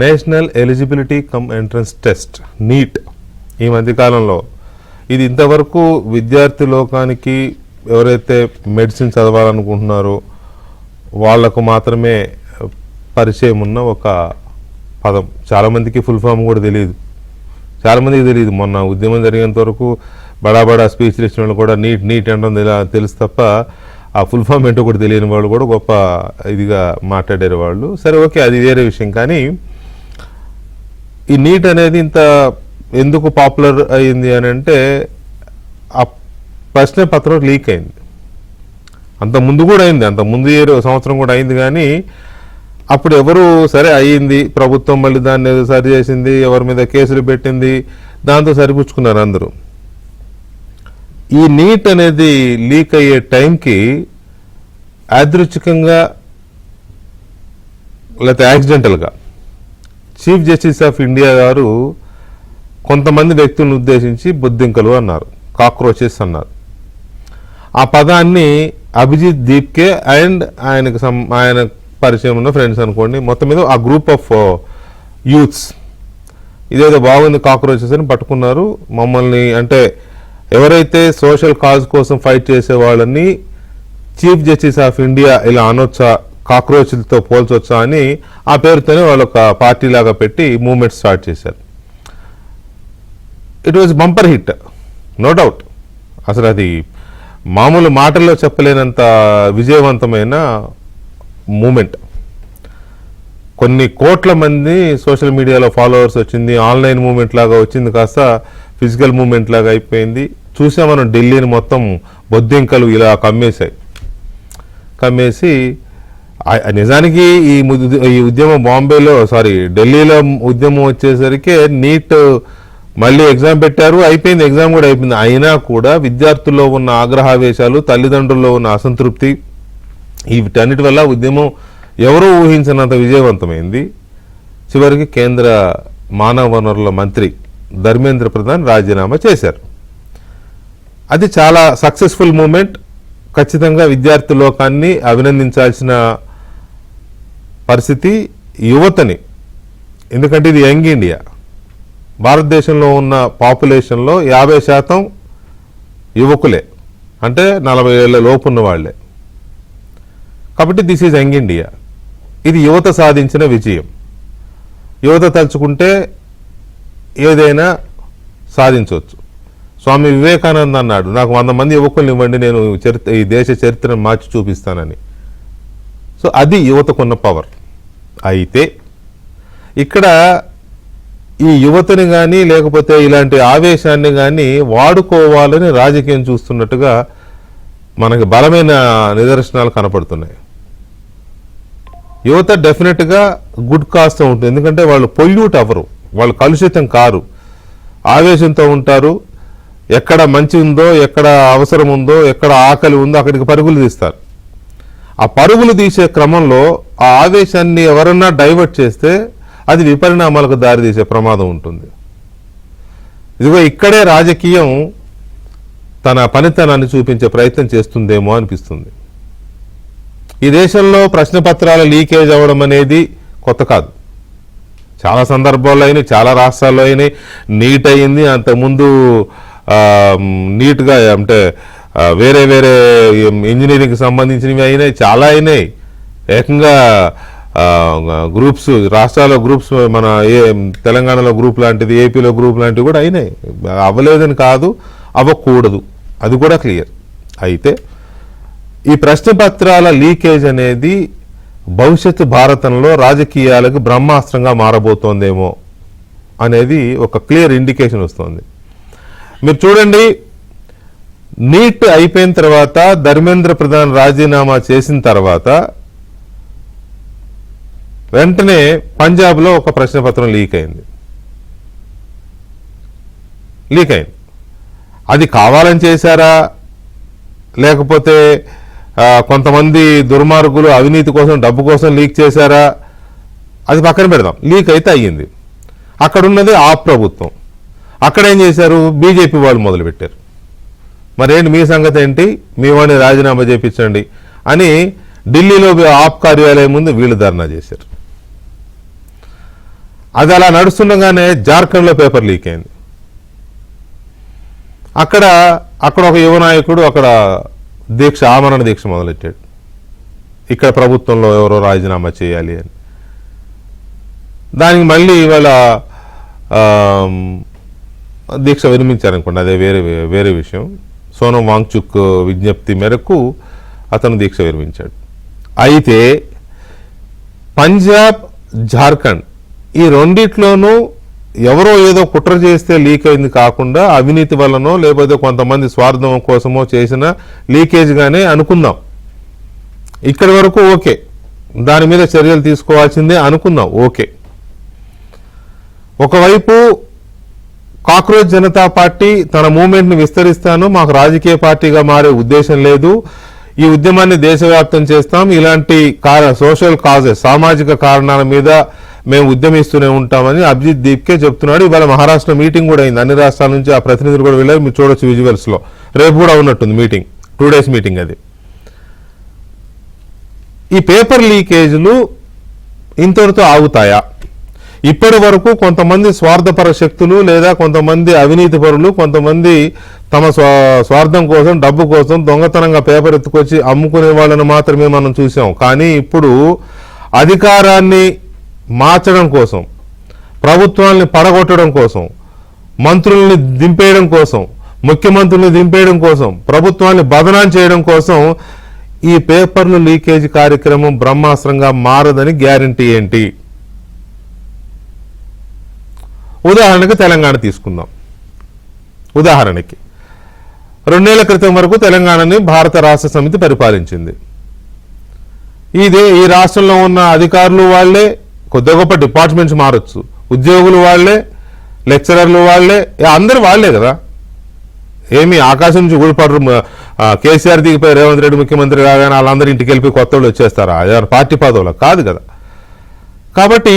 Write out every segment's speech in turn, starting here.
National eligibility cum entrance test neat ఈ మధ్యకాలంలో ఇది ఇంతవరకు విద్యార్థి లోకానికి ఎవరైతే మెడిసిన్ చదవాలనుకుంటున్నారో వాళ్లకు మాత్రమే పరిచయం ఉన్న ఒక పదం. చాలామందికి ఫుల్ ఫామ్ కూడా తెలియదు, చాలామందికి తెలియదు. మొన్న ఉద్యమం జరిగేంత వరకు బడా స్పీచ్లు ఇచ్చిన వాళ్ళు కూడా నీట్ అనడం తెలుసు తప్ప ఆ ఫుల్ ఫామ్ ఏంటో కూడా తెలియని వాళ్ళు కూడా గొప్ప ఇదిగా మాట్లాడారు వాళ్ళు. సరే, ఓకే, అది వేరే విషయం. కానీ ఈ నీట్ అనేది ఇంత ఎందుకు పాపులర్ అయింది అని అంటే ఆ ప్రశ్న పత్రం లీక్ అయింది. అంత ముందు కూడా అయింది, అంత ముందు సంవత్సరం కూడా అయింది. కానీ అప్పుడు ఎవరు సరే అయ్యింది, ప్రభుత్వం మళ్ళీ దాన్ని సరి చేసింది, ఎవరి మీద కేసులు పెట్టింది, దాంతో సరిపుచ్చుకున్నారు అందరూ. ఈ నీట్ అనేది లీక్ అయ్యే టైంకి యాదృచ్ఛికంగా లేకపోతే యాక్సిడెంటల్గా చీఫ్ జస్టిస్ ఆఫ్ ఇండియా గారు కొంతమంది వ్యక్తులను ఉద్దేశించి బొద్దింకలు అన్నారు, కాక్రోచెస్ అన్నారు. ఆ పదాన్ని అభిజిత్ దీప్కే అండ్ ఆయన పరిచయం ఉన్న ఫ్రెండ్స్ అనుకోండి, మొత్తం మీద ఆ గ్రూప్ ఆఫ్ యూత్స్ ఇదేదో బాగుంది కాక్రోచెస్ అని పట్టుకున్నారు మమ్మల్ని. అంటే ఎవరైతే సోషల్ కాజ్ కోసం ఫైట్ చేసే వాళ్ళని చీఫ్ జస్టిస్ ఆఫ్ ఇండియా ఇలా అనొచ్చా, కాక్రోచ్లతో పోల్చొచ్చా అని ఆ పేరుతోనే వాళ్ళు ఒక పార్టీ లాగా పెట్టి మూవ్మెంట్ స్టార్ట్ చేశారు. It was bumper hit, no doubt. అసలు అది మామూలు మాటల్లో చెప్పలేనంత విజయవంతమైన మూమెంట్. కొన్ని కోట్ల మంది సోషల్ మీడియాలో ఫాలోవర్స్ వచ్చింది, ఆన్లైన్ మూమెంట్ లాగా వచ్చింది, కాస్త ఫిజికల్ మూమెంట్ లాగా అయిపోయింది. చూసాం మనం ఢిల్లీని మొత్తం బొద్దింకలు ఇలా కమ్మేసి నిజానికి ఈ ఉద్యమం ఢిల్లీలో ఉద్యమం వచ్చేసరికి నీట్ మళ్ళీ ఎగ్జామ్ పెట్టారు, అయిపోయింది, ఎగ్జామ్ కూడా అయిపోయింది. అయినా కూడా విద్యార్థుల్లో ఉన్న ఆగ్రహావేశాలు, తల్లిదండ్రుల్లో ఉన్న అసంతృప్తి, వీటన్నిటి వల్ల ఉద్యమం ఎవరూ ఊహించినంత విజయవంతమైంది. చివరికి కేంద్ర మానవ వనరుల మంత్రి ధర్మేంద్ర ప్రధాన్ రాజీనామా చేశారు. అది చాలా సక్సెస్ఫుల్ మూమెంట్. ఖచ్చితంగా విద్యార్థి లోకాన్ని అభినందించాల్సిన పరిస్థితి, యువతని. ఎందుకంటే ఇది యంగ్ ఇండియా. భారతదేశంలో ఉన్న పాపులేషన్లో 50% యువకులే, అంటే 40 ఏళ్ల లోపు ఉన్న వాళ్లే. కాబట్టి దిస్ ఈజ్ యంగ్ ఇండియా. ఇది యువత సాధించిన విజయం. యువత తలుచుకుంటే ఏదైనా సాధించవచ్చు. స్వామి వివేకానంద అన్నాడు, నాకు 100 మంది యువకుల్ని ఇవ్వండి, నేను ఈ దేశ చరిత్రను మార్చి చూపిస్తానని. సో అది యువతకున్న పవర్. అయితే ఇక్కడ ఈ యువతని కానీ లేకపోతే ఇలాంటి ఆవేశాన్ని కానీ వాడుకోవాలని రాజకీయం చూస్తున్నట్టుగా మనకి బలమైన నిదర్శనాలు కనపడుతున్నాయి. యువత డెఫినెట్గా గుడ్ కాస్తో ఉంటుంది, ఎందుకంటే వాళ్ళు పొల్యూట్ అవ్వరు, వాళ్ళు కలుషితం కారు, ఆవేశంతో ఉంటారు. ఎక్కడ మంచి ఉందో, ఎక్కడ అవసరం ఉందో, ఎక్కడ ఆకలి ఉందో అక్కడికి పరుగులు తీస్తారు. ఆ పరుగులు తీసే క్రమంలో ఆ ఆవేశాన్ని ఎవరన్నా డైవర్ట్ చేస్తే అది విపరిణామాలకు దారితీసే ప్రమాదం ఉంటుంది. ఇదిగో ఇక్కడే రాజకీయం తన పనితనాన్ని చూపించే ప్రయత్నం చేస్తుందేమో అనిపిస్తుంది. ఈ దేశంలో ప్రశ్నపత్రాల లీకేజ్ అవ్వడం అనేది కొత్త కాదు. చాలా సందర్భాల్లో అయినాయి, చాలా రాష్ట్రాల్లో అయినాయి. నీట్ అయింది, అంతకుముందు నీట్గా అంటే వేరే ఇంజనీరింగ్కి సంబంధించినవి అయినాయి, చాలా అయినాయి. ఏకంగా గ్రూప్స్, రాష్ట్రాల్లో గ్రూప్స్, మన తెలంగాణలో గ్రూప్ లాంటిది, ఏపీలో గ్రూప్ లాంటివి కూడా అయినాయి. అవ్వలేదని కాదు, అవ్వకూడదు, అది కూడా క్లియర్. అయితే ఈ ప్రశ్నపత్రాల లీకేజ్ అనేది భవిష్యత్తు భారతంలో రాజకీయాలకు బ్రహ్మాస్త్రంగా మారబోతోందేమో అనేది ఒక క్లియర్ ఇండికేషన్ వస్తుంది. మీరు చూడండి, నీట్ అయిపోయిన తర్వాత ధర్మేంద్ర ప్రధాన్ రాజీనామా చేసిన తర్వాత వెంటనే పంజాబ్లో ఒక ప్రశ్నపత్రం లీక్ అయింది. అది కావాలని చేశారా, లేకపోతే కొంతమంది దుర్మార్గులు అవినీతి కోసం, డబ్బు కోసం లీక్ చేశారా, అది పక్కన పెడదాం. లీక్ అయితే అయ్యింది. అక్కడున్నది ఆ ప్రభుత్వం. అక్కడ ఏం చేశారు, బీజేపీ వాళ్ళు మొదలుపెట్టారు. మరేంటి మీ సంగతి ఏంటి, మీ వాడిని రాజీనామా చేయించండి అని ఢిల్లీలో ఆప్ కార్యాలయం ముందు వీళ్ళు ధర్నా చేశారు. అది అలా నడుస్తుండగానే జార్ఖండ్లో పేపర్ లీక్ అయింది. అక్కడ ఒక యువ నాయకుడు అక్కడ ఆమరణ దీక్ష మొదలెట్టాడు. ఇక్కడ ప్రభుత్వంలో ఎవరో రాజీనామా చేయాలి అని. దానికి మళ్ళీ ఇవాళ దీక్ష విరమించారనుకోండి, అదే వేరే విషయం. సోనం వాంగ్చుక్ విజ్ఞప్తి మేరకు అతను దీక్ష విరమించాడు. అయితే పంజాబ్, జార్ఖండ్ ఈ రెండిట్లోనూ ఎవరో ఏదో కుట్ర చేస్తే లీక్ అయింది కాకుండా అవినీతి వల్లనో లేకపోతే కొంతమంది స్వార్థం కోసమో చేసిన లీకేజ్గానే అనుకుందాం. ఇక్కడి వరకు ఓకే, దాని మీద చర్యలు తీసుకోవాల్సిందే అనుకుందాం, ఓకే. ఒకవైపు కాక్రోచ్ జనతా పార్టీ తన మూవ్మెంట్ని విస్తరిస్తాను, మాకు రాజకీయ పార్టీగా మారే ఉద్దేశం లేదు, ఈ ఉద్యమాన్ని దేశవ్యాప్తం చేస్తాం, ఇలాంటి సోషల్ కాజెస్ సామాజిక కారణాల మీద మేము ఉద్యమిస్తూనే ఉంటామని అభిజిత్ దీప్కే చెప్తున్నాడు. ఇవాళ మహారాష్ట్ర మీటింగ్ కూడా అయింది. అన్ని రాష్ట్రాల నుంచి ఆ ప్రతినిధులు కూడా వెళ్ళారు. మీరు చూడొచ్చు విజువల్స్ లో. రేపు కూడా ఉన్నట్టుంది మీటింగ్, 2 days మీటింగ్ అది. ఈ పేపర్ లీకేజీలు ఇంతటితో ఆగుతాయా? ఇప్పటి వరకు కొంతమంది స్వార్థపర శక్తులు లేదా కొంతమంది అవినీతి పరులు, కొంతమంది తమ స్వార్థం కోసం, డబ్బు కోసం దొంగతనంగా పేపర్ ఎత్తుకొచ్చి అమ్ముకునే వాళ్ళని మాత్రమే మనం చూసాం. కానీ ఇప్పుడు అధికారాన్ని మార్చడం కోసం, ప్రభుత్వాన్ని పడగొట్టడం కోసం, మంత్రుల్ని దింపేయడం కోసం, ముఖ్యమంత్రుల్ని దింపేయడం కోసం, ప్రభుత్వాన్ని బదనాం చేయడం కోసం ఈ పేపర్లు లీకేజ్ కార్యక్రమం బ్రహ్మాస్త్రంగా మారదని గ్యారంటీ ఏంటి? ఉదాహరణకి తెలంగాణ తీసుకుందాం. ఉదాహరణకి 2 ఏళ్ల క్రితం వరకు తెలంగాణని భారత రాష్ట్ర సమితి పరిపాలించింది. ఈ రాష్ట్రంలో ఉన్న అధికారులు వాళ్లే, కొద్ది గొప్ప డిపార్ట్మెంట్స్ మారొచ్చు, ఉద్యోగులు వాళ్లే, లెక్చరర్లు వాళ్లే, అందరు వాళ్లే కదా. ఏమి ఆకాశం నుంచి ఊడిపడరు. కేసీఆర్ దిగిపోయి రేవంత్ రెడ్డి ముఖ్యమంత్రి కాగానే వాళ్ళందరూ ఇంటికి వెళ్ళిపోయి కొత్త వాళ్ళు వచ్చేస్తారా? పార్టీ పదవులు కాదు కదా. కాబట్టి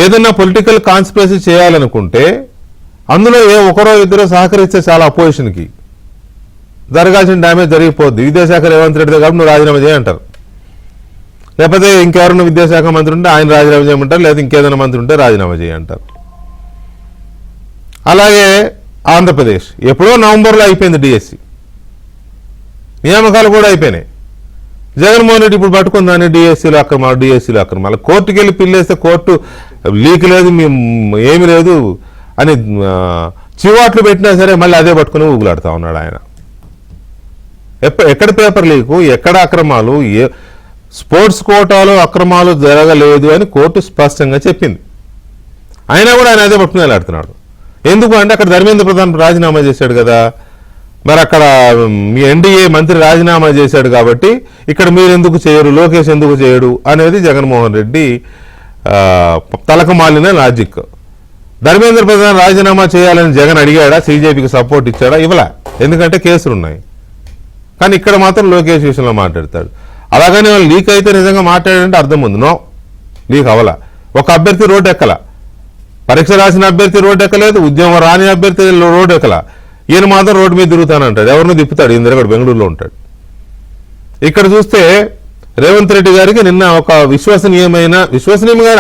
ఏదన్నా పొలిటికల్ కాన్స్పిరసీ చేయాలనుకుంటే అందులో ఒకరో ఇద్దరు సహకరిస్తే చాలా అపోజిషన్కి జరగాల్సిన డ్యామేజ్ జరిగిపోద్ది. విద్యాశాఖ రేవంత్ రెడ్డి కాబట్టి నువ్వు రాజీనామా చేయంటారు, లేకపోతే ఇంకెవరన్నా విద్యాశాఖ మంత్రి ఉంటే ఆయన రాజీనామా చేయమంటారు, లేదా ఇంకేదైనా మంత్రి ఉంటే రాజీనామా చేయంటారు. అలాగే ఆంధ్రప్రదేశ్ ఎప్పుడో నవంబర్లో అయిపోయింది డిఎస్సి, నియామకాలు కూడా అయిపోయినాయి. జగన్మోహన్ రెడ్డి ఇప్పుడు పట్టుకుందాన్ని డిఎస్సీలో అక్రమాలు కోర్టుకి వెళ్ళి పిల్లేస్తే కోర్టు లీక్ లేదు, ఏమి లేదు అని చివాట్లు పెట్టినా సరే మళ్ళీ అదే పట్టుకుని ఊగులాడుతూ ఉన్నాడు ఆయన. ఎక్కడ పేపర్ లీకు, ఎక్కడ అక్రమాలు, స్పోర్ట్స్ కోటాలో అక్రమాలు జరగలేదు అని కోర్టు స్పష్టంగా చెప్పింది. అయినా కూడా ఆయన అదే పట్టుకుని వెళ్ళాడుతున్నాడు. ఎందుకు అంటే అక్కడ ధర్మేంద్ర ప్రధాన్ రాజీనామా చేశాడు కదా, మరి అక్కడ మీ ఎన్డీఏ మంత్రి రాజీనామా చేశాడు కాబట్టి ఇక్కడ మీరు ఎందుకు చేయరు, లోకేష్ ఎందుకు చేయడు అనేది జగన్మోహన్ రెడ్డి తలకమాలిన లాజిక్. ధర్మేంద్ర ప్రధాన్ రాజీనామా చేయాలని జగన్ అడిగాడా? సీజేపీకి సపోర్ట్ ఇచ్చాడా? ఇవ్వలే, ఎందుకంటే కేసులు ఉన్నాయి. కానీ ఇక్కడ మాత్రం లోకేష్ విషయంలో మాట్లాడతాడు. అలాగని వాళ్ళు లీక్ అయితే నిజంగా మాట్లాడారంటే అర్థం ఉంది. నో, లీక్ అవ్వలా. ఒక అభ్యర్థి రోడ్డు ఎక్కల, పరీక్ష రాసిన అభ్యర్థి రోడ్డు ఎక్కలేదు, ఉద్యోగం రాని అభ్యర్థి రోడ్డు ఎక్కల. ఈయన మాత్రం రోడ్డు మీద తిరుగుతానంటాడు, ఎవరినో తిప్పుతాడు. ఈయన దగ్గర బెంగళూరులో ఉంటాడు. ఇక్కడ చూస్తే రేవంత్ రెడ్డి గారికి నిన్న ఒక విశ్వసనీయమైన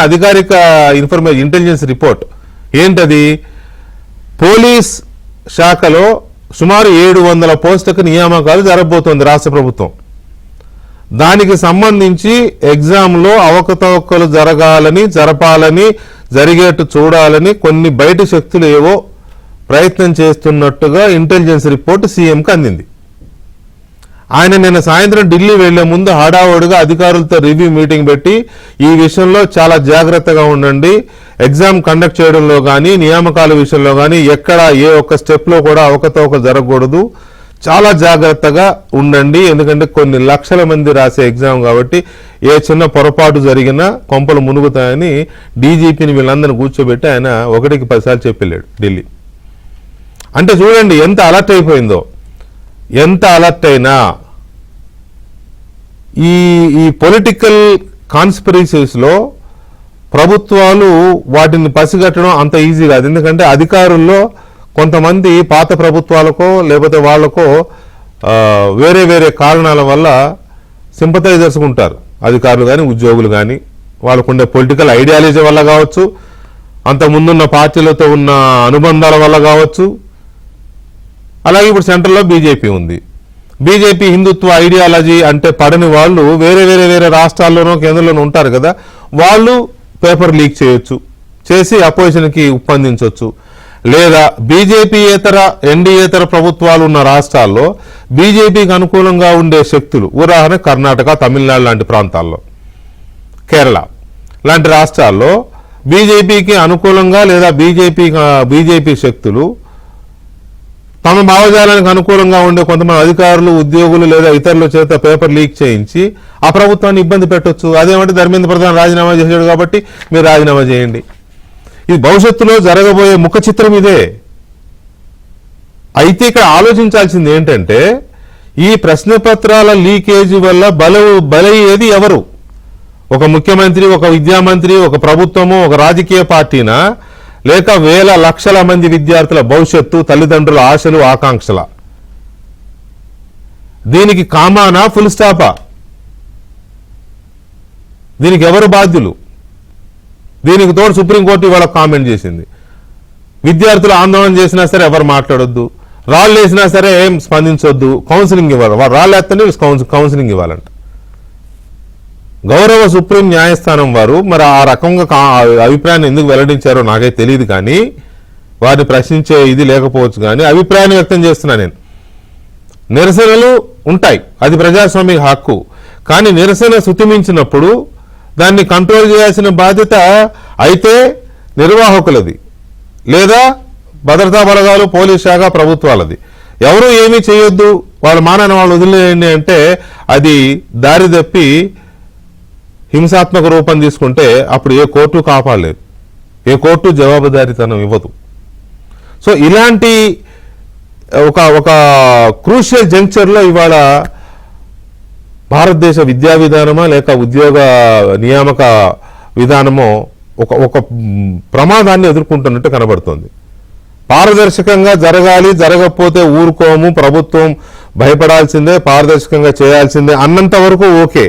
అధికారిక ఇన్ఫర్మేషన్, ఇంటెలిజెన్స్ రిపోర్ట్ ఏంటది? పోలీస్ శాఖలో సుమారు 700 పోస్టులకు నియామకాలు జరగబోతోంది రాష్ట్ర ప్రభుత్వం. దానికి సంబంధించి ఎగ్జామ్లో అవకతవకలు జరపాలని, జరిగేట్టు చూడాలని కొన్ని బయట శక్తులు ఏవో ప్రయత్నం చేస్తున్నట్టుగా ఇంటెలిజెన్స్ రిపోర్ట్ సీఎంకి అందింది. ఆయన నిన్న సాయంత్రం ఢిల్లీ వెళ్లే ముందు హడావుడిగా అధికారులతో రివ్యూ మీటింగ్ పెట్టి ఈ విషయంలో చాలా జాగ్రత్తగా ఉండండి, ఎగ్జామ్ కండక్ట్ చేయడంలో కానీ నియామకాల విషయంలో కానీ ఎక్కడ ఏ ఒక్క స్టెప్లో కూడా అవకతవకలు జరగకూడదు, చాలా జాగ్రత్తగా ఉండండి, ఎందుకంటే కొన్ని లక్షల మంది రాసే ఎగ్జామ్ కాబట్టి ఏ చిన్న పొరపాటు జరిగినా కొంపలు మునుగుతాయని డీజీపీని వీళ్ళందరినీ కూర్చోబెట్టి ఆయన 1కి 10 సార్లు చెప్పెళ్ళాడు ఢిల్లీ. అంటే చూడండి ఎంత అలర్ట్ అయిపోయిందో. ఎంత అలర్ట్ అయినా ఈ పొలిటికల్ కాన్స్పిరసీస్లో ప్రభుత్వాలు వాటిని పసిగట్టడం అంత ఈజీ కాదు. ఎందుకంటే అధికారుల్లో కొంతమంది పాత ప్రభుత్వాలకో లేకపోతే వాళ్ళకో వేరే వేరే కారణాల వల్ల సింపథైజర్స్ ఉంటారు, అధికారులు కానీ ఉద్యోగులు కానీ. వాళ్ళకుండే పొలిటికల్ ఐడియాలజీ వల్ల కావచ్చు, అంత ముందున్న పార్టీలతో ఉన్న అనుబంధాల వల్ల కావచ్చు. అలాగే ఇప్పుడు సెంట్రల్లో బీజేపీ ఉంది. బీజేపీ హిందుత్వ ఐడియాలజీ అంటే పడని వాళ్ళు వేరే వేరే వేరే రాష్ట్రాల్లోనూ కేంద్రంలోనూ ఉంటారు కదా, వాళ్ళు పేపర్ లీక్ చేయొచ్చు, చేసి అపోజిషన్కి ఉప్పందించవచ్చు. లేదా బీజేపీయేతర ఎన్డీఏతర ప్రభుత్వాలు ఉన్న రాష్ట్రాల్లో బీజేపీకి అనుకూలంగా ఉండే శక్తులు, ఉదాహరణ కర్ణాటక, తమిళనాడు లాంటి ప్రాంతాల్లో, కేరళ లాంటి రాష్ట్రాల్లో బీజేపీకి అనుకూలంగా లేదా బీజేపీ శక్తులు తమ భావజాలానికి అనుకూలంగా ఉండే కొంతమంది అధికారులు, ఉద్యోగులు లేదా ఇతరుల చేత పేపర్ లీక్ చేయించి ఆ ప్రభుత్వాన్ని ఇబ్బంది పెట్టొచ్చు. అదేమంటే ధర్మేంద్ర ప్రధాన్ రాజీనామా చేశాడు కాబట్టి మీరు రాజీనామా చేయండి. ఇది భవిష్యత్తులో జరగబోయే ముఖ చిత్రం ఇదే. అయితే ఇక్కడ ఆలోచించాల్సింది ఏంటంటే, ఈ ప్రశ్నపత్రాల లీకేజీ వల్ల బలయ్యేది ఎవరు? ఒక ముఖ్యమంత్రి, ఒక విద్యామంత్రి, ఒక ప్రభుత్వము, ఒక రాజకీయ పార్టీనా, లేక వేల లక్షల మంది విద్యార్థుల భవిష్యత్తు, తల్లిదండ్రుల ఆశలు, ఆకాంక్షల? దీనికి కామానా, ఫుల్ స్టాపా? దీనికి ఎవరు బాధ్యులు? దీనికి తోడు సుప్రీంకోర్టు ఇవాళ కామెంట్ చేసింది. విద్యార్థులు ఆందోళన చేసినా సరే ఎవరు మాట్లాడొద్దు, రాళ్ళు వేసినా సరే ఏం స్పందించొద్దు, కౌన్సిలింగ్ ఇవ్వాలి. రాళ్ళు ఎత్తనే కౌన్సిలింగ్ ఇవ్వాలంట. గౌరవ సుప్రీం న్యాయస్థానం వారు మరి ఆ రకంగా అభిప్రాయాన్ని ఎందుకు వెల్లడించారో నాకైతే తెలియదు, కానీ వారిని ప్రశ్నించే ఇది లేకపోవచ్చు. కానీ అభిప్రాయాన్ని వ్యక్తం చేస్తున్నా నేను. నిరసనలు ఉంటాయి, అది ప్రజాస్వామిక హక్కు. కానీ నిరసన శృతిమించినప్పుడు దాన్ని కంట్రోల్ చేయాల్సిన బాధ్యత అయితే నిర్వాహకులది, లేదా భద్రతా బలగాలు, పోలీస్ శాఖ, ప్రభుత్వాలది. ఎవరు ఏమీ చేయొద్దు, వాళ్ళ మానాన్ని వాళ్ళు వదిలేయండి అంటే అది దారి తప్పి హింసాత్మక రూపం తీసుకుంటే అప్పుడు ఏ కోర్టు కాపాడలేదు, ఏ కోర్టు జవాబుదారీతనం ఇవ్వదు. సో ఇలాంటి ఒక క్రూషియల్ జంక్చర్లో ఇవాళ భారతదేశ విద్యా విధానమా లేక ఉద్యోగ నియామక విధానమో ఒక ప్రమాదాన్ని ఎదుర్కొంటున్నట్టు కనబడుతుంది. పారదర్శకంగా జరగాలి, జరగకపోతే ఊరుకోము, ప్రభుత్వం భయపడాల్సిందే, పారదర్శకంగా చేయాల్సిందే అన్నంత వరకు ఓకే.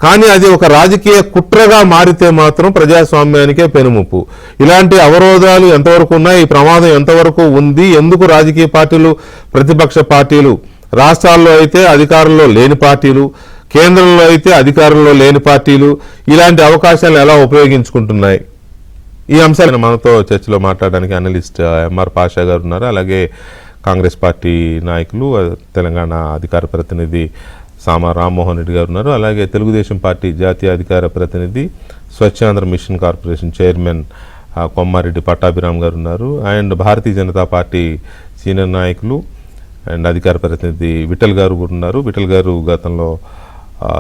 కానీ అది ఒక రాజకీయ కుట్రగా మారితే మాత్రం ప్రజాస్వామ్యానికే పెనుముప్పు. ఇలాంటి అవరోధాలు ఎంతవరకు ఉన్నాయి, ఈ ప్రమాదం ఎంతవరకు ఉంది, ఎందుకు రాజకీయ పార్టీలు, ప్రతిపక్ష పార్టీలు, రాష్ట్రాల్లో అయితే అధికారంలో లేని పార్టీలు, కేంద్రంలో అయితే అధికారంలో లేని పార్టీలు ఇలాంటి అవకాశాలను ఎలా ఉపయోగించుకుంటున్నాయి? ఈ అంశాలను మనతో చర్చలో మాట్లాడడానికి అనలిస్ట్ ఎంఆర్ పాషా గారు ఉన్నారు. అలాగే కాంగ్రెస్ పార్టీ నాయకులు, తెలంగాణ అధికార ప్రతినిధి సామా రామ్మోహన్ రెడ్డి గారు ఉన్నారు. అలాగే తెలుగుదేశం పార్టీ జాతీయ అధికార ప్రతినిధి, Swachhandhra mission corporation chairman Kommareddy Pattabhiram గారు ఉన్నారు. And Bharatiya Janata party senior నాయకులు అండ్ అధికార ప్రతినిధి విఠల్ గారు ఉన్నారు. విఠల్ గారు గతంలో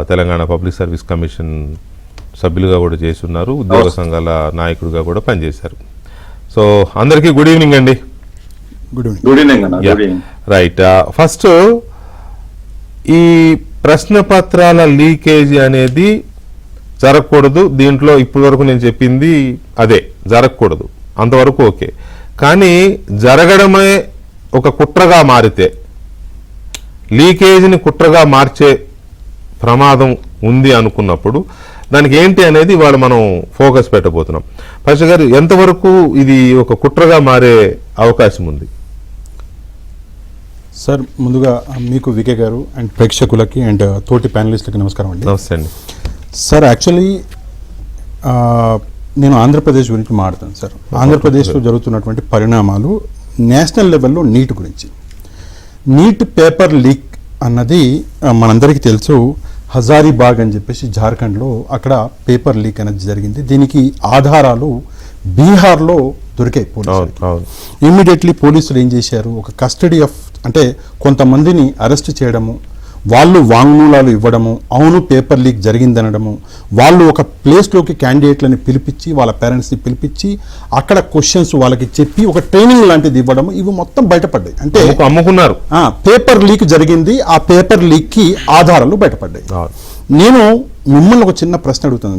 తెలంగాణ పబ్లిక్ సర్వీస్ కమిషన్ సభ్యులుగా కూడా చేసి ఉన్నారు, ఉద్యోగ సంఘాల నాయకుడిగా కూడా పనిచేశారు. సో అందరికీ గుడ్ ఈవినింగ్ అండి. Good evening. రైట్, ఫస్ట్ ఈ ప్రశ్నపత్రాల లీకేజీ అనేది జరగకూడదు. దీంట్లో ఇప్పటి వరకు నేను చెప్పింది అదే, జరగకూడదు, అంతవరకు ఓకే. కానీ జరగడమే ఒక కుట్రగా మారితే, లీకేజీని కుట్రగా మార్చే ప్రమాదం ఉంది అనుకున్నప్పుడు దానికి ఏంటి అనేది ఇవాళ మనం ఫోకస్ పెట్టబోతున్నాం. పాషా గారు, ఎంతవరకు ఇది ఒక కుట్రగా మారే అవకాశం ఉంది? సార్, ముందుగా మీకు వికే గారు అండ్ ప్రేక్షకులకి అండ్ తోటి ప్యానలిస్టులకి నమస్కారం అండి. నమస్తే అండి. సార్, యాక్చువల్లీ నేను ఆంధ్రప్రదేశ్ గురించి మాట్లాడతాను సార్. ఆంధ్రప్రదేశ్లో జరుగుతున్నటువంటి పరిణామాలు నేషనల్ లెవెల్లో నీట్ గురించి. నీట్ పేపర్ లీక్ అన్నది మనందరికీ తెలుసు. హజారీబాగ్ అని చెప్పేసి జార్ఖండ్లో అక్కడ పేపర్ లీక్ అనేది జరిగింది. దీనికి ఆధారాలు బీహార్లో దొరికాయి పోలీసులు. ఇమ్మీడియట్లీ పోలీసులు ఏం చేశారు, ఒక కస్టడీ ఆఫ్ అంటే కొంతమందిని అరెస్ట్ చేయడము, వాళ్ళు వాంగ్మూలాలు ఇవ్వడము, అవును పేపర్ లీక్ జరిగిందనడము, వాళ్ళు ఒక ప్లేస్లోకి క్యాండిడేట్లని పిలిపించి వాళ్ళ పేరెంట్స్ని పిలిపించి అక్కడ క్వశ్చన్స్ వాళ్ళకి చెప్పి ఒక ట్రైనింగ్ లాంటిది ఇవ్వడము, ఇవి మొత్తం బయటపడ్డాయి. అంటే అమ్ముకున్నారు, పేపర్ లీక్ జరిగింది, ఆ పేపర్ లీక్కి ఆధారాలు బయటపడ్డాయి. నేను మిమ్మల్ని ఒక చిన్న ప్రశ్న అడుగుతాను.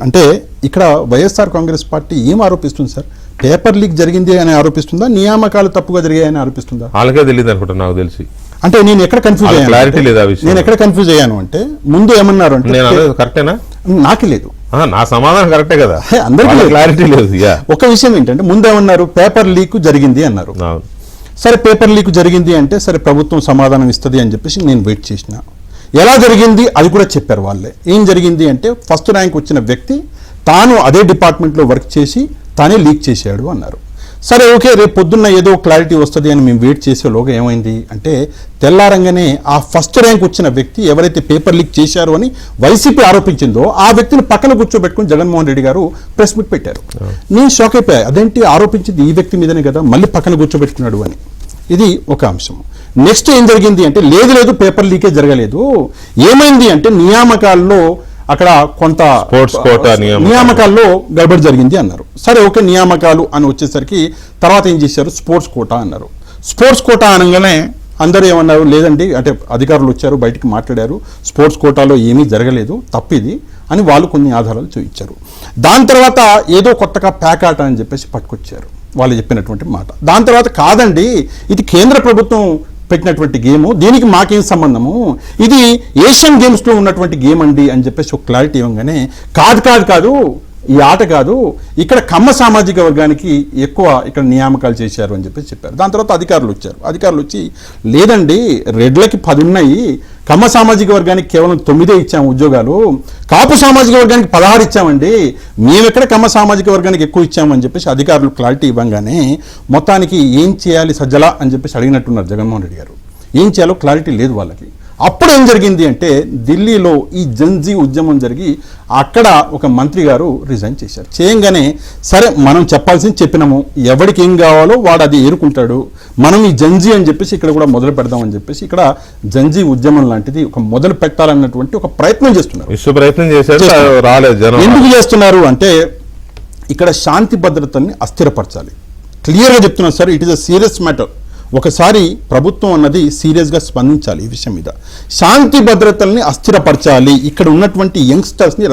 అంటే ఇక్కడ వైఎస్ఆర్ కాంగ్రెస్ పార్టీ ఏం ఆరోపిస్తుంది సార్? పేపర్ లీక్ జరిగింది అని ఆరోపిస్తుందా, నియామకాలు తప్పుగా జరిగాయని ఆరోపిస్తుందా? వాళ్ళకే తెలియదు అనుకుంటా, నాకు తెలిసి. అంటే నేను ఎక్కడ కన్ఫ్యూజ్ అయ్యాను, క్లారిటీ లేదు ఆ విషయం. నేను ఎక్కడ కన్ఫ్యూజ్ అయ్యాను అంటే, ముందు ఏమన్నారు అంటే కరెక్టేనా, నాకు లేదు. నా సమాధానం కరెక్టే కదా, అందరికీ క్లారిటీ లేదు. ఒక విషయం ఏంటంటే ముందేమన్నారు, పేపర్ లీక్ జరిగింది అన్నారు. సరే పేపర్ లీక్ జరిగింది అంటే సరే ప్రభుత్వం సమాధానం ఇస్తుంది అని చెప్పేసి నేను వెయిట్ చేసిన. ఎలా జరిగింది అది కూడా చెప్పారు వాళ్ళే. ఏం జరిగింది అంటే ఫస్ట్ ర్యాంక్ వచ్చిన వ్యక్తి తాను అదే డిపార్ట్మెంట్లో వర్క్ చేసి తానే లీక్ చేశాడు అన్నారు. సరే ఓకే, రేపు పొద్దున్న ఏదో క్లారిటీ వస్తుంది అని మేము వెయిట్ చేసేలోగా ఏమైంది అంటే తెల్లారంగానే ఆ ఫస్ట్ ర్యాంక్ వచ్చిన వ్యక్తి ఎవరైతే పేపర్ లీక్ చేశారు అని వైసీపీ ఆరోపించిందో ఆ వ్యక్తిని పక్కన కూర్చోబెట్టుకుని జగన్మోహన్ రెడ్డి గారు ప్రెస్ మీట్ పెట్టారు. నేను షాక్ అయిపోయా, అదేంటి ఆరోపించింది ఈ వ్యక్తి మీదనే కదా, మళ్ళీ పక్కన కూర్చోబెట్టుకున్నాడు అని. ఇది ఒక అంశం. నెక్స్ట్ ఏం జరిగింది అంటే లేదు పేపర్ లీకే జరగలేదు, ఏమైంది అంటే నియామకాల్లో అక్కడ కొంత స్పోర్ట్స్ కోటా నియామకాల్లో గడబడి జరిగింది అన్నారు. సరే ఓకే, నియామకాలు అని వచ్చేసరికి తర్వాత ఏం చేశారు, స్పోర్ట్స్ కోటా అన్నారు. స్పోర్ట్స్ కోటా అనగానే అందరూ ఏమన్నారు, లేదండి అంటే అధికారులు వచ్చారు బయటికి మాట్లాడారు, స్పోర్ట్స్ కోటాలో ఏమీ జరగలేదు, తప్పిది అని వాళ్ళు కొన్ని ఆధారాలు చూపించారు. దాని తర్వాత ఏదో కొత్తగా ప్యాకాట అని చెప్పేసి పట్టుకొచ్చారు వాళ్ళు చెప్పినటువంటి మాట. దాని తర్వాత కాదండి ఇది కేంద్ర ప్రభుత్వం పెట్టినటువంటి గేము, దీనికి మాకేం సంబంధము, ఇది ఏషియన్ గేమ్స్లో ఉన్నటువంటి గేమ్ అండి అని చెప్పేసి ఒక క్లారిటీ ఇవ్వగానే కాదు ఈ ఆట కాదు, ఇక్కడ కమ్మ సామాజిక వర్గానికి ఎక్కువ ఇక్కడ నియామకాలు చేశారు అని చెప్పేసి చెప్పారు. దాని తర్వాత అధికారులు వచ్చారు. అధికారులు వచ్చి లేదండి రెడ్లకి 10 ఉన్నాయి, కమ్మ సామాజిక వర్గానికి కేవలం 9 ఇచ్చాము ఉద్యోగాలు, కాపు సామాజిక వర్గానికి 16 ఇచ్చామండి, మేమెక్కడ కమ్మ సామాజిక వర్గానికి ఎక్కువ ఇచ్చామని చెప్పేసి అధికారులు క్లారిటీ ఇవ్వగానే మొత్తానికి ఏం చేయాలి సజ్జల అని చెప్పేసి అడిగినట్టున్నారు జగన్మోహన్ రెడ్డి గారు. ఏం చేయాలో క్లారిటీ లేదు వాళ్ళకి. అప్పుడు ఏం జరిగింది అంటే ఢిల్లీలో ఈ జంజీ ఉద్యమం జరిగి అక్కడ ఒక మంత్రి గారు రిజైన్ చేశారు. చేయంగానే సరే మనం చెప్పాల్సింది చెప్పినాము, ఎవరికి ఏం కావాలో వాడు అది ఏరుకుంటాడు, మనం ఈ జంజీ అని చెప్పేసి ఇక్కడ కూడా మొదలు పెడదామని చెప్పేసి ఇక్కడ జంజీ ఉద్యమం లాంటిది ఒక మొదలు పెట్టాలన్నటువంటి ఒక ప్రయత్నం చేస్తున్నారు. ఎందుకు చేస్తున్నారు అంటే ఇక్కడ శాంతి భద్రతల్ని అస్థిరపరచాలి. క్లియర్గా చెప్తున్నారు sir, it is a serious matter. ఒకసారి ప్రభుత్వం అన్నది సీరియస్గా స్పందించాలి ఈ విషయం మీద. శాంతి భద్రతల్ని అస్థిరపరచాలి, ఇక్కడ ఉన్నటువంటి యంగ్స్టర్స్ని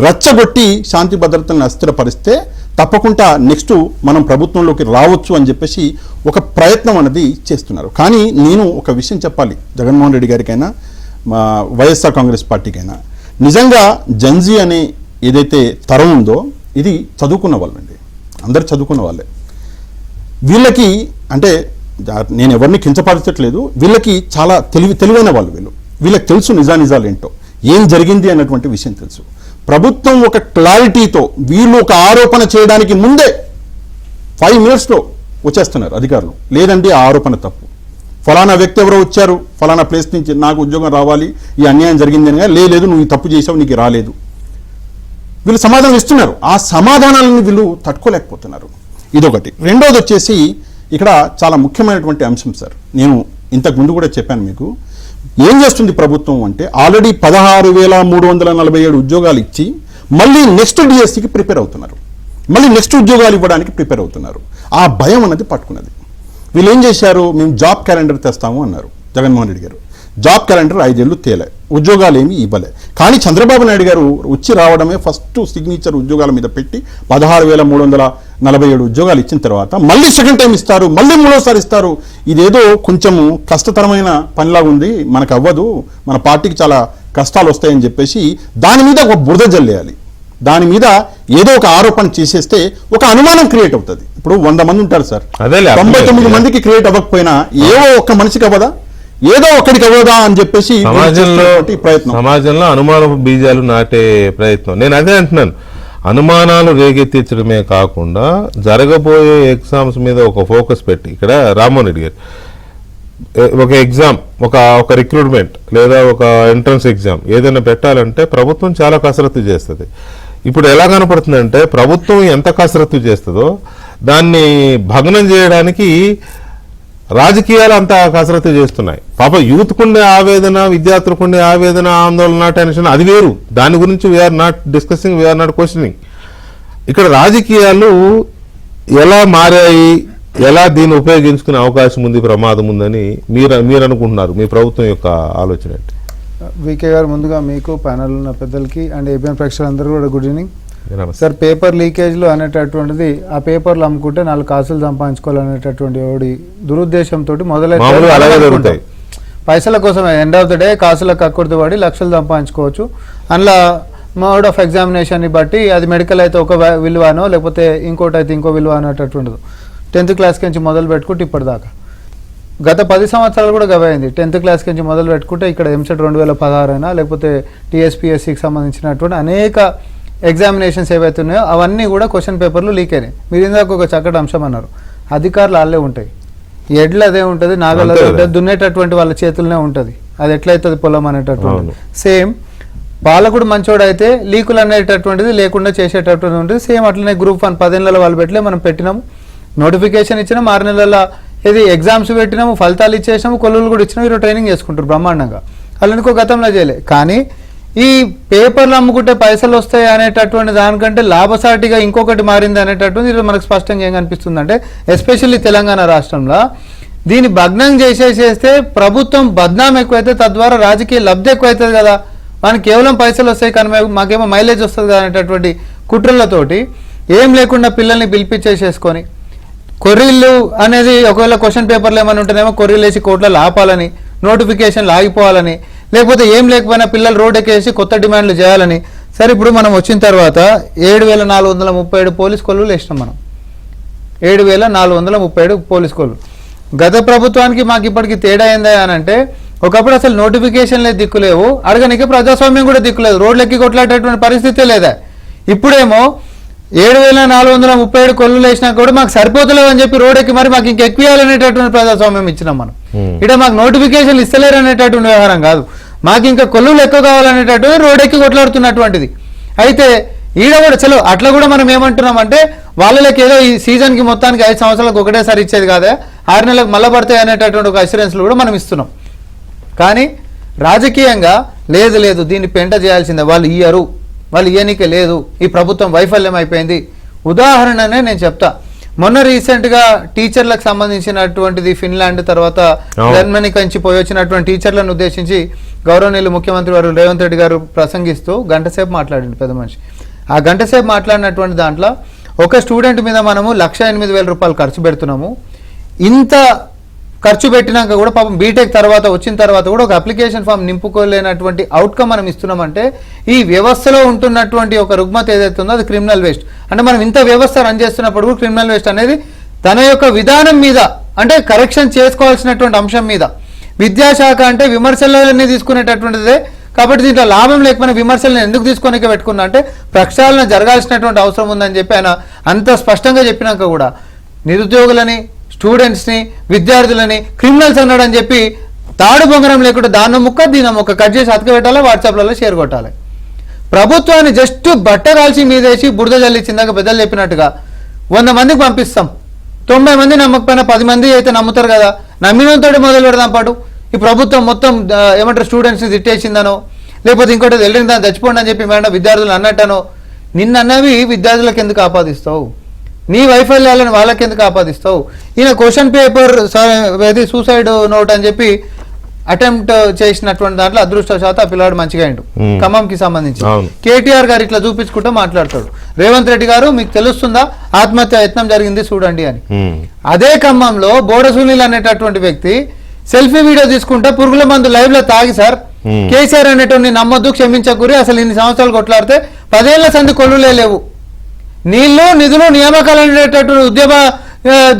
రెచ్చగొట్టి శాంతి భద్రతల్ని అస్థిరపరిస్తే తప్పకుండా నెక్స్ట్ మనం ప్రభుత్వంలోకి రావచ్చు అని చెప్పేసి ఒక ప్రయత్నం అన్నది చేస్తున్నారు. కానీ నేను ఒక విషయం చెప్పాలి జగన్మోహన్ రెడ్డి గారికైనా వైఎస్ఆర్ కాంగ్రెస్ పార్టీకైనా, నిజంగా జంజీ అనే ఏదైతే తరం ఉందో ఇది చదువుకున్న వాళ్ళండి, అందరు చదువుకున్న వాళ్ళే. వీళ్ళకి అంటే నేను ఎవరిని కించపరచట్లేదు, వీళ్ళకి చాలా తెలివైన వాళ్ళు, వీళ్ళకి తెలుసు నిజాలు ఏంటో, ఏం జరిగింది అన్నటువంటి విషయం తెలుసు. ప్రభుత్వం ఒక క్లారిటీతో వీళ్ళు ఒక ఆరోపణ చేయడానికి ముందే 5 minutesలో వచ్చేస్తున్నారు అధికారులు, లేదండి ఆ ఆరోపణ తప్పు, ఫలానా వ్యక్తి ఎవరో వచ్చారు ఫలానా ప్లేస్ నుంచి నాకు ఉద్యోగం రావాలి, ఈ అన్యాయం జరిగింది అని, లేదు నువ్వు తప్పు చేసావు నీకు రాలేదు, వీళ్ళు సమాధానం ఇస్తున్నారు. ఆ సమాధానాలను వీళ్ళు తట్టుకోలేకపోతున్నారు. ఇదొకటి. రెండోది వచ్చేసి ఇక్కడ చాలా ముఖ్యమైనటువంటి అంశం సార్, నేను ఇంతకు ముందు కూడా చెప్పాను మీకు, ఏం చేస్తుంది ప్రభుత్వం అంటే ఆల్రెడీ 16,347 ఉద్యోగాలు ఇచ్చి మళ్ళీ నెక్స్ట్ డిఎస్సికి ప్రిపేర్ అవుతున్నారు, మళ్ళీ నెక్స్ట్ ఉద్యోగాలు ఇవ్వడానికి ప్రిపేర్ అవుతున్నారు. ఆ భయం అన్నది పట్టుకున్నది. వీళ్ళు ఏం చేశారు, మేము జాబ్ క్యాలెండర్ తెస్తాము అన్నారు జగన్మోహన్ రెడ్డి గారు. జాబ్ క్యాలెండర్ 5 ఏళ్ళు తేలే, ఉద్యోగాలు ఏమీ ఇవ్వలే. కానీ చంద్రబాబు నాయుడు గారు వచ్చి రావడమే ఫస్ట్ సిగ్నేచర్ ఉద్యోగాల మీద పెట్టి 16,347 ఉద్యోగాలు ఇచ్చిన తర్వాత మళ్ళీ సెకండ్ టైం ఇస్తారు, మళ్ళీ మూడోసారి ఇస్తారు. ఇదేదో కొంచెము కష్టతరమైన పనిలాగా ఉంది, మనకు అవ్వదు, మన పార్టీకి చాలా కష్టాలు వస్తాయని చెప్పేసి దాని మీద ఒక బురద జల్లేయాలి, దాని మీద ఏదో ఒక ఆరోపణ చేసేస్తే ఒక అనుమానం క్రియేట్ అవుతుంది. ఇప్పుడు 100 మంది ఉంటారు సార్, 99 మందికి క్రియేట్ అవ్వకపోయినా ఏవో ఒక్క మనిషికి అవ్వదా, ఏదో ఒక్కడికి అవ్వదా అని చెప్పేసి సమాజంలో అనుమానపు బీజాలు నాటే ప్రయత్నం. నేను అదే అంటున్నాను, అనుమానాలు రేగెత్తించడమే కాకుండా జరగబోయే ఎగ్జామ్స్ మీద ఒక ఫోకస్ పెట్టి, ఇక్కడ రామ్మోహన్ రెడ్డి గారు ఒక ఎగ్జామ్, ఒక రిక్రూట్మెంట్ లేదా ఒక ఎంట్రన్స్ ఎగ్జామ్ ఏదైనా పెట్టాలంటే ప్రభుత్వం చాలా కసరత్తు చేస్తుంది. ఇప్పుడు ఎలా కనపడుతుందంటే ప్రభుత్వం ఎంత కసరత్తు చేస్తుందో దాన్ని భగ్నం చేయడానికి రాజకీయాలు అంతా కసరత్తు చేస్తున్నాయి. పాప యూత్కుండే ఆవేదన, విద్యార్థులకుండే ఆవేదన, ఆందోళన, టెన్షన్ అది వేరు, దాని గురించి we are not discussing, we are not questioning. ఇక్కడ రాజకీయాలు ఎలా మారాయి, ఎలా దీన్ని ఉపయోగించుకునే అవకాశం ఉంది, ప్రమాదం ఉందని మీరు అనుకుంటున్నారు, మీ ప్రభుత్వం యొక్క ఆలోచన ఏంటి? వికే గారు, ముందుగా మీకు ప్యానల్ ఉన్న పెద్దలకి అండ్ ఏబిఎన్ ప్రేక్షకులందరూ కూడా గుడ్ ఈవినింగ్ సార్. పేపర్ లీకేజ్లు అనేటటువంటిది ఆ పేపర్లు అమ్ముకుంటే 4 కాసులు సంపాదించుకోవాలనేటటువంటి దురుద్దేశంతో మొదలైతే పైసల కోసం ఎండ్ ఆఫ్ ద డే కాసుల కక్కుర్తి పడి లక్షలు సంపాదించుకోవచ్చు. అందులో మోడ్ ఆఫ్ ఎగ్జామినేషన్ని బట్టి అది మెడికల్ అయితే ఒక విలువనో లేకపోతే ఇంకోటి అయితే ఇంకో విలువ అనేటటువంటిది 10th క్లాస్ నుంచి మొదలు పెట్టుకుంటే ఇప్పటిదాకా గత 10 సంవత్సరాలు కూడా గవైంది. 10th క్లాస్ నుంచి మొదలు పెట్టుకుంటే ఇక్కడ ఎంసెట్ 2016 అయినా లేకపోతే టీఎస్పీఎస్సికి సంబంధించినటువంటి అనేక ఎగ్జామినేషన్స్ ఏవైతే ఉన్నాయో అవన్నీ కూడా క్వశ్చన్ పేపర్లు లీక్ అయినాయి. మీరు ఇందాక ఒక చక్కటి అంశం అన్నారు, అధికారులు వాళ్ళే ఉంటాయి, ఎడ్లు అదే ఉంటుంది, నాగలు అదే ఉంటుంది, దున్నేటటువంటి వాళ్ళ చేతుల్లోనే ఉంటుంది, అది ఎట్లయితుంది పొలం అనేటటువంటి. సేమ్ పాలకుడు మంచోడు అయితే లీకులు అనేటటువంటిది లేకుండా చేసేటటువంటి ఉంటుంది. సేమ్ అట్లనే గ్రూప్ 1 10 నెలల వాళ్ళు పెట్టలే, మనం పెట్టినాము, నోటిఫికేషన్ ఇచ్చినాము, 6 నెలల ఇది ఎగ్జామ్స్ పెట్టినాము, ఫలితాలు ఇచ్చేసినాము, కొలువులు కూడా ఇచ్చినాము, ఈరోజు ట్రైనింగ్ చేసుకుంటారు బ్రహ్మాండంగా. వాళ్ళనికో గతంలో చేయలే. కానీ ఈ పేపర్లు అమ్ముకుంటే పైసలు వస్తాయి అనేటటువంటి దానికంటే లాభసాటిగా ఇంకొకటి మారింది అనేటటువంటి ఈరోజు మనకు స్పష్టంగా ఏం కనిపిస్తుంది అంటే, ఎస్పెషల్లీ తెలంగాణ రాష్ట్రంలో దీన్ని భగ్నం చేస్తే ప్రభుత్వం బద్నాం ఎక్కువైతే తద్వారా రాజకీయ లబ్ధి ఎక్కువైతుంది కదా, మనకి కేవలం పైసలు వస్తాయి కానీ మాకేమో మైలేజ్ వస్తుంది కదా అనేటటువంటి కుట్రలతోటి ఏం లేకుండా పిల్లల్ని పిలిపించేసేసుకొని కొర్రీళ్ళు అనేది ఒకవేళ క్వశ్చన్ పేపర్లు ఏమైనా ఉంటేనేమో కొర్రీలు వేసి కోర్టులలో ఆపాలని, నోటిఫికేషన్లు ఆగిపోవాలని, లేకపోతే ఏం లేకపోయినా పిల్లలు రోడ్ ఎక్కేసి కొత్త డిమాండ్లు చేయాలని. సరే, ఇప్పుడు మనం వచ్చిన తర్వాత 7437 పోలీస్ కొలువులు వేసినాం మనం, 7437 పోలీస్ కొలువులు. గత ప్రభుత్వానికి మాకు ఇప్పటికి తేడా ఏందా అని అంటే, ఒకప్పుడు అసలు నోటిఫికేషన్లే దిక్కులేవు, అడగనికే ప్రజాస్వామ్యం కూడా దిక్కులేదు, రోడ్లెక్కి కొట్లాడేటువంటి పరిస్థితి లేదా. ఇప్పుడేమో 7437 కొల్లులు వేసినా కూడా మాకు సరిపోతలేవు అని చెప్పి రోడ్డెక్కి మరి మాకు ఇంక ఎక్కువేయాలనేటటువంటి ప్రజాస్వామ్యం ఇచ్చినాం మనం. ఇక్కడ మాకు నోటిఫికేషన్లు ఇస్తలేరు అనేటటువంటి వ్యవహారం కాదు, మాకు ఇంకా కొల్లులు ఎక్కువ కావాలనేటటువంటి రోడ్డెక్కి కొట్లాడుతున్నటువంటిది. అయితే ఈడ కూడా చలో అట్లా కూడా మనం ఏమంటున్నామంటే, వాళ్ళకి ఏదో ఈ సీజన్కి మొత్తానికి 5 సంవత్సరాలకు ఒకటేసారి ఇచ్చేది కాదా, 6 నెలలకు మళ్ళీ పడతాయి అనేటటువంటి ఒక అష్యూరెన్స్లు కూడా మనం ఇస్తున్నాం. కానీ రాజకీయంగా లేదు దీన్ని పెంట చేయాల్సిందే, వాళ్ళు ఇయ్యనికే లేదు, ఈ ప్రభుత్వం వైఫల్యం అయిపోయింది. ఉదాహరణనే నేను చెప్తా, మొన్న రీసెంట్గా టీచర్లకు సంబంధించినటువంటిది ఫిన్లాండ్ తర్వాత జర్మనీ నుంచి పోయి వచ్చినటువంటి టీచర్లను ఉద్దేశించి గౌరవనీయులు ముఖ్యమంత్రి వారు రేవంత్ రెడ్డి గారు ప్రసంగిస్తూ గంటసేపు మాట్లాడింది పెద్ద మనిషి. ఆ గంటసేపు మాట్లాడినటువంటి దాంట్లో ఒక స్టూడెంట్ మీద మనము 1,08,000 రూపాయలు ఖర్చు పెడుతున్నాము, ఇంత ఖర్చు పెట్టినాక కూడా పాపం బీటెక్ తర్వాత వచ్చిన తర్వాత కూడా ఒక అప్లికేషన్ ఫామ్ నింపుకోలేనటువంటి అవుట్కమ్ మనం ఇస్తున్నామంటే, ఈ వ్యవస్థలో ఉంటున్నటువంటి ఒక రుగ్మత ఏదైతే ఉందో అది క్రిమినల్ వేస్ట్. అంటే మనం ఇంత వ్యవస్థ రన్ చేస్తున్నప్పుడు కూడా క్రిమినల్ వేస్ట్ అనేది తన యొక్క విధానం మీద, అంటే కరెక్షన్ చేసుకోవాల్సినటువంటి అంశం మీద. విద్యాశాఖ అంటే విమర్శలన్నీ తీసుకునేటటువంటిదే, కాబట్టి దీంట్లో లాభం లేకపోయినా విమర్శలను ఎందుకు తీసుకొని పెట్టుకున్నా అంటే ప్రక్షాళన జరగాల్సినటువంటి అవసరం ఉందని చెప్పి ఆయన అంత స్పష్టంగా చెప్పినాక కూడా నిరుద్యోగులని, స్టూడెంట్స్ని, విద్యార్థులని క్రిమినల్స్ అన్నాడని చెప్పి తాడు బొంగరం లేకుండా దాన్న ముక్క దీన ముక్క కట్ చేసి అతక పెట్టాలి, వాట్సాప్లలో షేర్ కొట్టాలి. ప్రభుత్వాన్ని జస్ట్ బట్ట కాల్చి మీదేసి బురద జల్లిచ్చిందాక పెద్దలు చెప్పినట్టుగా 100 మందికి పంపిస్తాం, 90 మంది నమ్మకపోయినా 10 మంది అయితే నమ్ముతారు కదా, నమ్మినంతో మొదలు పెడదాం పాటు. ఈ ప్రభుత్వం మొత్తం ఏమంటారు స్టూడెంట్స్ని తిట్టేసిందనో లేకపోతే ఇంకోటి వెళ్ళిన దాన్ని చచ్చిపోండి అని చెప్పి మేడం విద్యార్థులు అన్నట్టనో, నిన్నన్నవి విద్యార్థులకు ఎందుకు ఆపాదిస్తావు, నీ వైఫల్యాలను వాళ్ళకి ఎందుకు ఆపాదిస్తావు. ఈయన క్వశ్చన్ పేపర్ అది సూసైడ్ నోట్ అని చెప్పి అటెంప్ట్ చేసినటువంటి దాంట్లో అదృష్టవశాత్తు ఆ పిల్లాడు మంచిగా అయిండు, ఖమ్మంకి సంబంధించి. కేటీఆర్ గారు ఇట్లా చూపించుకుంటూ మాట్లాడతాడు, రేవంత్ రెడ్డి గారు మీకు తెలుస్తుందా ఆత్మహత్య యత్నం జరిగింది చూడండి అని. అదే ఖమ్మంలో బోడ సునీల్ అనేటటువంటి వ్యక్తి సెల్ఫీ వీడియో తీసుకుంటా పురుగుల మందు లైవ్ లో తాగి, సార్ కేసీఆర్ అనేటువంటి నమ్మొద్దు, క్షమించకూరి, అసలు ఇన్ని సంవత్సరాలు కొట్లాడితే 10 ఏళ్ల సంది కొల్లులే లేవు, నీళ్లు నిధులు నియామకాలు అనేటటువంటి ఉద్యమ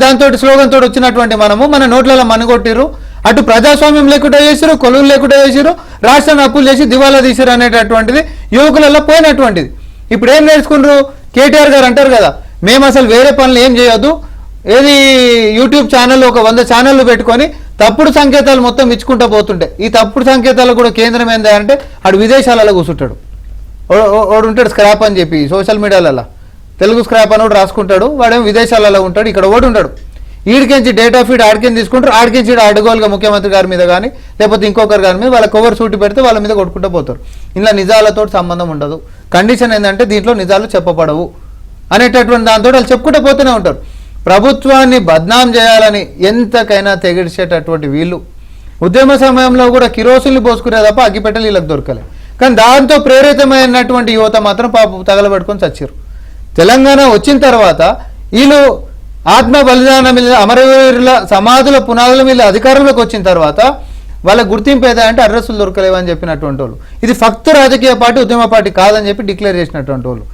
దాంతో స్లోగన్ తోటి వచ్చినటువంటి మనము మన నోట్లలో మనుగొట్టిరు, అటు ప్రజాస్వామ్యం లేకుండా చేసిరు, కొలువులు లేకుండా చేసిరు, రాష్ట్రాన్ని అప్పులు చేసి దివాలా తీసిరు అనేటటువంటిది యువకులలో పోయినటువంటిది. ఇప్పుడు ఏం నేర్చుకుంటారు, కేటీఆర్ గారు అంటారు కదా, మేము అసలు వేరే పనులు ఏం చేయొద్దు, ఏది యూట్యూబ్ ఛానల్ ఒక 100 ఛానళ్ళు పెట్టుకొని తప్పుడు సంకేతాలు మొత్తం ఇచ్చుకుంటూ పోతుంటే, ఈ తప్పుడు సంకేతాలు కూడా కేంద్రం ఏందా అంటే ఆడు విదేశాలలో కూర్చుంటాడు, వాడు ఉంటాడు స్క్రాప్ అని చెప్పి సోషల్ మీడియాలలో, తెలుగు స్క్రాప్ అని రాసుకుంటాడు, వాడేమో విదేశాలలో ఉంటాడు, ఇక్కడ ఓడి ఉంటాడు, ఈడికించి డేటా ఫీడ్ ఆడికించి తీసుకుంటారు, ఆడికించి అడుగోలుగా ముఖ్యమంత్రి గారి మీద కానీ లేకపోతే ఇంకొకరి గారి మీద వాళ్ళ కవర్ సూటి పెడితే వాళ్ళ మీద కొట్టుకుంటూ పోతారు. ఇలా నిజాలతో సంబంధం ఉండదు, కండిషన్ ఏంటంటే దీంట్లో నిజాలు చెప్పబడవు అనేటటువంటి దాంతో వాళ్ళు చెప్పుకుంటూ పోతూనే ఉంటారు. ప్రభుత్వాన్ని బద్నాం చేయాలని ఎంతకైనా తెగిడిచేటటువంటి వీళ్ళు ఉద్యమ సమయంలో కూడా కిరోసిన్లు పోసుకునే తప్ప అగ్గిపెట్టెలు వీళ్ళకి దొరకలే. కానీ దాంతో ప్రేరితమైనటువంటి యువత మాత్రం పాప తగలబెట్టుకొని చచ్చారు. తెలంగాణ వచ్చిన తర్వాత వీళ్ళు ఆత్మ బలిదానం మీద అమరవీరుల సమాధుల పునాదుల మీద అధికారంలోకి వచ్చిన తర్వాత వాళ్ళ గుర్తింపు ఏదా అంటే అడ్రస్లు దొరకలేవు అని చెప్పినటువంటి వాళ్ళు. ఇది ఫక్త్ రాజకీయ పార్టీ ఉద్యమ పార్టీ కాదని చెప్పి డిక్లేర్ చేసినటువంటి వాళ్ళు.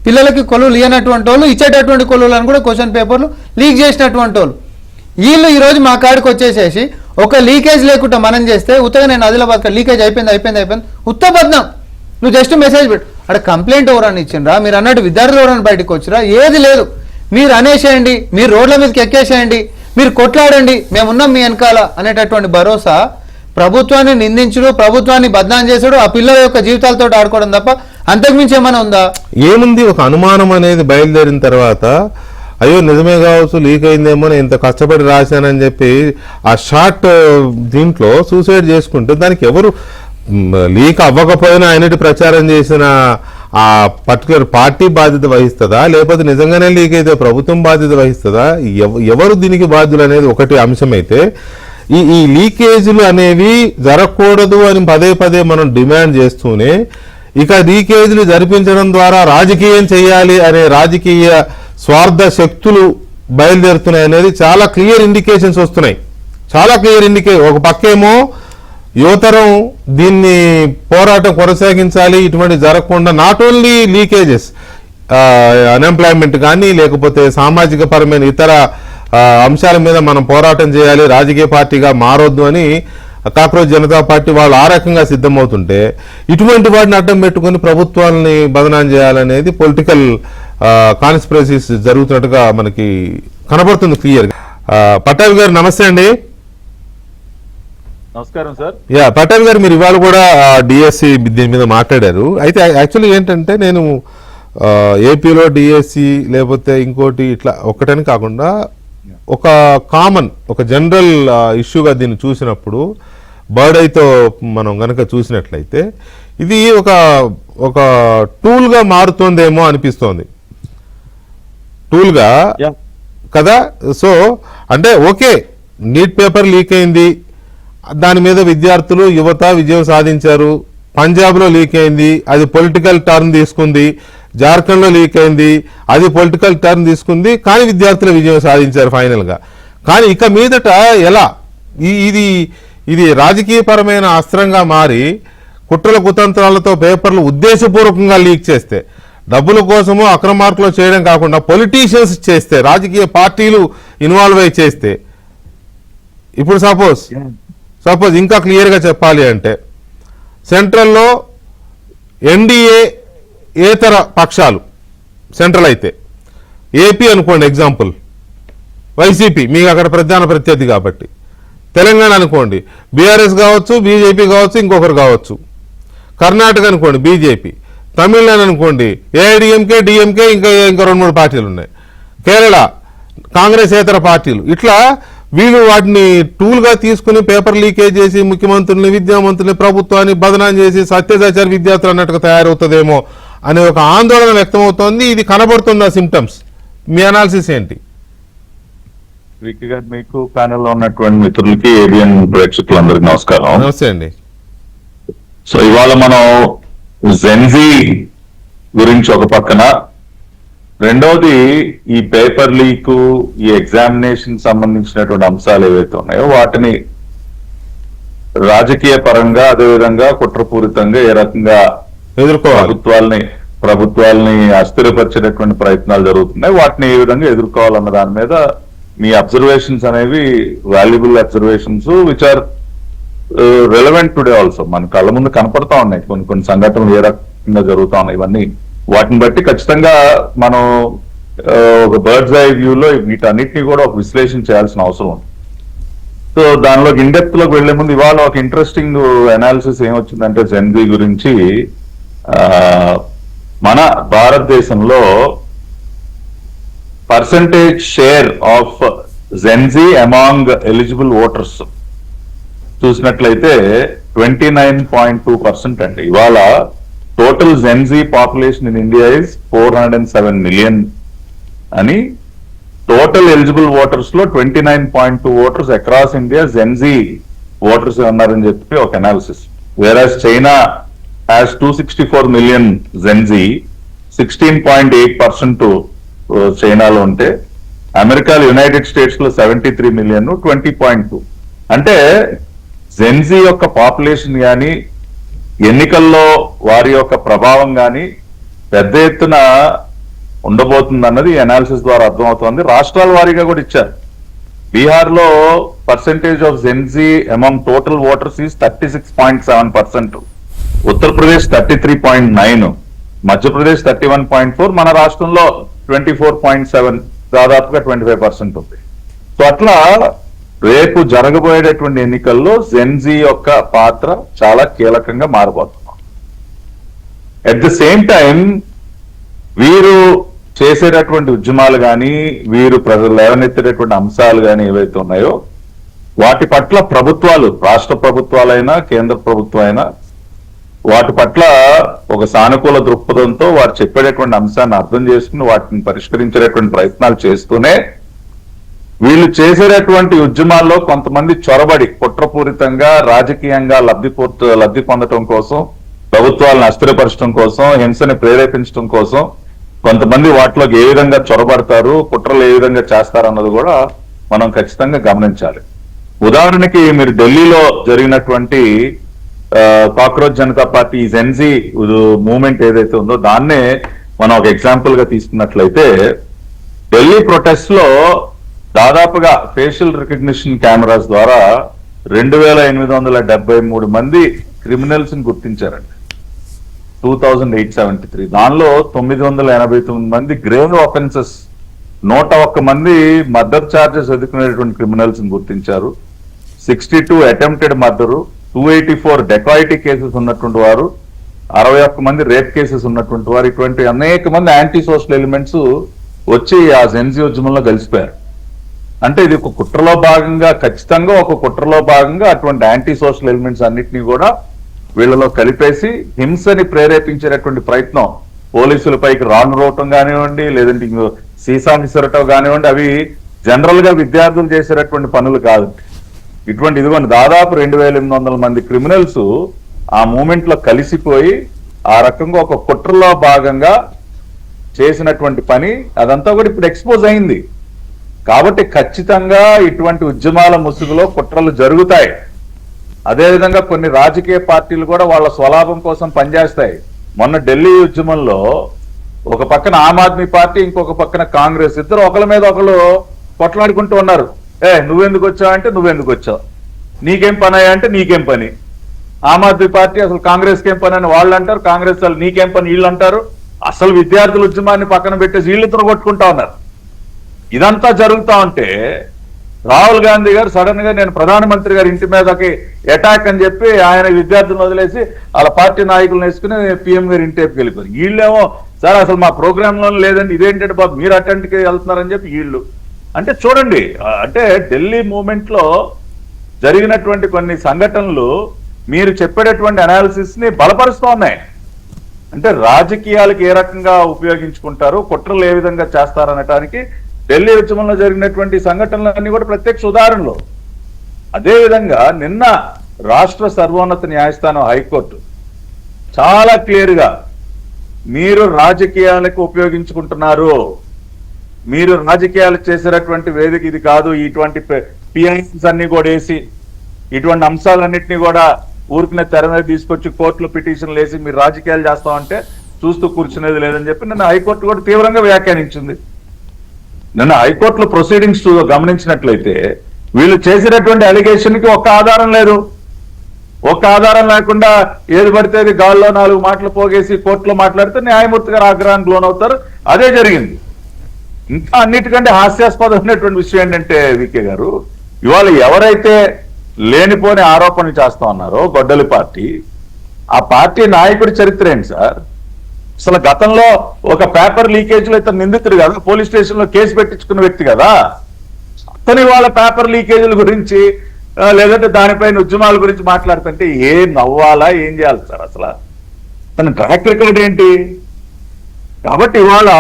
పిల్లలకి కొలువులు ఇవ్వనటువంటి వాళ్ళు ఇచ్చేటటువంటి కొలువులను కూడా క్వశ్చన్ పేపర్లు లీక్ చేసినటువంటి వాళ్ళు. వీళ్ళు ఈరోజు మా కాడికి వచ్చేసేసి ఒక లీకేజ్ లేకుండా మనం చేస్తే ఉత్తగా నేను ఆదిలాబాద్ లీకేజ్ అయిపోయింది ఉత్తబద్ధం. నువ్వు జస్ట్ మెసేజ్ పెట్టు. అక్కడ కంప్లైంట్ ఎవరని ఇచ్చిండ్రా, మీరు అన్నట్టు విద్యార్థులు ఎవరని బయటకు వచ్చిరా, ఏది లేదు. మీరు అనేసేయండి, మీరు రోడ్ల మీదకి ఎక్కేసేయండి, మీరు కొట్లాడండి, మేమున్నాం మీ వెనకాల అనేటటువంటి భరోసా ప్రభుత్వాన్ని నిందించుడు, ప్రభుత్వాన్ని బద్నాం చేసుడు, ఆ పిల్లల యొక్క జీవితాలతో ఆడుకోవడం తప్ప అంతకుమించి ఏమైనా ఉందా? ఏముంది? ఒక అనుమానం అనేది బయలుదేరిన తర్వాత అయ్యో నిజమే కావచ్చు, లీక్ అయిందేమో, నేను ఇంత కష్టపడి రాశానని చెప్పి ఆ షార్ట్ దీంట్లో సూసైడ్ చేసుకుంటే దానికి ఎవరు లీక్ అవ్వకపోయినా ఆయనటి ప్రచారం చేసిన ఆ పర్టికులర్ పార్టీ బాధ్యత వహిస్తుందా, లేకపోతే నిజంగానే లీక్ అయితే ప్రభుత్వం బాధ్యత వహిస్తుందా? ఎవరు దీనికి బాధ్యులు అనేది ఒకటి అంశమైతే, ఈ లీకేజీలు అనేవి జరగకూడదు అని పదే పదే మనం డిమాండ్ చేస్తూనే ఇక లీకేజీలు జరిపించడం ద్వారా రాజకీయం చేయాలి అనే రాజకీయ స్వార్థ శక్తులు బయలుదేరుతున్నాయి అనేది చాలా క్లియర్ ఇండికేషన్స్ వస్తున్నాయి. చాలా క్లియర్ ఒక పక్కేమో యువతరం దీన్ని పోరాటం కొనసాగించాలి, ఇటువంటి జరగకుండా నాట్ ఓన్లీ లీకేజెస్, అన్ఎంప్లాయ్మెంట్ కానీ లేకపోతే సామాజిక పరమైన ఇతర అంశాల మీద మనం పోరాటం చేయాలి, రాజకీయ పార్టీగా మారొద్దు అని కాక్రోచ్ జనతా పార్టీ వాళ్ళు ఆ రకంగా సిద్ధమవుతుంటే ఇటువంటి వాటిని అడ్డం పెట్టుకుని ప్రభుత్వాలని బదనాం చేయాలనేది పొలిటికల్ కాన్స్పిరసీస్ జరుగుతున్నట్టుగా మనకి కనబడుతుంది క్లియర్గా. పట్టాభి గారు నమస్తే అండి. నమస్కారం సార్. పట్టాభి గారు, మీరు ఇవాళ కూడా డిఎస్సి దీని మీద మాట్లాడారు. అయితే యాక్చువల్లీ ఏంటంటే నేను ఏపీలో డిఎస్సి లేకపోతే ఇంకోటి ఇట్లా ఒక్కటని కాకుండా ఒక కామన్ ఒక జనరల్ ఇష్యూగా దీన్ని చూసినప్పుడు బర్డ్ ఐతో మనం గనక చూసినట్లయితే ఇది ఒక టూల్గా మారుతోందేమో అనిపిస్తోంది. టూల్గా కదా. సో అంటే ఓకే, నీట్ పేపర్ లీక్ అయింది, దాని మీద విద్యార్థులు యువత విజయం సాధించారు. పంజాబ్లో లీక్ అయింది, అది పొలిటికల్ టర్న్ తీసుకుంది. జార్ఖండ్లో లీక్ అయింది, అది పొలిటికల్ టర్న్ తీసుకుంది, కానీ విద్యార్థులు విజయం సాధించారు ఫైనల్గా. కానీ ఇక మీదట ఎలా ఇది రాజకీయపరమైన అస్త్రంగా మారి కుట్రల కుతంత్రాలతో పేపర్లు ఉద్దేశపూర్వకంగా లీక్ చేస్తే, డబ్బుల కోసము అక్రమార్కులు చేయడం కాకుండా పొలిటీషియన్స్ చేస్తే, రాజకీయ పార్టీలు ఇన్వాల్వ్ అయి చేస్తే, ఇప్పుడు సపోజ్ ఇంకా క్లియర్గా చెప్పాలి అంటే సెంట్రల్లో ఎన్డీఏ ఏతర పక్షాలు సెంట్రల్ అయితే, ఏపీ అనుకోండి ఎగ్జాంపుల్ వైసీపీ మీకు అక్కడ ప్రధాన ప్రత్యర్థి కాబట్టి, తెలంగాణ అనుకోండి బీఆర్ఎస్ కావచ్చు, బీజేపీ కావచ్చు, ఇంకొకరు కావచ్చు, కర్ణాటక అనుకోండి బీజేపీ, తమిళనాడు అనుకోండి ఏఐడిఎంకే, డిఎంకే, ఇంకా 2-3 పార్టీలు ఉన్నాయి, కేరళ కాంగ్రెస్ ఏతర పార్టీలు. ఇట్లా వీళ్ళు వాటిని టూల్గా తీసుకుని పేపర్ లీకేజ్ చేసి ముఖ్యమంత్రుల్ని, విద్యామంత్రుల్ని, ప్రభుత్వాన్ని బదనాం చేసి సత్యసాచార విద్యార్థులు అన్నట్టుగా తయారవుతుందేమో అనే ఒక ఆందోళన వ్యక్తమవుతోంది. ఇది కనబడుతుంది ఆ సిమ్టమ్స్. మీ అనాలిసిస్ ఏంటి? విక్కీ గారు, మీకు ప్యానెల్ లో ఉన్నటువంటి మిత్రులకి, ఏబిఎన్ ప్రేక్షకులందరికీ నమస్కారం. నమస్తే అండి. సో ఇవాళ మనం జెన్జీ గురించి ఒక పక్కన, రెండవది ఈ పేపర్ లీక్, ఈ ఎగ్జామినేషన్ సంబంధించినటువంటి అంశాలు ఏవైతే ఉన్నాయో వాటిని రాజకీయ పరంగా అదేవిధంగా కుట్రపూరితంగా ఏ రకంగా ప్రభుత్వాలని అస్థిరపరిచేటటువంటి ప్రయత్నాలు జరుగుతున్నాయి, వాటిని ఏ విధంగా ఎదుర్కోవాలన్న దాని మీద మీ అబ్జర్వేషన్స్ అనేవి valuable observations which are relevant today also. మన కళ్ళ ముందు కనపడతా ఉన్నాయి కొన్ని సంఘటనలు ఏ రకంగా జరుగుతా ఉన్నాయి. ఇవన్నీ వాటిని బట్టి ఖచ్చితంగా మనం ఒక బర్డ్స్ ఐ వ్యూలో వీటన్నిటిని కూడా ఒక విశ్లేషణ చేయాల్సిన అవసరం ఉంది. సో దానిలో ఇన్డెప్త్ లోకి వెళ్లే ముందు ఇవాళ ఒక ఇంట్రెస్టింగ్ అనాలిసిస్ ఏమొచ్చిందంటే జెన్జీ గురించి, మన భారతదేశంలో percentage share of Gen Z among eligible voters చూసినట్లయితే 29.2% అండి. ఇవాళ total Gen Z population in India is 407 million అని, టోటల్ ఎలిజిబుల్ ఓటర్స్ లో 29.2 voters across India Gen Z voters ఉన్నారని చెప్పి ఒక analysis. వేరాస్ China has 264 million Gen Z, 16.8% చైనాలో ఉంటే, అమెరికాలో యునైటెడ్ స్టేట్స్ లో 73 million, 20.2. అంటే జెన్జీ యొక్క పాపులేషన్ కానీ ఎన్నికల్లో వారి యొక్క ప్రభావం కానీ పెద్ద ఎత్తున ఉండబోతుంది అన్నది అనాలిసిస్ ద్వారా అర్థమవుతోంది. రాష్ట్రాల వారీగా కూడా ఇచ్చారు. బీహార్ లో percentage of Gen Z among total voters is 36.7%, Uttar Pradesh 33.9, Madhya Pradesh 31.4, మన రాష్ట్రంలో 24.7, దాదాపుగా 25% ఉంది. సో అట్లా రేపు జరగబోయేటటువంటి ఎన్నికల్లో జెన్జీ యొక్క పాత్ర చాలా కీలకంగా మారబోతున్నాం. అట్ ద సేమ్ టైం వీరు చేసేటటువంటి ఉద్యమాలు కానీ, వీరు ప్రజలు లేవనెత్తేటటువంటి అంశాలు కానీ ఏవైతే ఉన్నాయో వాటి పట్ల ప్రభుత్వాలు, రాష్ట్ర ప్రభుత్వాలైనా కేంద్ర ప్రభుత్వం అయినా వాటి పట్ల ఒక సానుకూల దృక్పథంతో వారు చెప్పేటటువంటి అంశాన్ని అర్థం చేసుకుని వాటిని పరిష్కరించేటటువంటి ప్రయత్నాలు చేస్తూనే వీళ్ళు చేసేటటువంటి ఉద్యమాల్లో కొంతమంది చొరబడి కుట్రపూరితంగా రాజకీయంగా లబ్ధి పొందటం కోసం, ప్రభుత్వాలను అస్థిరపరచడం కోసం, హింసని ప్రేరేపించడం కోసం కొంతమంది వాటిలోకి ఏ విధంగా చొరబడతారు, కుట్రలు ఏ విధంగా చేస్తారన్నది కూడా మనం ఖచ్చితంగా గమనించాలి. ఉదాహరణకి మీరు ఢిల్లీలో జరిగినటువంటి cockroach Janata party Gen Z movement ఏదైతే ఉందో దాన్నే మనం ఒక ఎగ్జాంపుల్ గా తీసుకున్నట్లయితే, ఢిల్లీ ప్రొటెస్ట్ లో దాదాపుగా ఫేషియల్ రికగ్నిషన్ కెమెరాస్ ద్వారా 2873 మంది క్రిమినల్స్ ని గుర్తించారండి. 2873, దానిలో 989 మంది గ్రేవ్ ఆఫెన్సెస్, 101 మంది మర్డర్ ఛార్జెస్ ఎదుర్కొనేటువంటి క్రిమినల్స్ ని గుర్తించారు. 62 అటెంప్టెడ్ మర్డరు, 284 డెకాయిటీ కేసెస్ ఉన్నటువంటి వారు, 61 మంది రేప్ కేసెస్ ఉన్నటువంటి వారు, ఇటువంటి అనేక మంది యాంటీ సోషల్ ఎలిమెంట్స్ వచ్చి ఆ జెన్జీ ఉద్యమంలో కలిసిపోయారు. అంటే ఇది ఒక కుట్రలో భాగంగా, ఖచ్చితంగా ఒక కుట్రలో భాగంగా అటువంటి యాంటీ సోషల్ ఎలిమెంట్స్ అన్నిటినీ కూడా వీళ్ళలో కలిపేసి హింసని ప్రేరేపించేటటువంటి ప్రయత్నం, పోలీసులపైకి రాను రోవటం కానివ్వండి, లేదంటే సీసా విసరటం కానివ్వండి, అవి జనరల్ గా విద్యార్థులు చేసేటటువంటి పనులు కాదు. ఇటువంటి ఇదిగోండి దాదాపు 2800 మంది క్రిమినల్స్ ఆ మూమెంట్ లో కలిసిపోయి ఆ రకంగా ఒక కుట్రలో భాగంగా చేసినటువంటి పని, అదంతా కూడా ఇప్పుడు ఎక్స్పోజ్ అయింది. కాబట్టి ఖచ్చితంగా ఇటువంటి ఉద్యమాల ముసుగులో కుట్రలు జరుగుతాయి. అదేవిధంగా కొన్ని రాజకీయ పార్టీలు కూడా వాళ్ళ స్వలాభం కోసం పనిచేస్తాయి. మొన్న ఢిల్లీ ఉద్యమంలో ఒక పక్కన ఆమ్ ఆద్మీ పార్టీ, ఇంకొక పక్కన కాంగ్రెస్, ఇద్దరు ఒకరి మీద ఒకరు కొట్లాడుకుంటూ ఉన్నారు. నువ్వెందుకు వచ్చావు అంటే నువ్వెందుకు వచ్చావు, నీకేం పని అయ్యా అంటే నీకేం పని. ఆమ్ ఆద్మీ పార్టీ అసలు కాంగ్రెస్ కేం పని అని వాళ్ళు అంటారు, కాంగ్రెస్ వాళ్ళు నీకేం పని వీళ్ళు అంటారు. అసలు విద్యార్థుల ఉద్యమాన్ని పక్కన పెట్టేసి వీళ్ళిద్దరు కొట్టుకుంటా ఉన్నారు. ఇదంతా జరుగుతా ఉంటే రాహుల్ గాంధీ గారు సడన్ గా నేను ప్రధానమంత్రి గారి ఇంటి మీదకి అటాక్ అని చెప్పి ఆయన విద్యార్థులను వదిలేసి వాళ్ళ పార్టీ నాయకులను వేసుకుని పిఎం గారి ఇంటికి వెళ్ళిపోయారు. వీళ్ళేమో సార్ అసలు మా ప్రోగ్రామ్ లో లేదండి, ఇదేంటంటే బాబు మీరు అటెండ్కి వెళ్తున్నారని చెప్పి వీళ్ళు. అంటే చూడండి, అంటే ఢిల్లీ మూమెంట్ లో జరిగినటువంటి కొన్ని సంఘటనలు మీరు చెప్పేటటువంటి అనాలిసిస్ ని బలపరుస్తూ ఉన్నాయి. అంటే రాజకీయాలకు ఏ రకంగా ఉపయోగించుకుంటారు, కుట్రలు ఏ విధంగా చేస్తారనటానికి ఢిల్లీ ఉద్యమంలో జరిగినటువంటి సంఘటనలన్నీ కూడా ప్రత్యక్ష ఉదాహరణలు. అదేవిధంగా నిన్న రాష్ట్ర సర్వోన్నత న్యాయస్థానం హైకోర్టు చాలా క్లియర్ గా మీరు రాజకీయాలకు ఉపయోగించుకుంటున్నారు, మీరు రాజకీయాలు చేసేటటువంటి వేదిక ఇది కాదు, ఇటువంటి పిఐన్స్ అన్ని కూడా వేసి ఇటువంటి అంశాలన్నింటినీ కూడా ఊరికినే తెర మీద తీసుకొచ్చి కోర్టులో పిటిషన్లు వేసి మీరు రాజకీయాలు చేస్తామంటే చూస్తూ కూర్చునేది లేదని చెప్పి నిన్న హైకోర్టు కూడా తీవ్రంగా వ్యాఖ్యానించింది. నిన్న హైకోర్టులో ప్రొసీడింగ్స్ గమనించినట్లయితే వీళ్ళు చేసినటువంటి అలిగేషన్ కి ఒక్క ఆధారం లేదు. ఒక్క ఆధారం లేకుండా ఏది పడితే అది గాల్లో 4 మాటలు పోగేసి కోర్టులో మాట్లాడితే న్యాయమూర్తి గారు ఆగ్రహానికి లోనవుతారు. అదే జరిగింది. ఇంకా అన్నిటికంటే హాస్యాస్పదమైనటువంటి విషయం ఏంటంటే వికే గారు, ఇవాళ ఎవరైతే లేనిపోని ఆరోపణలు చేస్తా ఉన్నారో గొడ్డలి పార్టీ, ఆ పార్టీ నాయకుడి చరిత్ర ఏంటి సార్? అసలు గతంలో ఒక పేపర్ లీకేజ్ లో ఇతను నిందితుడు కదా, పోలీస్ స్టేషన్ లో కేసు పెట్టించుకున్న వ్యక్తి కదా. అతని వాళ్ళ పేపర్ లీకేజీల గురించి లేదంటే దానిపైన ఉద్యమాల గురించి మాట్లాడుతుంటే ఏం నవ్వాలా, ఏం చేయాలి సార్? అసలు తన ట్రాక్ రికార్డ్ ఏంటి? కాబట్టి ఇవాళ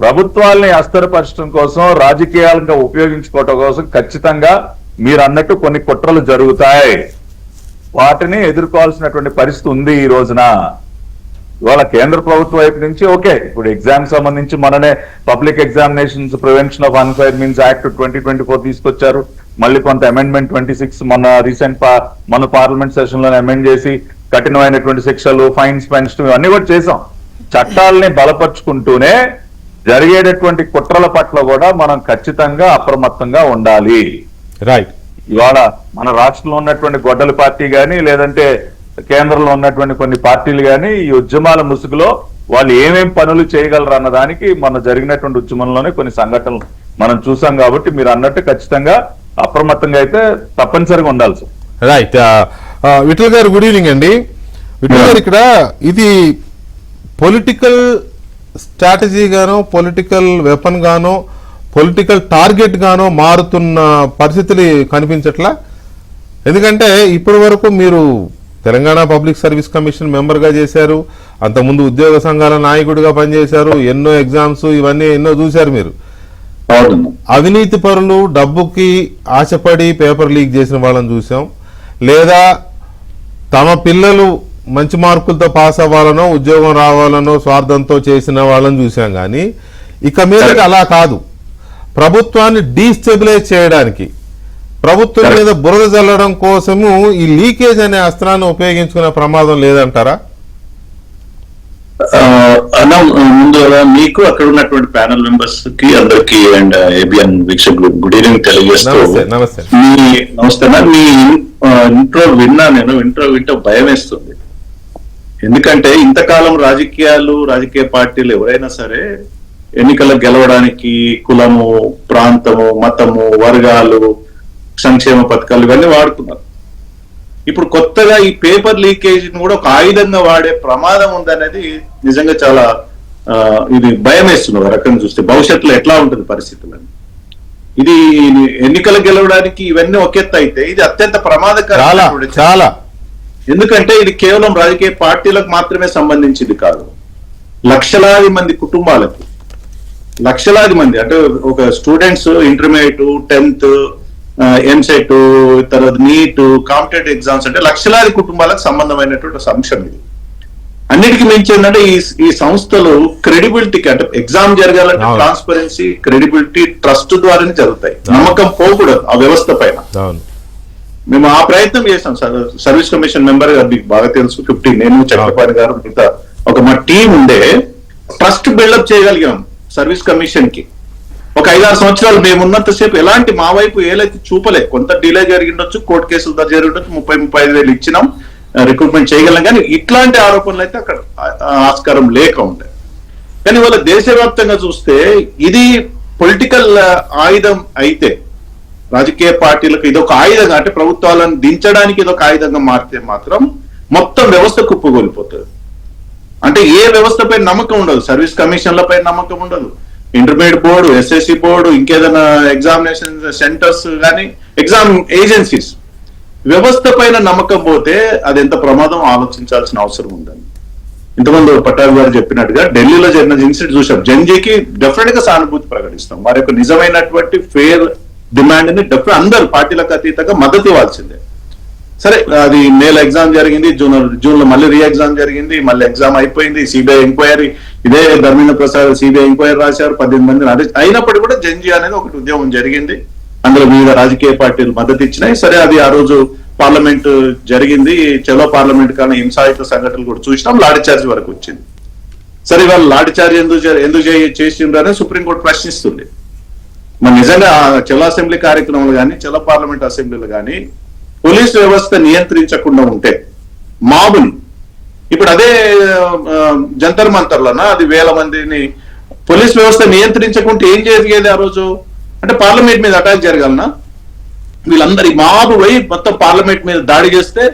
ప్రభుత్వాల్ని అస్థిరపరచడం కోసం, రాజకీయాలుగా ఉపయోగించుకోవటం కోసం ఖచ్చితంగా మీరు అన్నట్టు కొన్ని కుట్రలు జరుగుతాయి. వాటిని ఎదుర్కోవాల్సినటువంటి పరిస్థితి ఉంది ఈ రోజున. ఇవాళ కేంద్ర ప్రభుత్వం వైపు నుంచి ఓకే, ఇప్పుడు ఎగ్జామ్ సంబంధించి మననే public examinations prevention of unfair means act 2024 తీసుకొచ్చారు. మళ్ళీ కొంత అమెండ్మెంట్ 26 మన పార్లమెంట్ సెషన్ లో అమెండ్ చేసి కఠినమైనటువంటి శిక్షలు, ఫైన్స్ పెంచడం ఇవన్నీ కూడా చేసాం. చట్టాలని బలపరుచుకుంటూనే జరిగేటటువంటి కుట్రల పట్ల కూడా మనం ఖచ్చితంగా అప్రమత్తంగా ఉండాలి. రైట్. ఇవాళ మన రాష్ట్రంలో ఉన్నటువంటి గొడ్డల పార్టీ గాని, లేదంటే కేంద్రంలో ఉన్నటువంటి కొన్ని పార్టీలు గాని ఈ ఉద్యమాల ముసుగులో వాళ్ళు ఏమేం పనులు చేయగలరు అన్న దానికి మన జరిగినటువంటి ఉద్యమంలోనే కొన్ని సంఘటనలు మనం చూసాం. కాబట్టి మీరు అన్నట్టు ఖచ్చితంగా అప్రమత్తంగా అయితే తప్పనిసరిగా ఉండాలి సార్. రైట్. విఠల్ గారు, గుడ్ ఈవినింగ్ అండి. విఠల్ గారు, ఇక్కడ ఇది పొలిటికల్ స్ట్రాటజీ గానో, పొలిటికల్ వెపన్ గానో, పొలిటికల్ టార్గెట్ గానో మారుతున్న పరిస్థితులు కనిపించట్లా. ఎందుకంటే ఇప్పటి వరకు మీరు తెలంగాణ పబ్లిక్ సర్వీస్ కమిషన్ మెంబర్గా చేశారు, అంతకుముందు ఉద్యోగ సంఘాల నాయకుడిగా పనిచేశారు, ఎన్నో ఎగ్జామ్స్ ఇవన్నీ ఎన్నో చూశారు మీరు. అవినీతి పరులు డబ్బుకి ఆశపడి పేపర్ లీక్ చేసిన వాళ్ళని చూసాం, లేదా తమ పిల్లలు మంచి మార్కులతో పాస్ అవ్వాలనో ఉద్యోగం రావాలనో స్వార్థంతో చేసిన వాళ్ళని చూసాం. కానీ ఇక మీద అలా కాదు, ప్రభుత్వాన్ని డీస్టెబిలైజ్ చేయడానికి, ప్రభుత్వం మీద బురద చల్లడం కోసము ఈ లీకేజ్ అనే అస్త్రాన్ని ఉపయోగించుకునే ప్రమాదం లేదంటారా? అన్న, ముందుగా మీకు అక్కడ ఉన్నటువంటి ప్యానల్ మెంబర్స్ కి అందరికి అండ్ ఏబిఎన్ వీక్షకులు గుడ్ ఈవినింగ్ తెలియజేస్తూ, నమస్తే. నమస్తే. మీ ఇంట్రో వింటూ భయం వేస్తుంది. ఎందుకంటే ఇంతకాలం రాజకీయ పార్టీలు ఎవరైనా సరే ఎన్నికలకు గెలవడానికి కులము, ప్రాంతము, మతము, వర్గాలు, సంక్షేమ పథకాలు ఇవన్నీ వాడుతున్నారు. ఇప్పుడు కొత్తగా ఈ పేపర్ లీకేజ్ కూడా ఒక ఆయుధంగా వాడే ప్రమాదం ఉందనేది నిజంగా చాలా ఇది భయం వేస్తున్నారు. రకంగా చూస్తే భవిష్యత్తులో ఎట్లా ఉంటుంది పరిస్థితులని. ఇది ఎన్నికలు గెలవడానికి ఇవన్నీ ఒక ఎత్తు అయితే ఇది అత్యంత ప్రమాదకరం. చాలా. ఎందుకంటే ఇది కేవలం రాజకీయ పార్టీలకు మాత్రమే సంబంధించింది కాదు, లక్షలాది మంది కుటుంబాలకు, లక్షలాది మంది అంటే ఒక స్టూడెంట్స్ ఇంటర్మీడియట్, 10th, ఎంసెట్, తర్వాత నీట్, కాంపిటేటివ్ ఎగ్జామ్స్ అంటే లక్షలాది కుటుంబాలకు సంబంధమైనటువంటి అంశం ఇది. అన్నిటికీ మించి ఏంటంటే ఈ సంస్థలు క్రెడిబిలిటీకి, అంటే ఎగ్జామ్ జరగాలంటే ట్రాన్స్పరెన్సీ, క్రెడిబిలిటీ, ట్రస్ట్ ద్వారానే జరుగుతాయి. నమ్మకం పోకూడదు ఆ వ్యవస్థ పైన. మేము ఆ ప్రయత్నం చేసాం. సర్వీస్ కమిషన్ మెంబర్ గారు మీకు బాగా తెలుసు, 15 నేను చక్రపాణి గారు మిగతా మా టీం ఉండే ట్రస్ట్ బిల్డప్ చేయగలిగాం సర్వీస్ కమిషన్ కి. ఒక 5-6 సంవత్సరాలు మేము ఉన్నంతసేపు ఎలాంటి మా వైపు ఏలైతే చూపలే, కొంత డిలే జరిగిండొచ్చు, కోర్టు కేసులు జరిగి ఉండొచ్చు, 30-35 వేలు ఇచ్చినాం, రిక్రూట్మెంట్ చేయగలం. కానీ ఇట్లాంటి ఆరోపణలు అయితే అక్కడ ఆస్కారం లేక ఉండే. కానీ వాళ్ళ దేశవ్యాప్తంగా చూస్తే ఇది పొలిటికల్ ఆయుధం అయితే, రాజకీయ పార్టీలకు ఇదొక ఆయుధంగా, అంటే ప్రభుత్వాలను దించడానికి ఇదొక ఆయుధంగా మారితే మాత్రం మొత్తం వ్యవస్థ కుప్పగొలిపోతుంది. అంటే ఏ వ్యవస్థ పైన నమ్మకం ఉండదు, సర్వీస్ కమిషన్ల పైన నమ్మకం ఉండదు, ఇంటర్మీడియట్ బోర్డు, ఎస్ఎస్సి బోర్డు, ఇంకేదైనా ఎగ్జామినేషన్ సెంటర్స్ కానీ ఎగ్జామ్ ఏజెన్సీస్, వ్యవస్థ పైన నమ్మకం పోతే అది ఎంత ప్రమాదం ఆలోచించాల్సిన అవసరం ఉందని. ఇంతమంది పట్టాభి గారు చెప్పినట్టుగా ఢిల్లీలో జరిగిన ఇన్సిడెంట్ చూసాం. జంజీకి డెఫినెట్ గా సానుభూతి ప్రకటిస్తాం. వారి యొక్క నిజమైనటువంటి ఫెయిర్ డిమాండ్ ని డెఫినెట్ అందరు పార్టీలకు అతీతంగా మద్దతు ఇవ్వాల్సిందే. సరే, అది మేలో ఎగ్జామ్ జరిగింది, జూన్ లో మళ్ళీ రీ ఎగ్జామ్ జరిగింది, మళ్ళీ ఎగ్జామ్ అయిపోయింది, సిబిఐ ఎంక్వైరీ, ఇదే ధర్మేంద్ర ప్రసాద్ సిబిఐ ఎంక్వైరీ రాశారు, 18 మందిని అరెస్ట్ అయినప్పటికీ కూడా జంజీ అనేది ఒకటి ఉద్యమం జరిగింది. అందులో వివిధ రాజకీయ పార్టీలు మద్దతు ఇచ్చినాయి. సరే, అది ఆ రోజు పార్లమెంట్ జరిగింది, చలో పార్లమెంట్ కానీ హింసాయుత సంఘటనలు కూడా చూసినాం, లాఠీ చార్జ్ వరకు వచ్చింది. సరే, వాళ్ళు లాఠీ చార్జ్ ఎందుకు చేసిండ్రు అని సుప్రీంకోర్టు ప్రశ్నిస్తుంది. మరి నిజంగా చలో అసెంబ్లీ కార్యక్రమాలు కానీ, చలో పార్లమెంట్ అసెంబ్లీలు కానీ పోలీస్ వ్యవస్థ నియంత్రించకుండా ఉంటే మాబుని, ఇప్పుడు అదే జంతర్ మంతర్లనా అది వేల మందిని పోలీస్ వ్యవస్థ నియంత్రించకుంటే ఏం జరిగేది ఆ రోజు? అంటే పార్లమెంట్ మీద అటాక్ జరగాలనా? వీళ్ళందరి మాబు పోయి మొత్తం పార్లమెంట్ మీద దాడి చేస్తే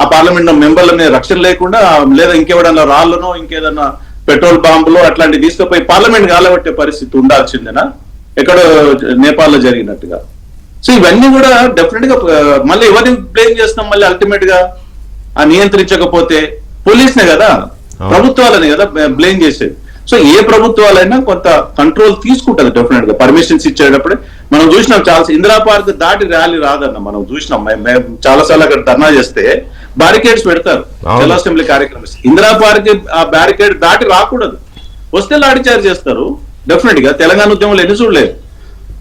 ఆ పార్లమెంట్ మెంబర్ల మీద రక్షణ లేకుండా, లేదా ఇంకెవడన్నా రాళ్లనో ఇంకేదన్నా పెట్రోల్ బాంబులో అట్లాంటివి తీసుకుపోయి పార్లమెంట్ గాలబట్టే పరిస్థితి ఉండాల్సిందేనా? ఎక్కడో నేపాల్లో జరిగినట్టుగా. సో ఇవన్నీ కూడా డెఫినెట్ గా మళ్ళీ ఎవరిని బ్లేమ్ చేస్తున్నాం? మళ్ళీ అల్టిమేట్ గా ఆ నియంత్రించకపోతే పోలీస్నే కదా, ప్రభుత్వాలనే కదా బ్లేమ్ చేసేది. సో ఏ ప్రభుత్వాలైనా కొంత కంట్రోల్ తీసుకుంటది డెఫినెట్ గా. పర్మిషన్స్ ఇచ్చేటప్పుడే మనం చూసినాం, చాలా ఇందిరా పార్క్ దాటి ర్యాలీ రాదన్న మనం చూసినాం. మేము చాలా సార్లు అక్కడ ధర్నా చేస్తే బ్యారికేడ్స్ పెడతారు చాలా అసెంబ్లీ కార్యక్రమం. ఇందిరా పార్క్ ఆ బ్యారికేడ్ దాటి రాకూడదు, వస్తే లాఠీ చార్జ్ చేస్తారు. డెఫినెట్ గా తెలంగాణ ఉద్యమంలో ఎన్ని చూడలేదు.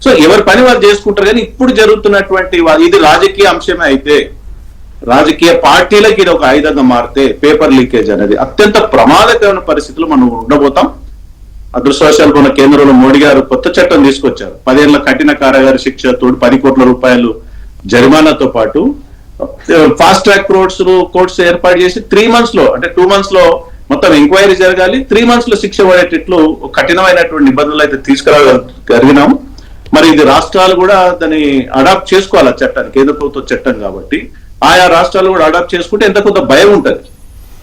సో ఎవరి పని వాళ్ళు చేసుకుంటారు. కానీ ఇప్పుడు జరుగుతున్నటువంటి ఇది రాజకీయ అంశమే అయితే, రాజకీయ పార్టీలకి ఇది ఒక ఆయుధంగా మారితే పేపర్ లీకేజ్ అనేది అత్యంత ప్రమాదకరమైన పరిస్థితులు మనం ఉండబోతాం. అదృష్టవశాలు మన కేంద్రంలో మోడీ గారు కొత్త చట్టం తీసుకొచ్చారు. 10 ఏళ్ల కఠిన కారాగార శిక్ష తోడు 10 కోట్ల రూపాయలు జరిమానాతో పాటు ఫాస్ట్ ట్రాక్ కోర్ట్స్ ఏర్పాటు చేసి 3 months లో, అంటే 2 months లో మొత్తం ఎంక్వైరీ జరగాలి, 3 months లో శిక్ష పడేటట్లు కఠినమైనటువంటి నిబంధనలు అయితే తీసుకురాగలిగినాము. మరి ఇది రాష్ట్రాలు కూడా దాన్ని అడాప్ట్ చేసుకోవాలి ఆ చట్టాన్ని, కేంద్ర ప్రభుత్వ చట్టం కాబట్టి ఆయా రాష్ట్రాలు కూడా అడాప్ట్ చేసుకుంటే ఎంత కొంత భయం ఉంటుంది.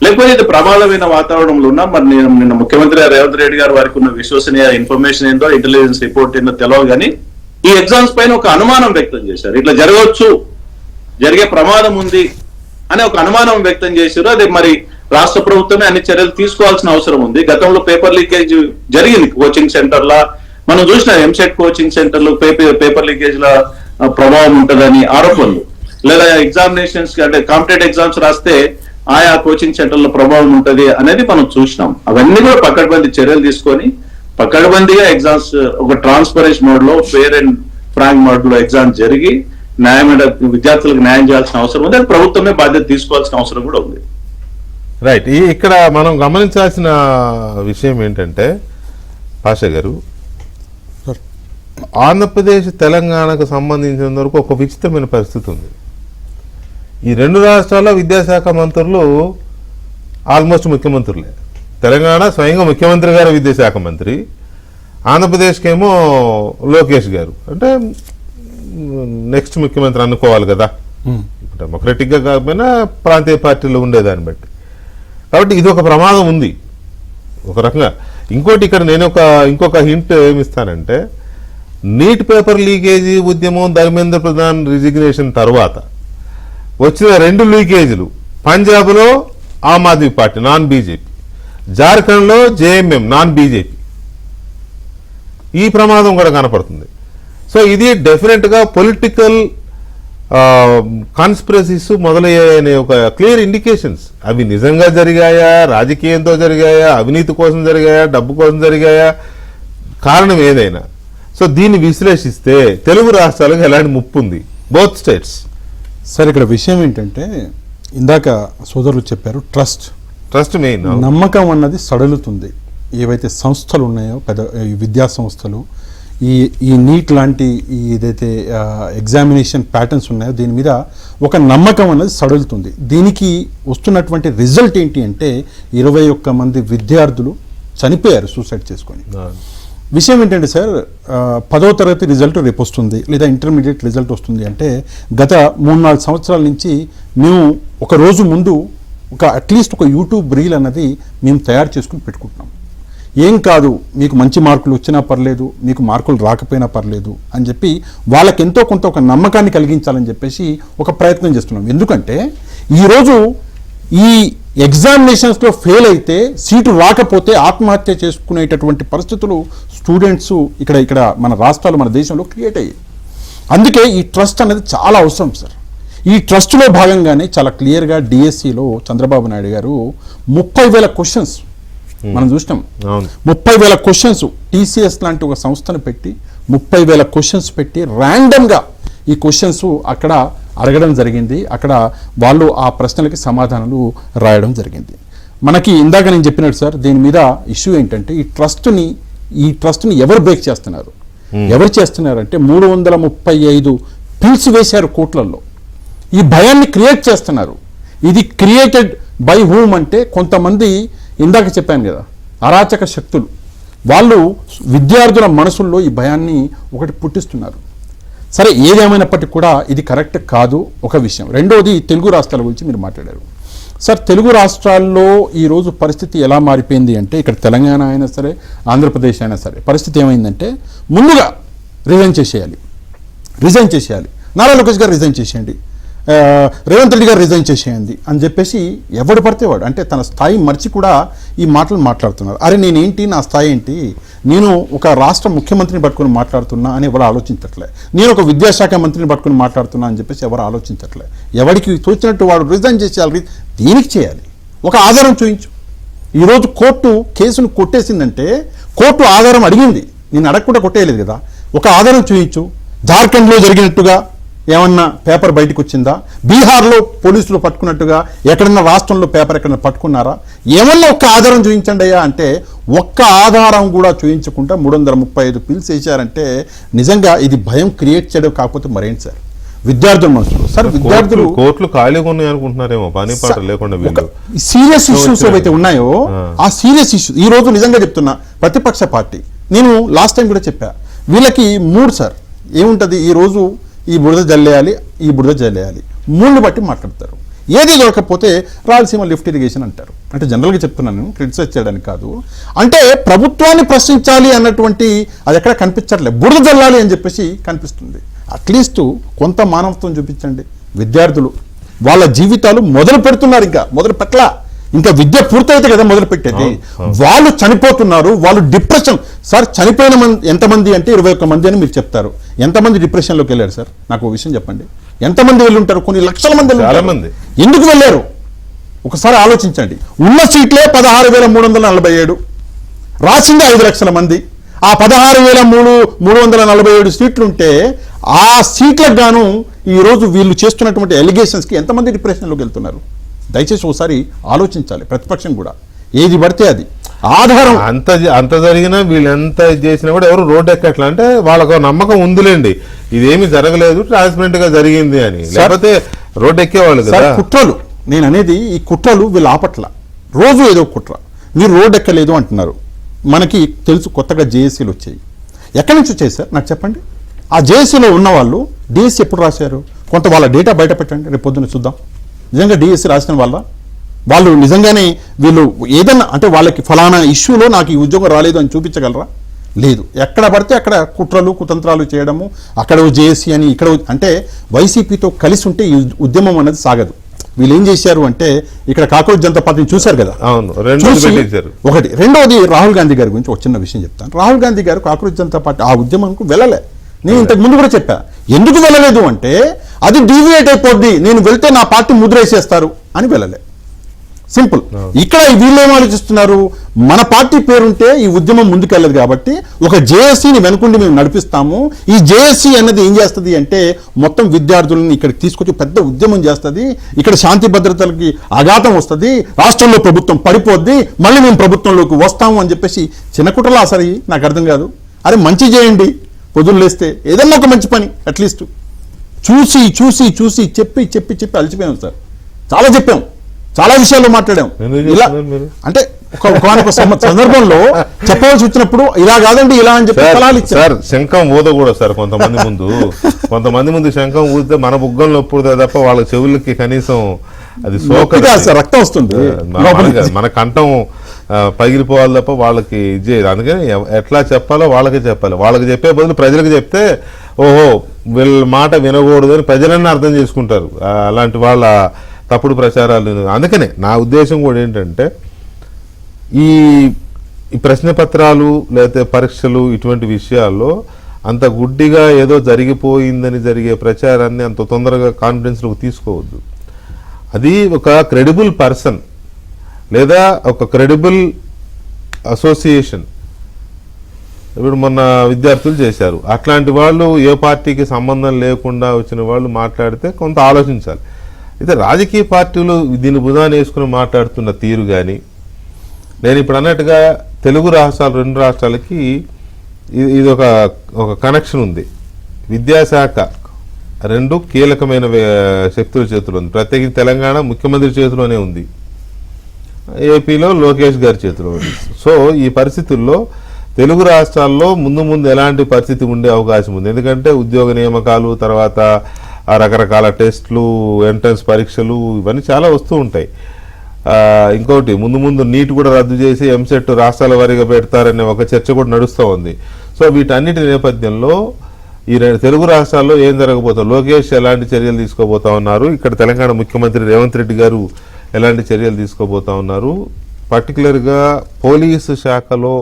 లేకపోతే ఇది ప్రమాదమైన వాతావరణంలో ఉన్నా మరి నిన్న ముఖ్యమంత్రి రేవంత్ రెడ్డి గారు వారికి ఉన్న విశ్వసనీయ ఇన్ఫర్మేషన్ ఏందో, ఇంటెలిజెన్స్ రిపోర్ట్ ఏందో తెలియదు, కానీ ఈ ఎగ్జామ్స్ పైన ఒక అనుమానం వ్యక్తం చేశారు. ఇట్లా జరగవచ్చు, జరిగే ప్రమాదం ఉంది అనే ఒక అనుమానం వ్యక్తం చేశారు. అది మరి రాష్ట్ర ప్రభుత్వమే అన్ని చర్యలు తీసుకోవాల్సిన అవసరం ఉంది. గతంలో పేపర్ లీకేజ్ జరిగింది కోచింగ్ సెంటర్ల, మనం చూసిన ఎంసెట్ కోచింగ్ సెంటర్లు పేపర్ లీకేజ్ ల ప్రభావం ఉంటుందని ఆరోపణలు, లేదా ఎగ్జామినేషన్స్ అంటే కాంపిటేటివ్ ఎగ్జామ్స్ రాస్తే ఆయా కోచింగ్ సెంటర్ల ప్రభావం ఉంటది అనేది మనం చూసినాం. అవన్నీ కూడా పకడ్బందీ చర్యలు తీసుకొని పకడ్బందీగా ఎగ్జామ్స్ ఒక ట్రాన్స్పరెన్స్ మోడ్ లో, ఫేర్ అండ్ ఫ్రాంక్ మోడ్ లో ఎగ్జామ్ జరిగి న్యాయమైన విద్యార్థులకు న్యాయం చేయాల్సిన అవసరం ఉంది. అది ప్రభుత్వమే బాధ్యత తీసుకోవాల్సిన అవసరం కూడా ఉంది. రైట్. ఇక్కడ మనం గమనించాల్సిన విషయం ఏంటంటే పాషా గారు, ఆంధ్రప్రదేశ్ తెలంగాణకు సంబంధించిన వరకు ఒక విచిత్రమైన పరిస్థితి ఉంది. ఈ 2 రాష్ట్రాల్లో విద్యాశాఖ మంత్రులు ఆల్మోస్ట్ ముఖ్యమంత్రులే. తెలంగాణ స్వయంగా ముఖ్యమంత్రి గారు విద్యాశాఖ మంత్రి, ఆంధ్రప్రదేశ్కేమో లోకేష్ గారు, అంటే నెక్స్ట్ ముఖ్యమంత్రి అనుకోవాలి కదా, డెమోక్రటిక్గా కాకపోయినా ప్రాంతీయ పార్టీలో ఉండేదాన్ని బట్టి. కాబట్టి ఇది ఒక ప్రమాదం ఉంది ఒక రకంగా. ఇంకోటి ఇక్కడ నేను ఇంకొక హింట్ ఏమిస్తానంటే, నీట్ పేపర్ లీకేజీ ఉద్యమం ధర్మేంద్ర ప్రధాన్ రిజిగ్నేషన్ తర్వాత వచ్చిన 2 లీకేజీలు, పంజాబ్లో Aam Aadmi party non BJP, జార్ఖండ్లో జేఎంఎం నాన్ బీజేపీ, ఈ ప్రమాదం కూడా కనపడుతుంది. సో ఇది డెఫినెట్గా పొలిటికల్ కాన్స్పిరసీస్ మొదలయ్యాయనే ఒక క్లియర్ ఇండికేషన్స్. అవి నిజంగా జరిగాయా, రాజకీయంతో జరిగాయా, అవినీతి కోసం జరిగాయా, డబ్బు కోసం జరిగాయా, కారణం ఏదైనా. సో దీన్ని విశ్లేషిస్తే తెలుగు రాష్ట్రాలకు ఎలాంటి ముప్పు ఉంది, బోత్ స్టేట్స్. సార్ ఇక్కడ విషయం ఏంటంటే, ఇందాక సోదరులు చెప్పారు, ట్రస్ట్ మెయిన్. నమ్మకం అన్నది సడలుతుంది. ఏవైతే సంస్థలు ఉన్నాయో పెద్ద విద్యా సంస్థలు, ఈ నీట్ లాంటి ఏదైతే ఎగ్జామినేషన్ ప్యాటర్న్స్ ఉన్నాయో దీని మీద ఒక నమ్మకం అన్నది సడలుతుంది. దీనికి వస్తున్నటువంటి రిజల్ట్ ఏంటి అంటే 21 మంది విద్యార్థులు చనిపోయారు సూసైడ్ చేసుకొని. విషయం ఏంటంటే సార్, 10వ తరగతి రిజల్ట్ రేపు వస్తుంది, లేదా ఇంటర్మీడియట్ రిజల్ట్ వస్తుంది అంటే గత 3-4 సంవత్సరాల నుంచి మేము ఒక రోజు ముందు అట్లీస్ట్ ఒక యూట్యూబ్ రీల్ అన్నది మేము తయారు చేసుకుని పెట్టుకుంటున్నాం. ఏం కాదు, మీకు మంచి మార్కులు వచ్చినా పర్లేదు, మీకు మార్కులు రాకపోయినా పర్లేదు అని చెప్పి వాళ్ళకి ఎంతో కొంత ఒక నమ్మకాన్ని కలిగించాలని చెప్పేసి ఒక ప్రయత్నం చేస్తున్నాం. ఎందుకంటే ఈరోజు ఈ ఎగ్జామినేషన్స్లో ఫెయిల్ అయితే సీటు రాకపోతే ఆత్మహత్య చేసుకునేటటువంటి పరిస్థితులు స్టూడెంట్స్ ఇక్కడ మన రాష్ట్రాలు, మన దేశంలో క్రియేట్ అయ్యాయి. అందుకే ఈ ట్రస్ట్ అనేది చాలా అవసరం సార్. ఈ ట్రస్ట్లో భాగంగానే చాలా క్లియర్గా డిఎస్సిలో చంద్రబాబు నాయుడు గారు 30,000 క్వశ్చన్స్ మనం చూసినాం. 30,000 క్వశ్చన్స్ టీసీఎస్ లాంటి ఒక సంస్థను పెట్టి 30,000 క్వశ్చన్స్ పెట్టి ర్యాండమ్గా ఈ క్వశ్చన్స్ అక్కడ అడగడం జరిగింది. అక్కడ వాళ్ళు ఆ ప్రశ్నలకి సమాధానాలు రాయడం జరిగింది. మనకి ఇందాక నేను చెప్పినట్టు సార్, దీని మీద ఇష్యూ ఏంటంటే ఈ ట్రస్ట్ని ఎవరు బ్రేక్ చేస్తున్నారు, ఎవరు చేస్తున్నారంటే 335 పిల్స్ వేశారు కోర్టులలో. ఈ భయాన్ని క్రియేట్ చేస్తున్నారు. ఇది క్రియేటెడ్ బై హూమ్ అంటే కొంతమంది, ఇందాక చెప్పాను కదా, అరాచక శక్తులు, వాళ్ళు విద్యార్థుల మనసుల్లో ఈ భయాన్ని ఒకటి పుట్టిస్తున్నారు. సరే, ఏదేమైనప్పటికీ కూడా ఇది కరెక్ట్ కాదు ఒక విషయం. రెండోది, తెలుగు రాష్ట్రాల గురించి మీరు మాట్లాడారు సార్. తెలుగు రాష్ట్రాల్లో ఈరోజు పరిస్థితి ఎలా మారిపోయింది అంటే, ఇక్కడ తెలంగాణ అయినా సరే, ఆంధ్రప్రదేశ్ అయినా సరే, పరిస్థితి ఏమైందంటే ముందుగా రిజైన్ చేసేయాలి, నారా లోకేష్ గారు రిజైన్ చేసేయండి, రేవంత్ రెడ్డి గారు రిజైన్ చేసేయండి అని చెప్పేసి ఎవడు పడితే వాడు, అంటే తన స్థాయి మర్చి కూడా ఈ మాటలు మాట్లాడుతున్నారు. అరే నేనేంటి, నా స్థాయి ఏంటి, నేను ఒక రాష్ట్ర ముఖ్యమంత్రిని పట్టుకుని మాట్లాడుతున్నా అని ఎవరు ఆలోచించట్లే, నేను ఒక విద్యాశాఖ మంత్రిని పట్టుకుని మాట్లాడుతున్నా అని చెప్పేసి ఎవరు ఆలోచించట్లే. ఎవరికి తోచినట్టు వాడు రిజైన్ చేసేయాలి. దీనికి చేయాలి, ఒక ఆధారం చూపించు. ఈరోజు కోర్టు కేసును కొట్టేసిందంటే కోర్టు ఆధారం అడిగింది, నేను అడగకుండా కొట్టేయలేదు కదా. ఒక ఆధారం చూపించు. జార్ఖండ్లో జరిగినట్టుగా ఏమన్నా పేపర్ బయటకు వచ్చిందా? బీహార్లో పోలీసులు పట్టుకున్నట్టుగా ఎక్కడన్నా రాష్ట్రంలో పేపర్ ఎక్కడన్నా పట్టుకున్నారా? ఏమన్నా ఒక్క ఆధారం చూపించండి అయ్యా అంటే ఒక్క ఆధారం కూడా చూపించకుండా 335 పిల్స్ వేశారంటే నిజంగా ఇది భయం క్రియేట్ చేయడం కాకపోతే మరేంటి సార్? విద్యార్థుల మనసులో సార్, విద్యార్థులు కోర్టులు ఖాళీగా ఉన్నాయి అనుకుంటున్నారేమో, పని పాట లేకుండా వీళ్ళు. సీరియస్ ఇష్యూస్ ఏవైతే ఉన్నాయో ఆ సీరియస్ ఇష్యూస్ ఈ రోజు నిజంగా చెప్తున్నా, ప్రతిపక్ష పార్టీ నేను లాస్ట్ టైం కూడా చెప్పా, వీళ్ళకి మూడు సార్ ఏముంటది, ఈ రోజు ఈ బురద జల్లేయాలి, ఈ బురద జల్లేయాలి, మూడుని బట్టి మాట్లాడతారు. ఏది దొరకకపోతే రాయలసీమ లిఫ్ట్ ఇరిగేషన్ అంటారు. అంటే జనరల్గా చెప్తున్నాను, క్రిటిసైజ్ చేయడానికి కాదు. అంటే ప్రభుత్వాన్ని ప్రశ్నించాలి అన్నటువంటి అది ఎక్కడ కనిపించట్లేదు, బురద జల్లాలి అని చెప్పేసి కనిపిస్తుంది. అట్లీస్ట్ కొంత మానవత్వం చూపించండి. విద్యార్థులు వాళ్ళ జీవితాలు మొదలు పెడుతున్నారు, ఇంకా మొదలు పెట్టలా, ఇంకా విద్య పూర్తయితే కదా మొదలు పెట్టేది. వాళ్ళు చనిపోతున్నారు, వాళ్ళు డిప్రెషన్. సార్ చనిపోయిన ఎంతమంది అంటే 21 మంది అని మీరు చెప్తారు. ఎంతమంది డిప్రెషన్లోకి వెళ్ళారు సార్? నాకు ఒక విషయం చెప్పండి. ఎంతమంది వెళ్ళి ఉంటారు? కొన్ని లక్షల మంది వెళ్ళి మంది. ఎందుకు వెళ్ళారు ఒకసారి ఆలోచించండి. ఉన్న సీట్లే 16,347, రాసింది 5 లక్షల మంది. ఆ 16,347 సీట్లుంటే ఆ సీట్లకు గాను ఈరోజు వీళ్ళు చేస్తున్నటువంటి ఎలిగేషన్స్కి ఎంతమంది డిప్రెషన్లోకి వెళ్తున్నారు? దయచేసి ఒకసారి ఆలోచించాలి ప్రతిపక్షం కూడా. ఏది పడితే అది ఆధారం అంత జరిగినా వీళ్ళు ఎంత చేసినా కూడా ఎవరు రోడ్డు ఎక్కట్లా. అంటే వాళ్ళకు నమ్మకం ఉందిలేండి, ఇదేమి జరగలేదు, ట్రాన్స్పరెంట్ గా జరిగింది అని, లేకపోతే రోడ్డు ఎక్కేవాళ్ళు కదా. కుట్రలు నేను అనేది, ఈ కుట్రలు వీళ్ళు ఆపట్ల. రోజు ఏదో కుట్ర. మీరు రోడ్డు ఎక్కలేదు అంటున్నారు. మనకి తెలుసు కొత్తగా జేఏసీలు వచ్చాయి. ఎక్కడి నుంచి వచ్చాయి సార్ నాకు చెప్పండి. ఆ జేఏసీలో ఉన్న వాళ్ళు డిఎస్సీ ఎప్పుడు రాశారు? కొంత వాళ్ళ డేటా బయట పెట్టండి, రేపు పొద్దున్న చూద్దాం. నిజంగా డిఎస్సీ రాసిన వాళ్ళు నిజంగానే వీళ్ళు ఏదన్నా అంటే వాళ్ళకి ఫలానా ఇష్యూలో నాకు ఈ ఉద్యోగం రాలేదు అని చూపించగలరా? లేదు. ఎక్కడ పడితే అక్కడ కుట్రలు కుతంత్రాలు చేయడము, అక్కడ జేఏసీ అని ఇక్కడ అంటే వైసీపీతో కలిసి ఉంటే ఈ ఉద్యమం అనేది సాగదు. వీళ్ళు ఏం చేశారు అంటే ఇక్కడ కాక్రోచ్ జనతా పార్టీని చూశారు కదా. ఒకటి. రెండోది రాహుల్ గాంధీ గారి గురించి ఒక చిన్న విషయం చెప్తాను. రాహుల్ గాంధీ గారు కాక్రోచ్ జనతా పార్టీ ఆ ఉద్యమంకు వెళ్ళలే. నేను ఇంతకు ముందు కూడా చెప్పా, ఎందుకు వెళ్ళలేదు అంటే అది డీవియేట్ అయిపోద్ది, నేను వెళ్తే నా పార్టీ ముద్రేసేస్తారు అని వెళ్ళలే. సింపుల్. ఇక్కడ వీళ్ళు ఏం ఆలోచిస్తున్నారు, మన పార్టీ పేరుంటే ఈ ఉద్యమం ముందుకెళ్ళదు కాబట్టి ఒక జేఏసీని వెనుకుండి మేము నడిపిస్తాము. ఈ జేఏసీ అన్నది ఏం చేస్తుంది అంటే మొత్తం విద్యార్థులను ఇక్కడికి తీసుకొచ్చి పెద్ద ఉద్యమం చేస్తుంది, ఇక్కడ శాంతి భద్రతలకి ఆఘాతం వస్తుంది, రాష్ట్రంలో ప్రభుత్వం పడిపోద్ది, మళ్ళీ మేము ప్రభుత్వంలోకి వస్తాము అని చెప్పేసి చిన్న కుట్రలా సరే నాకు అర్థం కాదు. అరే మంచి చేయండి, పొద్దున్న లేస్తే ఏదన్నా ఒక మంచి పని అట్లీస్ట్ చూసి చూసి చూసి చెప్పి చెప్పి చెప్పి అలసిపోయాం సార్. చాలా చెప్పాం, చాలా విషయాల్లో మాట్లాడాం. ఇలా అంటే ఒక సందర్భంలో చెప్పవలసి వచ్చినప్పుడు ఇలా కాదండి ఇలా అని చెప్పి సలహాలు ఇచ్చారు సార్. శంఖం ఊదకూడదు సార్ కొంతమంది ముందు శంఖం ఊదితే మన బుగ్గంలో ఎప్పుడు తప్ప వాళ్ళ చెవులకి కనీసం అది సోక సార్, రక్తం వస్తుంది, మన కంఠం పగిలిపోవాలి తప్ప వాళ్ళకి ఇది చేయదు. అందుకని ఎట్లా చెప్పాలో వాళ్ళకే చెప్పాలి. వాళ్ళకి చెప్పే బదులు ప్రజలకు చెప్తే ఓహో వీళ్ళ మాట వినకూడదు అని ప్రజలన్నీ అర్థం చేసుకుంటారు. అలాంటి వాళ్ళ తప్పుడు ప్రచారాలు. అందుకనే నా ఉద్దేశం కూడా ఏంటంటే ఈ ప్రశ్న పత్రాలు లేకపోతే పరీక్షలు ఇటువంటి విషయాల్లో అంత గుడ్డిగా ఏదో జరిగిపోయిందని జరిగే ప్రచారాన్ని అంత తొందరగా కాన్ఫిడెన్స్లోకి తీసుకోవద్దు. అది ఒక క్రెడిబుల్ పర్సన్ లేదా ఒక క్రెడిబుల్ అసోసియేషన్, ఇప్పుడు మొన్న విద్యార్థులు చేశారు, అట్లాంటి వాళ్ళు ఏ పార్టీకి సంబంధం లేకుండా వచ్చిన వాళ్ళు మాట్లాడితే కొంత ఆలోచించాలి. అయితే రాజకీయ పార్టీలు దీన్ని బుధాన్ని వేసుకుని మాట్లాడుతున్న తీరు కానీ, నేను ఇప్పుడు అన్నట్టుగా తెలుగు రాష్ట్రాలు 2 రాష్ట్రాలకి ఇది ఒక కనెక్షన్ ఉంది. విద్యాశాఖ 2 కీలకమైన శక్తుల చేతిలో ఉంది. ప్రత్యేకించి తెలంగాణ ముఖ్యమంత్రి చేతిలోనే ఉంది, ఏపీలో లోకేష్ గారి చేతిలో ఉంది. సో ఈ పరిస్థితుల్లో తెలుగు రాష్ట్రాల్లో ముందు ఎలాంటి పరిస్థితి ఉండే అవకాశం ఉంది. ఎందుకంటే ఉద్యోగ నియామకాలు, తర్వాత రకరకాల టెస్టులు, ఎంట్రన్స్ పరీక్షలు ఇవన్నీ చాలా వస్తూ ఉంటాయి. ఇంకోటి ముందు నీట్ కూడా రద్దు చేసి ఎంసెట్ రాష్ట్రాల వారీగా పెడతారనే ఒక చర్చ కూడా నడుస్తూ ఉంది. సో వీటన్నిటి నేపథ్యంలో ఈ తెలుగు రాష్ట్రాల్లో ఏం జరగబోతాం, లోకేష్ ఎలాంటి చర్యలు తీసుకోబోతా ఉన్నారు, ఇక్కడ తెలంగాణ ముఖ్యమంత్రి రేవంత్ రెడ్డి గారు ఎలాంటి చర్యలు తీసుకోబోతా ఉన్నారు, పర్టికులర్గా పోలీసు శాఖలో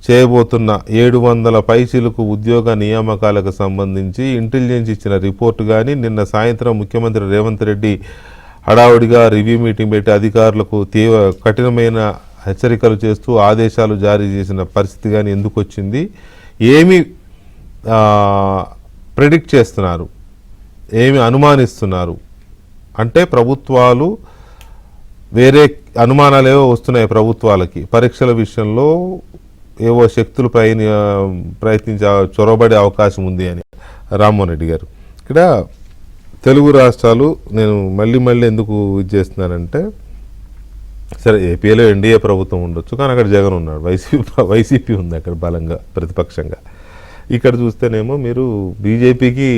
చేయబోతున్న 700 పైచిలకు ఉద్యోగ నియామకాలకు సంబంధించి ఇంటెలిజెన్స్ ఇచ్చిన రిపోర్టు కానీ, నిన్న సాయంత్రం ముఖ్యమంత్రి రేవంత్ రెడ్డి హడావుడిగా రివ్యూ మీటింగ్ పెట్టి అధికారులకు కఠినమైన హెచ్చరికలు చేస్తూ ఆదేశాలు జారీ చేసిన పరిస్థితి కానీ ఎందుకు వచ్చింది, ఏమి ప్రెడిక్ట్ చేస్తున్నారు, ఏమి అనుమానిస్తున్నారు అంటే ప్రభుత్వాలు వేరే అనుమానాలు ఏవో వస్తున్నాయి ప్రభుత్వాలకి, పరీక్షల విషయంలో ఏవో శక్తులు ప్రయత్నించే చొరబడే అవకాశం ఉంది అని రామ్మోహన్ రెడ్డి గారు. ఇక్కడ తెలుగు రాష్ట్రాలు నేను మళ్ళీ ఎందుకు ఇది చేస్తున్నానంటే, సరే ఏపీలో ఎన్డీఏ ప్రభుత్వం ఉండొచ్చు, కానీ అక్కడ జగన్ ఉన్నాడు, వైసీపీ ఉంది అక్కడ బలంగా ప్రతిపక్షంగా. ఇక్కడ చూస్తేనేమో మీరు బీజేపీకి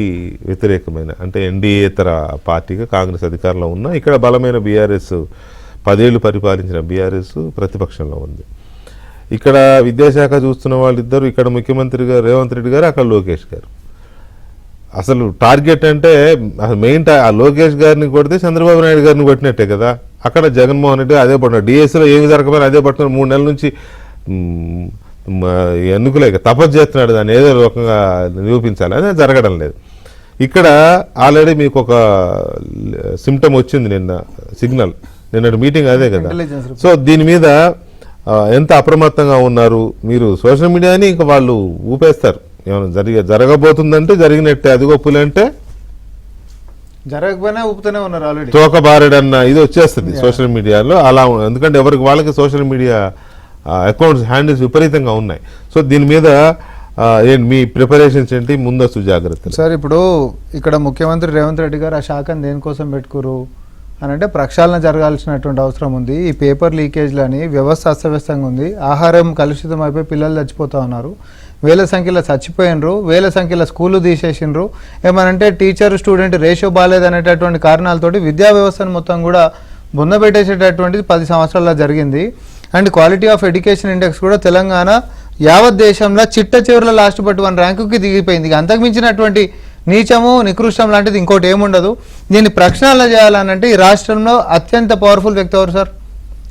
వ్యతిరేకమైన అంటే ఎన్డీఏతర పార్టీగా కాంగ్రెస్ అధికారంలో ఉన్నా, ఇక్కడ బలమైన బీఆర్ఎస్ 10 ఏళ్ళు పరిపాలించిన బీఆర్ఎస్ ప్రతిపక్షంలో ఉంది. ఇక్కడ విద్యాశాఖ చూస్తున్న వాళ్ళిద్దరు, ఇక్కడ ముఖ్యమంత్రిగా రేవంత్ రెడ్డి గారు, అక్కడ లోకేష్ గారు. అసలు టార్గెట్ అంటే మెయిన్ ఆ లోకేష్ గారిని కొడితే చంద్రబాబు నాయుడు గారిని కొట్టినట్టే కదా. అక్కడ జగన్మోహన్ రెడ్డి అదే పడుతున్నాడు, డిఎస్లో ఏమి జరగకపోయినా అదే పడుతున్నాడు. 3 నెలల నుంచి ఎన్నికలేక తపస్సు చేస్తున్నాడు, దాన్ని ఏదో రకంగా నిరూపించాలి, అదే జరగడం లేదు. ఇక్కడ ఆల్రెడీ మీకు ఒక సిమ్టమ్ వచ్చింది నిన్న, సిగ్నల్, నిన్నటి మీటింగ్ అదే కదా. సో దీని మీద ఎంత అప్రమత్తంగా ఉన్నారు మీరు? సోషల్ మీడియాని ఇంకా వాళ్ళు ఊపేస్తారు, ఏమైనా జరగబోతుందంటే జరిగినట్టే, అదిగో పులంటే జరగకపోయినా ఊపుతూనే ఉన్నారు ఆల్రెడీ, తోకబారెడన్న ఇది వచ్చేస్తుంది సోషల్ మీడియాలో. అలా ఎందుకంటే ఎవరికి వాళ్ళకి సోషల్ మీడియా అకౌంట్స్ హ్యాండిల్స్ విపరీతంగా ఉన్నాయి. సో దీని మీద మీ ప్రిపరేషన్స్ ఏంటి, ముందస్తు జాగ్రత్తలు? సార్ ఇప్పుడు ఇక్కడ ముఖ్యమంత్రి రేవంత్ రెడ్డి గారు ఆ శాఖను దేనికోసం పెట్టుకోరు అని అంటే ప్రక్షాళన జరగాల్సినటువంటి అవసరం ఉంది. ఈ పేపర్ లీకేజ్లని వ్యవస్థ అస్తవ్యస్తంగా ఉంది, ఆహారం కలుషితం అయిపోయి పిల్లలు చచ్చిపోతూ ఉన్నారు, వేల సంఖ్యలో చచ్చిపోయినరు, వేల సంఖ్యలో స్కూళ్ళు తీసేసినరు. ఏమనంటే టీచర్ స్టూడెంట్ రేషియో బాగాలేదనేటటువంటి కారణాలతోటి విద్యా వ్యవస్థను మొత్తం కూడా బుందబెట్టేసేటటువంటిది 10 సంవత్సరాల్లో జరిగింది. And quality of education index కూడా తెలంగాణ యావత్ దేశంలో చిట్ట చివరిలో లాస్ట్ బట్ 1 ర్యాంకుకి దిగిపోయింది. అంతకు మించినటువంటి నీచము నికృష్టం లాంటిది ఇంకోటి ఏముండదు. దీన్ని ప్రక్షాళన చేయాలనంటే ఈ రాష్ట్రంలో అత్యంత పవర్ఫుల్ వ్యక్తి ఎవరు సార్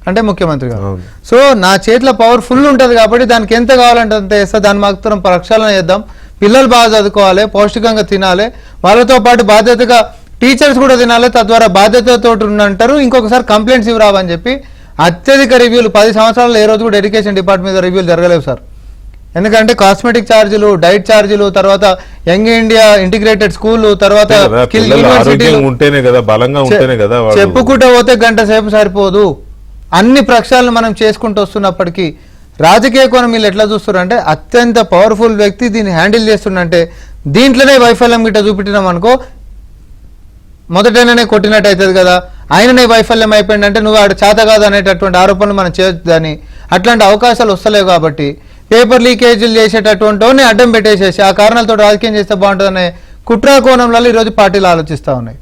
అంటే ముఖ్యమంత్రి గారు. సో నా చేతిలో పవర్ఫుల్ ఉంటుంది కాబట్టి దానికి ఎంత కావాలంటే అంత చేస్తా, దాన్ని మాత్రం ప్రక్షాళన చేద్దాం. పిల్లలు బాగా చదువుకోవాలి, పౌష్టికంగా తినాలి, వాళ్ళతో పాటు బాధ్యతగా టీచర్స్ కూడా తినాలి, తద్వారా బాధ్యతతో ఉండంటారు. ఇంకొకసారి కంప్లైంట్స్ ఇవ్వరావని చెప్పి అత్యధిక రివ్యూలు 10 సంవత్సరాలు ఏ రోజు కూడా ఎడ్యుకేషన్ డిపార్ట్మెంట్ మీద రివ్యూలు జరగలేవు సార్. ఎందుకంటే కాస్మెటిక్ ఛార్జీలు, డైట్ ఛార్జీలు, తర్వాత యంగ్ ఇండియా ఇంటిగ్రేటెడ్ స్కూల్, తర్వాత చెప్పుకుంటూ పోతే గంట సేపు సరిపోదు. అన్ని ప్రక్షాళన మనం చేసుకుంటూ వస్తున్నప్పటికీ రాజకీయ కోణం వీళ్ళు ఎట్లా చూస్తున్నారంటే అత్యంత పవర్ఫుల్ వ్యక్తి దీన్ని హ్యాండిల్ చేస్తుండంటే దీంట్లోనే వైఫల్యం గిట్ట చూపెట్టినాం అనుకో మొదటనే కొట్టినట్టు అవుతుంది కదా. ఆయననే వైఫల్యం అయిపోయిందంటే నువ్వు ఆడ చేత కాదు అనేటటువంటి ఆరోపణలు మనం చేయొద్దని, అట్లాంటి అవకాశాలు వస్తలేవు. కాబట్టి పేపర్ లీకేజీలు చేసేటటువంటి అడ్డం పెట్టేసేసి ఆ కారణాలతో రాజకీయం చేస్తే బాగుంటుందనే కుట్రా కోణంలో ఈరోజు పార్టీలు ఆలోచిస్తూ ఉన్నాయి.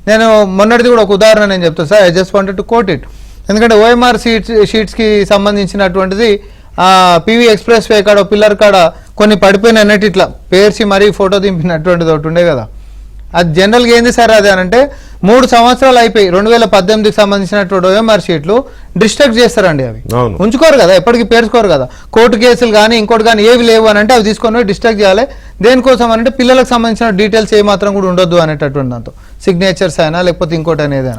నేను మొన్నటిది కూడా ఒక ఉదాహరణ నేను చెప్తాను sir, I just wanted to coat it. ఎందుకంటే ఓఎంఆర్ షీట్స్కి సంబంధించినటువంటిది పివి ఎక్స్ప్రెస్ వే కాడ పిల్లర్ కాడ కొన్ని పడిపోయిన అన్నట్టు ఇట్లా పేర్చి మరీ ఫోటో దింపినటువంటిది ఒకటి ఉండే కదా. అది జనరల్గా ఏంది సార్ అది అనంటే 3 సంవత్సరాలు అయిపోయి 2018కి సంబంధించినటువంటి ఓఎంఆర్ షీట్లు డిస్ట్రక్ట్ చేస్తారండి, అవి ఉంచుకోరు కదా, ఎప్పటికీ పేర్చుకోరు కదా. కోర్టు కేసులు కానీ ఇంకోటి కానీ ఏవి లేవు అని అంటే అవి తీసుకొని డిస్ట్రక్ట్ చేయాలి. దేనికోసం అంటే పిల్లలకు సంబంధించిన డీటెయిల్స్ ఏమాత్రం కూడా ఉండొద్దు అనేటటువంటి దాంతో, సిగ్నేచర్స్ అయినా లేకపోతే ఇంకోటి అనేది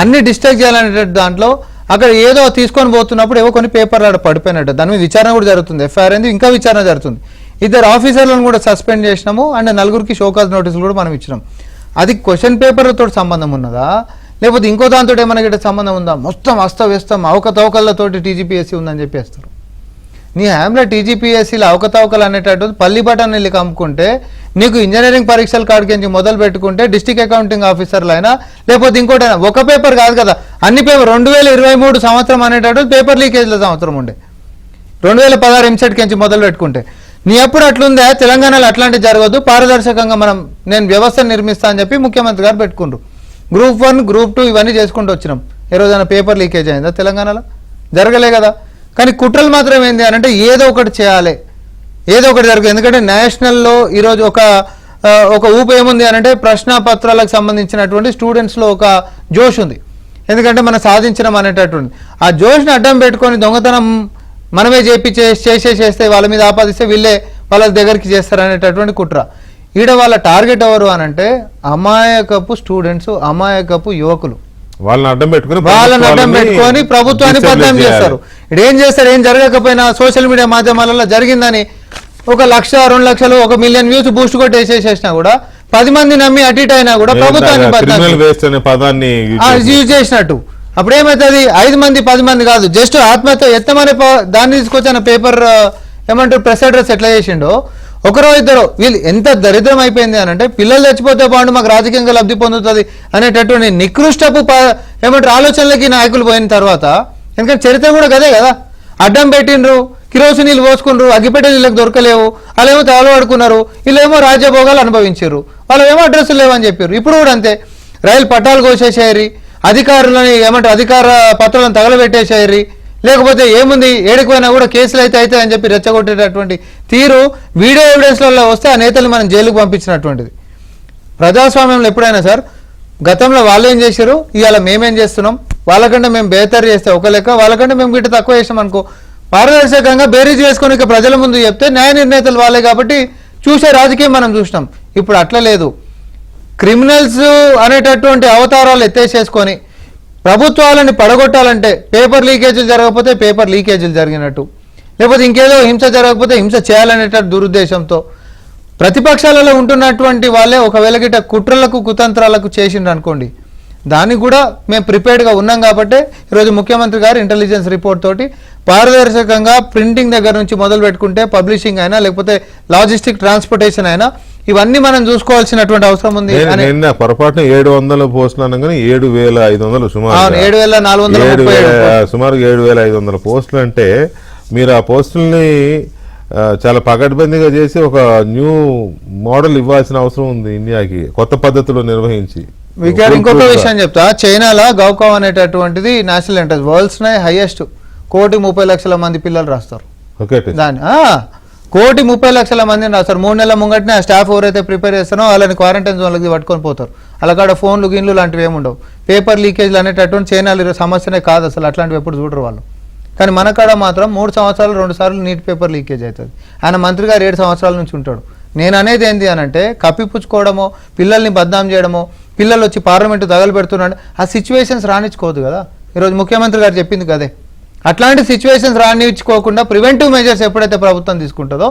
అన్ని డిస్ట్రక్ట్ చేయాలనేటటువంటి దాంట్లో అక్కడ ఏదో తీసుకొని పోతున్నప్పుడు ఏవో కొన్ని పేపర్లు ఆడ పడిపోయినట్టు దాని మీద విచారణ కూడా జరుగుతుంది, ఎఫ్ఐఆర్ అయింది, ఇంకా విచారణ జరుగుతుంది. 2 ఆఫీసర్లను కూడా సస్పెండ్ చేసినాము అండ్ 4గురికి షోకాజ్ నోటీసులు కూడా మనం ఇచ్చినాం. అది క్వశ్చన్ పేపర్లతో సంబంధం ఉన్నదా లేకపోతే ఇంకో దాంతో ఏమైనా గిట్ట సంబంధం ఉందా? మొత్తం అస్తవ్యస్తం అవకతవకలతోటి టీజీపీఎస్సీ ఉందని చెప్పేస్తారు. నీ హ్యామ్లో టీజీపీఎస్సీలో అవకతవకలు అనేటటువంటి పల్లి బటన్ వెళ్ళి కమ్ముకుంటే నీకు ఇంజనీరింగ్ పరీక్షల కాడికి మొదలు పెట్టుకుంటే డిస్ట్రిక్ట్ అకౌంటింగ్ ఆఫీసర్లు అయినా లేకపోతే ఇంకోటైనా ఒక పేపర్ కాదు కదా, అన్ని పేపర్ 2023 సంవత్సరం అనేటటువంటి పేపర్ లీకేజ్ల సంవత్సరం ఉండే 2016 ఎంసెట్కి నుంచి మొదలు పెట్టుకుంటే నీ ఎప్పుడు అట్లుందా? తెలంగాణలో అట్లాంటివి జరగదు, పారదర్శకంగా నేను వ్యవస్థను నిర్మిస్తా అని చెప్పి ముఖ్యమంత్రి గారు పెట్టుకుంటారు. గ్రూప్ 1 గ్రూప్ 2 ఇవన్నీ చేసుకుంటూ వచ్చినాం. ఏ రోజైనా పేపర్ లీకేజ్ అయిందా తెలంగాణలో? జరగలే కదా. కానీ కుట్రలు మాత్రం ఏంది అంటే ఏదో ఒకటి చేయాలి, ఏదో ఒకటి జరగదు. ఎందుకంటే నేషనల్లో ఈరోజు ఒక ఊపు ఏముంది అనంటే ప్రశ్నపత్రాలకు సంబంధించినటువంటి స్టూడెంట్స్లో ఒక జోష్ ఉంది. ఎందుకంటే మనం సాధించడం అనేటటువంటి ఆ జోష్ని అడ్డం పెట్టుకొని దొంగతనం మనమే చేస్తే వాళ్ళ మీద ఆపాదిస్తే వీళ్ళే వాళ్ళ దగ్గరికి చేస్తారనేటటువంటి కుట్ర. ఈడ వాళ్ళ టార్గెట్ ఎవరు అనంటే అమాయకపు స్టూడెంట్స్, అమాయకపు యువకులు. వాళ్ళని అడ్డం పెట్టుకొని ప్రభుత్వాన్ని బదనాం చేస్తారు. ఇదేం చేస్తారు, ఏం జరగకపోయినా సోషల్ మీడియా మాధ్యమాలలో జరిగిందని ఒక 1,00,000 2 లక్షలు 1 మిలియన్ వ్యూస్ బూస్ట్ కొట్టి వేసేసేసినా కూడా 10 మంది నమ్మి అటు ఇటు అయినా కూడా ప్రభుత్వానికి క్రిమినల్ వేస్ట్ అనే పదాన్ని యూజ్ చేసినట్టు. అప్పుడు ఏమవుతుంది, 5 మంది 10 మంది కాదు, జస్ట్ ఆత్మహత్య ఎత్తమనే దాన్ని తీసుకొచ్చిన పేపర్ ఏమంటారు ప్రెస్ అడ్రస్ ఎట్లా చేసిండో ఒకరో ఇద్దరు వీళ్ళు ఎంత దరిద్రం అయిపోయింది అని అంటే పిల్లలు చచ్చిపోతే బాగుండు మాకు రాజకీయంగా లబ్ధి పొందుతుంది అనేటటువంటి నికృష్టపు ఏమంటారు ఆలోచనలకి నాయకులు పోయిన తర్వాత, ఎందుకంటే చరిత్ర కూడా కదే కదా, అడ్డం పెట్టిండ్రు, కిరోసి నీళ్ళు పోసుకుండ్రు, అగ్గిపెట్ట నీళ్ళకి దొరకలేవు, వాళ్ళేమో తగలబడుకున్నారు, వీళ్ళేమో రాజ్యభోగాలు అనుభవించారు, వాళ్ళేమో అడ్రస్లు లేవని చెప్పారు. ఇప్పుడు కూడా అంతే, రైలు పట్టాలు కోసేసేయరి, అధికారులని ఏమంటారు అధికార పత్రాలను తగలబెట్టేసేయరి, లేకపోతే ఏముంది ఏడిపోయినా కూడా కేసులు అయితే అని చెప్పి రెచ్చగొట్టేటటువంటి తీరు వీడియో ఎవిడెన్స్లలో వస్తే ఆ నేతలు మనం జైలుకు పంపించినటువంటిది. ప్రజాస్వామ్యంలో ఎప్పుడైనా సార్ గతంలో వాళ్ళు ఏం చేశారు, ఇవాళ మేమేం చేస్తున్నాం, వాళ్ళకంటే మేము బేహతర్ చేస్తే ఒక లెక్క, వాళ్ళకంటే మేము గిట్ట తక్కువ చేసాం అనుకో, పారదర్శకంగా బేరీజ్ వేసుకొని ఇక ప్రజల ముందు చెప్తే న్యాయ నిర్ణేతలు వాళ్ళే కాబట్టి చూసే రాజకీయం మనం చూసినాం. ఇప్పుడు అట్లా లేదు, క్రిమినల్స్ అనేటటువంటి అవతారాలు ఎత్తేసేసుకొని ప్రభుత్వాలని పడగొట్టాలంటే పేపర్ లీకేజీలు జరగకపోతే పేపర్ లీకేజీలు జరిగినట్టు, లేకపోతే ఇంకేదో హింస జరగకపోతే హింస చేయాలనేటటువంటి దురుద్దేశంతో ప్రతిపక్షాలలో ఉంటున్నటువంటి వాళ్ళే ఒకవేళ గిట్ట కుట్రలకు కుతంత్రాలకు చేసిండ్రు అనుకోండి, దానికి కూడా మేము ప్రిపేర్డ్గా ఉన్నాం. కాబట్టి ఈరోజు ముఖ్యమంత్రి గారు ఇంటెలిజెన్స్ రిపోర్ట్ తోటి పారదర్శకంగా ప్రింటింగ్ దగ్గర నుంచి మొదలు పెట్టుకుంటే పబ్లిషింగ్ అయినా లేకపోతే లాజిస్టిక్ ట్రాన్స్పోర్టేషన్ అయినా ఇవన్నీ మనం చూసుకోవాల్సినటువంటి అవసరం ఉంది. పొరపాటున 700 పోస్టులు అనగానే 7,500 సుమారు 7,430 సుమారు 7,500 పోస్టులు అంటే మీరు ఆ పోస్టుల్ని చాలా పకడ్బందీగా చేసి ఒక న్యూ మోడల్ ఇవ్వాల్సిన అవసరం ఉంది ఇండియాకి, కొత్త పద్ధతిలో నిర్వహించి. ఇంకొక విషయం చెప్తా, చైనాలో గౌకావ్ అనేటటువంటిది నేషనల్ ఎంట్రన్స్ వరల్డ్స్ హైయెస్ట్, 1,30,00,000 మంది పిల్లలు రాస్తారు దాన్ని, 1,30,00,000 మందిని రాస్తారు. 3 నెలల ముంగటనే ఆ స్టాఫ్ ఎవరైతే ప్రిపేర్ చేస్తారో వాళ్ళని క్వారంటైన్ జోన్లకి పట్టుకొని పోతారు. అలాగ ఫోన్లు గిన్లు లాంటివి ఏముండవు. పేపర్ లీకేజ్లు అనేటటువంటి చైనాలో సమస్యనే కాదు అసలు, అట్లాంటివి ఎప్పుడు చూడరు వాళ్ళు. కానీ మన కాడ మాత్రం 3 సంవత్సరాలు 2 సార్లు నీట్ పేపర్ లీకేజ్ అవుతుంది. ఆయన మంత్రి గారు 7 సంవత్సరాల నుంచి ఉంటాడు. నేను అనేది ఏంటి అని అంటే కప్పిపుచ్చుకోవడమో, పిల్లల్ని బద్నాం చేయడమో, పిల్లలు వచ్చి పార్లమెంటు తగలబెడుతున్నాడు, ఆ సిచ్యువేషన్స్ రానిచ్చుకోదు కదా. ఈరోజు ముఖ్యమంత్రి గారు చెప్పింది కదే, అట్లాంటి సిచ్యువేషన్స్ రానిచ్చుకోకుండా ప్రివెంటివ్ మెజర్స్ ఎప్పుడైతే ప్రభుత్వం తీసుకుంటుందో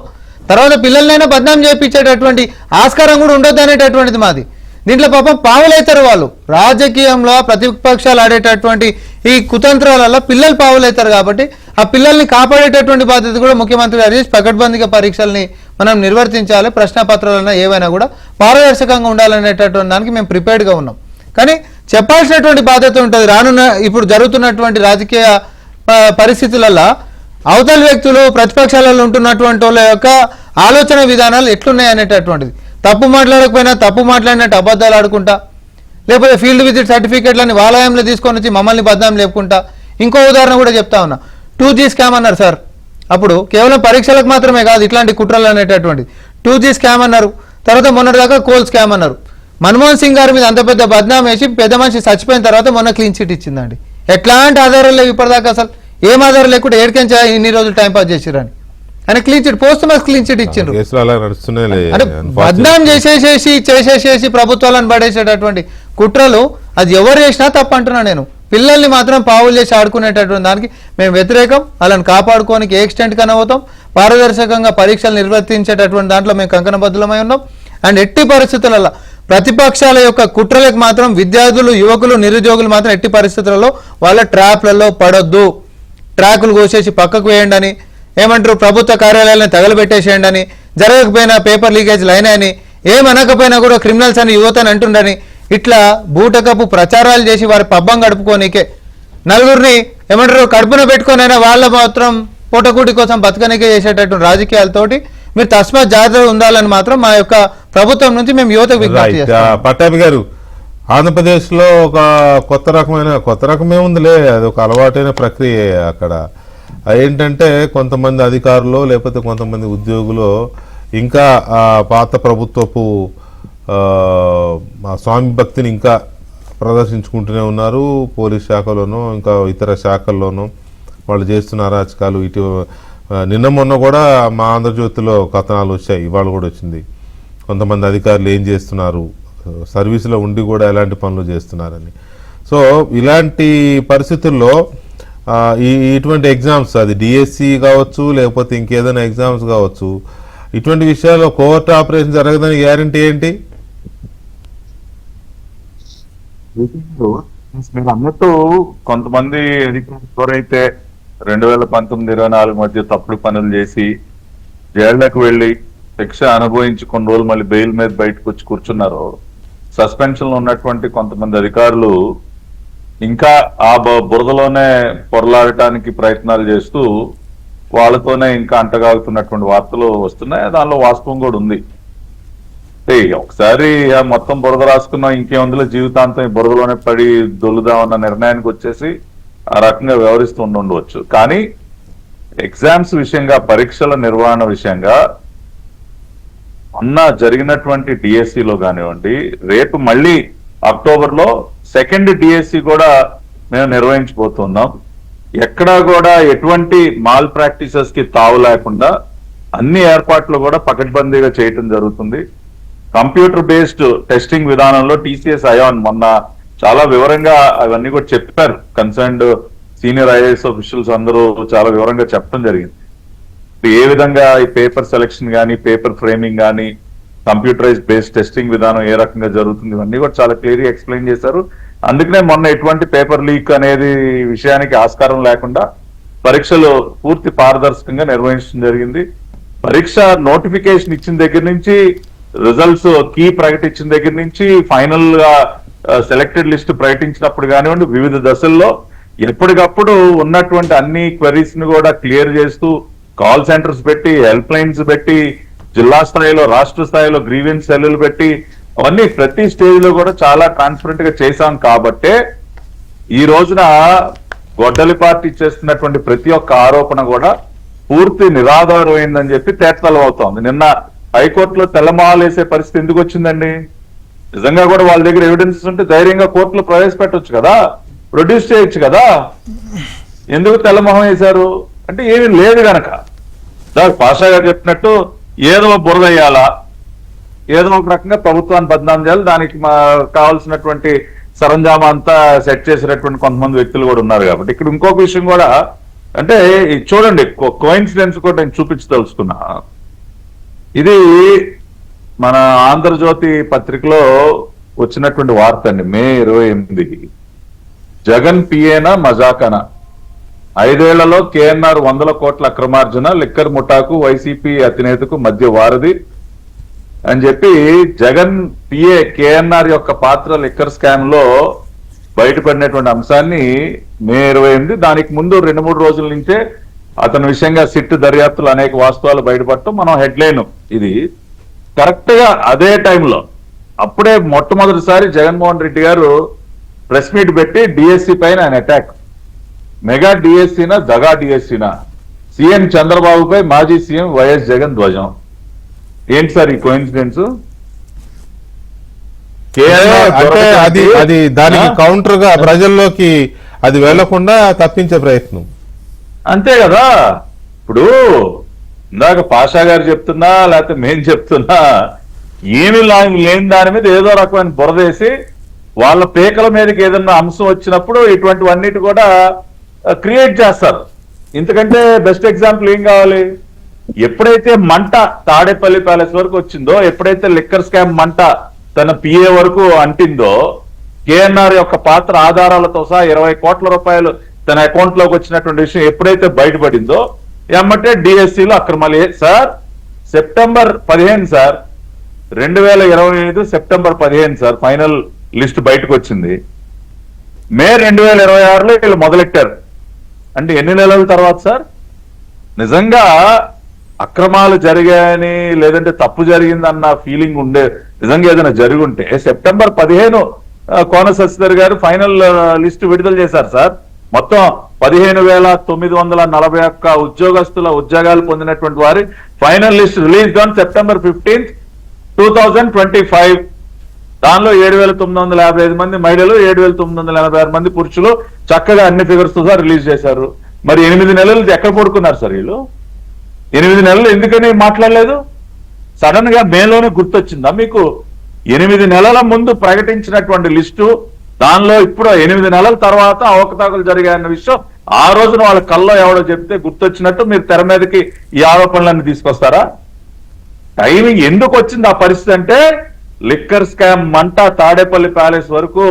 తర్వాత పిల్లలనైనా బద్నాం చేయించేటటువంటి ఆస్కారం కూడా ఉండొద్దు అనేటటువంటిది మాది. దీంట్లో పాపం పావులవుతారు వాళ్ళు, రాజకీయంలో ప్రతిపక్షాలు ఆడేటటువంటి ఈ కుతంత్రాలలో పిల్లలు పావులవుతారు. కాబట్టి ఆ పిల్లల్ని కాపాడేటటువంటి బాధ్యత కూడా ముఖ్యమంత్రి గారు చేసి పకడ్బందీగా పరీక్షల్ని మనం నిర్వర్తించాలి, ప్రశ్నపత్రాలైనా ఏవైనా కూడా పారదర్శకంగా ఉండాలనేటటువంటి దానికి మేము ప్రిపేర్డ్గా ఉన్నాం. కానీ చెప్పాల్సినటువంటి బాధ్యత ఉంటుంది. రానున్న ఇప్పుడు జరుగుతున్నటువంటి రాజకీయ పరిస్థితులలో అవతల వ్యక్తులు ప్రతిపక్షాలలో ఉంటున్నటువంటి వాళ్ళ యొక్క ఆలోచన విధానాలు ఎట్లున్నాయి అనేటటువంటిది, తప్పు మాట్లాడకపోయినా తప్పు మాట్లాడినట్టు అబద్ధాలు ఆడుకుంటా, లేకపోతే ఫీల్డ్ విజిట్ సర్టిఫికేట్లని వాలయంలో తీసుకొని వచ్చి మమ్మల్ని బద్నాం లేపుకుంటా. ఇంకో ఉదాహరణ కూడా చెప్తా ఉన్నా, 2G స్కామ్ అన్నారు సార్. అప్పుడు కేవలం పరీక్షలకు మాత్రమే కాదు ఇట్లాంటి కుట్రలు అనేటటువంటి 2G స్కామ్ అన్నారు. తర్వాత మొన్నటిదాకా కోల్ స్కామ్ అన్నారు. మన్మోహన్ సింగ్ గారి మీద అంత పెద్ద బద్నాం వేసి పెద్ద మనిషి చచ్చిపోయిన తర్వాత మొన్న క్లీన్ చిట్ ఇచ్చిందండి. ఎట్లాంటి ఆధారాలు లేవు ఇప్పటిదాకా, అసలు ఏం ఆధారం లేకుండా ఏడికెంచా ఇన్ని రోజులు టైం పాస్ చేసిరని ఆయన clean chit post mass clean chit ఇచ్చిండ్రు. అంటే బద్నాం చేసేసి ప్రభుత్వాలను పడేసేటటువంటి కుట్రలు అది ఎవరు చేసినా తప్పు అంటున్నా నేను. పిల్లల్ని మాత్రం పావులు చేసి ఆడుకునేటటువంటి దానికి మేము వ్యతిరేకం. వాళ్ళని కాపాడుకోనికి ఏ ఎక్స్టెంట్ కన్నా పోతాం. పారదర్శకంగా పరీక్షలు నిర్వర్తించేటటువంటి దాంట్లో మేము కంకణబద్ధులమై ఉన్నాం. అండ్ ఎట్టి పరిస్థితులలో ప్రతిపక్షాల యొక్క కుట్రలకు మాత్రం విద్యార్థులు, యువకులు, నిరుద్యోగులు మాత్రం ఎట్టి పరిస్థితులలో వాళ్ళ ట్రాప్లలో పడొద్దు. ట్రాకులు కోసేసి పక్కకు వేయండి అని, ఏమంటారు ప్రభుత్వ కార్యాలయాలను తగలబెట్టేసేయండి అని, జరగకపోయినా పేపర్ లీకేజ్లు అయినాయని, ఏమనకపోయినా కూడా క్రిమినల్స్ అని యువతని అంటుండని, ఇట్లా బూటకపు ప్రచారాలు చేసి వారి పబ్బం గడుపుకోనికే నలుగురిని ఏమంటారు కడుపున పెట్టుకొనైనా వాళ్ళ మాత్రం పూటకూటి కోసం బతకనికే చేసేటటువంటి రాజకీయాలతోటి మీరు తస్మాత్ జాగ్రత్తగా ఉండాలని మాత్రం మా యొక్క ప్రభుత్వం నుంచి మేము యువతకు విజ్ఞప్తి చేస్తాం. పట్టాభి గారు, ఆంధ్రప్రదేశ్లో ఒక కొత్త రకమే ఉందిలే, అది ఒక అలవాటైన ప్రక్రియ. అక్కడ ఏంటంటే కొంతమంది అధికారులు లేకపోతే కొంతమంది ఉద్యోగులు ఇంకా పాత ప్రభుత్వపు స్వామి భక్తిని ఇంకా ప్రదర్శించుకుంటూనే ఉన్నారు. పోలీస్ శాఖలోనూ ఇంకా ఇతర శాఖల్లోనూ వాళ్ళు చేస్తున్న అరాచకాలు. ఇటు నిన్న మొన్న కూడా మా ఆంధ్రజ్యోతిలో కథనాలు వచ్చాయి, ఇవాళ కూడా వచ్చింది. కొంతమంది అధికారులు ఏం చేస్తున్నారు, సర్వీసులో ఉండి కూడా ఎలాంటి పనులు చేస్తున్నారని. సో ఇలాంటి పరిస్థితుల్లో ఇటువంటి ఎగ్జామ్స్, అది డిఎస్సి కావచ్చు లేకపోతే ఇంకేదైనా ఎగ్జామ్స్ కావచ్చు, ఇటువంటి విషయాల్లో కోవర్ట్ ఆపరేషన్ జరగదని గ్యారంటీ ఏంటి? మీరు అన్నట్టు కొంతమంది ఎవరైతే 2019-24 మధ్య తప్పుడు పనులు చేసి జైళ్లకు వెళ్లి శిక్ష అనుభవించి కొన్ని రోజులు మళ్ళీ బెయిల్ మీద బయటకు వచ్చి కూర్చున్నారు, సస్పెన్షన్ లో ఉన్నటువంటి కొంతమంది అధికారులు ఇంకా ఆ బురదలోనే పొరలాడటానికి ప్రయత్నాలు చేస్తూ వాళ్ళతోనే ఇంకా అంటగాగుతున్నటువంటి వార్తలు వస్తున్నాయి. దానిలో వాస్తవం కూడా ఉంది. ఒకసారి మొత్తం బురద రాసుకున్నాం, ఇంకేముందులో జీవితాంతం ఈ బురదలోనే పడి దొల్లుదామన్న నిర్ణయానికి వచ్చేసి ఆ రకంగా వ్యవహరిస్తూ ఉండవచ్చు. కానీ ఎగ్జామ్స్ విషయంగా, పరీక్షల నిర్వహణ విషయంగా మొన్న జరిగినటువంటి డిఎస్సిలో కానివ్వండి, రేపు మళ్ళీ అక్టోబర్లో సెకండ్ డిఎస్సి కూడా మేము నిర్వహించబోతున్నాం. ఎక్కడా కూడా ఎటువంటి మాల్ ప్రాక్టీసెస్ కి తావు లేకుండా అన్ని ఏర్పాట్లు కూడా పకడ్బందీగా చేయటం జరుగుతుంది. కంప్యూటర్ బేస్డ్ టెస్టింగ్ విధానంలో టీసీఎస్ అయాన్ మొన్న చాలా వివరంగా అవన్నీ కూడా చెప్పారు. కన్సర్న్డ్ సీనియర్ ఐఏఎస్ ఆఫీషియల్స్ అందరూ చాలా వివరంగా చెప్పడం జరిగింది. ఏ విధంగా ఈ పేపర్ సెలెక్షన్ కానీ, పేపర్ ఫ్రేమింగ్ కానీ, కంప్యూటరైజ్ బేస్డ్ టెస్టింగ్ విధానం ఏ రకంగా జరుగుతుంది, ఇవన్నీ కూడా చాలా క్లియర్గా ఎక్స్ప్లెయిన్ చేశారు. అందుకనే మొన్న ఎటువంటి పేపర్ లీక్ అనేది విషయానికి ఆస్కారం లేకుండా పరీక్షలు పూర్తి పారదర్శకంగా నిర్వహించడం జరిగింది. పరీక్ష నోటిఫికేషన్ ఇచ్చిన దగ్గర నుంచి, రిజల్ట్స్ కీ ప్రకటించిన దగ్గర నుంచి, ఫైనల్ గా సెలెక్టెడ్ లిస్ట్ ప్రకటించినప్పుడు కానివ్వండి, వివిధ దశల్లో ఎప్పటికప్పుడు ఉన్నటువంటి అన్ని క్వెరీస్ ని కూడా క్లియర్ చేస్తూ కాల్ సెంటర్స్ పెట్టి, హెల్ప్ లైన్స్ పెట్టి, జిల్లా స్థాయిలో, రాష్ట్ర స్థాయిలో గ్రీవెన్స్ సెల్లులు పెట్టి, అవన్నీ ప్రతి స్టేజ్ లో కూడా చాలా ట్రాన్స్పరెంట్ గా చేశాం. కాబట్టే ఈ రోజున గొడ్డలి పార్టీ చేస్తున్నటువంటి ప్రతి ఒక్క ఆరోపణ కూడా పూర్తి నిరాధారమైందని చెప్పి తేటతలం అవుతోంది. నిన్న హైకోర్టులో తెల్లమాలేసే పరిస్థితి ఎందుకు వచ్చిందండి? నిజంగా కూడా వాళ్ళ దగ్గర ఎవిడెన్సెస్ ఉంటే ధైర్యంగా కోర్టులో ప్రవేశపెట్టొచ్చు కదా, ప్రొడ్యూస్ చేయొచ్చు కదా. ఎందుకు తెల్లమొహం వేశారు అంటే ఏమీ లేదు గనక. పాషా గారు చెప్పినట్టు ఏదో బురద వేయాలా, ఏదో ఒక రకంగా ప్రభుత్వాన్ని బదనాం చేయాలి, దానికి కావాల్సినటువంటి సరంజామా అంతా సెట్ చేసినటువంటి కొంతమంది వ్యక్తులు కూడా ఉన్నారు. కాబట్టి ఇక్కడ ఇంకొక విషయం కూడా అంటే చూడండి, కోయిన్సిడెన్స్ కూడా నేను చూపించదలుచుకున్నా. ఇది మన ఆంధ్రజ్యోతి పత్రికలో వచ్చినటువంటి వార్త అండి. మే 28 జగన్ పిఏనా మజాకనా, 5 ఏళ్లలో కేఎన్ఆర్ 100 కోట్ల అక్రమార్జన, లిక్కర్ ముఠాకు వైసీపీ అధినేతకు మధ్య వారధి అని చెప్పి జగన్ పిఏ కేఎన్ఆర్ యొక్క పాత్ర లిక్కర్ స్కామ్ లో బయటపడినటువంటి అంశాన్ని మే 28, దానికి ముందు 2-3 రోజుల నుంచే అతని విషయంగా సిట్ దర్యాప్తులు అనేక వాస్తవాలు బయటపడటం మనం హెడ్లైన్. ఇది కరెక్ట్ గా అదే టైంలో అప్పుడే మొట్టమొదటిసారి జగన్మోహన్ రెడ్డి గారు ప్రెస్ మీట్ పెట్టి డిఎస్సి పైన ఆయన అటాక్, మెగా డిఎస్సీనా దగా డిఎస్సీనా, సీఎం చంద్రబాబుపై మాజీ సీఎం వైఎస్ జగన్ ధ్వజం. ఏంటి సార్ ఈ కోయిన్సిడెన్స్? అంటే అది దానికి కౌంటర్ గా ప్రజల్లోకి అది వెళ్లకుండా తప్పించే ప్రయత్నం అంతే కదా. ఇప్పుడు ఇందాక పాషా గారు చెప్తున్నా లేకపోతే మేం చెప్తున్నా, ఏమి లేని దాని మీద ఏదో రకమైన బురదేసి వాళ్ళ పేకల మీదకి ఏదన్నా అంశం వచ్చినప్పుడు ఇటువంటివన్నిటి కూడా క్రియేట్ చేస్తారు. ఇంతకంటే బెస్ట్ ఎగ్జాంపుల్ ఏం కావాలి? ఎప్పుడైతే మంట తాడేపల్లి ప్యాలెస్ వరకు వచ్చిందో, ఎప్పుడైతే లిక్కర్ స్కామ్ మంట తన పిఏ వరకు అంటిందో, కేఎన్ఆర్ యొక్క పాత్ర ఆధారాలతో సహా 20 కోట్ల రూపాయలు తన అకౌంట్ లోకి వచ్చినటువంటి విషయం ఎప్పుడైతే బయటపడిందో, ఏమంటే డిఎస్సీలో అక్రమాలు. Sir September 15 sir, 2025 September 15 sir final list బయటకు వచ్చింది. మే 2026లో వీళ్ళు మొదలెట్టారు. అంటే ఎన్ని నెలల తర్వాత సార్? నిజంగా అక్రమాలు జరిగాయని లేదంటే తప్పు జరిగిందన్న ఫీలింగ్ ఉండే నిజంగా ఏదైనా జరిగి ఉంటే సెప్టెంబర్ 15 కోన శశిధర్ గారు ఫైనల్ లిస్ట్ విడుదల చేశారు సార్. మొత్తం 15,941 ఉద్యోగస్తుల ఉద్యోగాలు పొందినటువంటి వారి final list release on September 15, 2025. దానిలో 7,955 మంది మహిళలు, 7,986 మంది పురుషులు చక్కగా అన్ని ఫిగర్స్ తో రిలీజ్ చేశారు. మరి 8 నెలలు ఎక్కడ పడుకున్నారు సార్ వీళ్ళు? 8 నెలలు ఎందుకని మాట్లాడలేదు? సడన్ గా మేలోనే గుర్తొచ్చిందా మీకు? 8 నెలల ముందు ప్రకటించినటువంటి లిస్టు, దానిలో ఇప్పుడు 8 నెలల తర్వాత అవకతవకలు జరిగాయన్న విషయం ఆ రోజున వాళ్ళ కల్లో ఎవడో చెప్తే గుర్తొచ్చినట్టు మీరు తెర మీదకి ఈ ఆరోపణలన్నీ తీసుకొస్తారా? టైమింగ్ ఎందుకు వచ్చింది ఆ పరిస్థితి అంటే లిక్కర్ స్కామ్ మంట తాడేపల్లి ప్యాలెస్ వరకు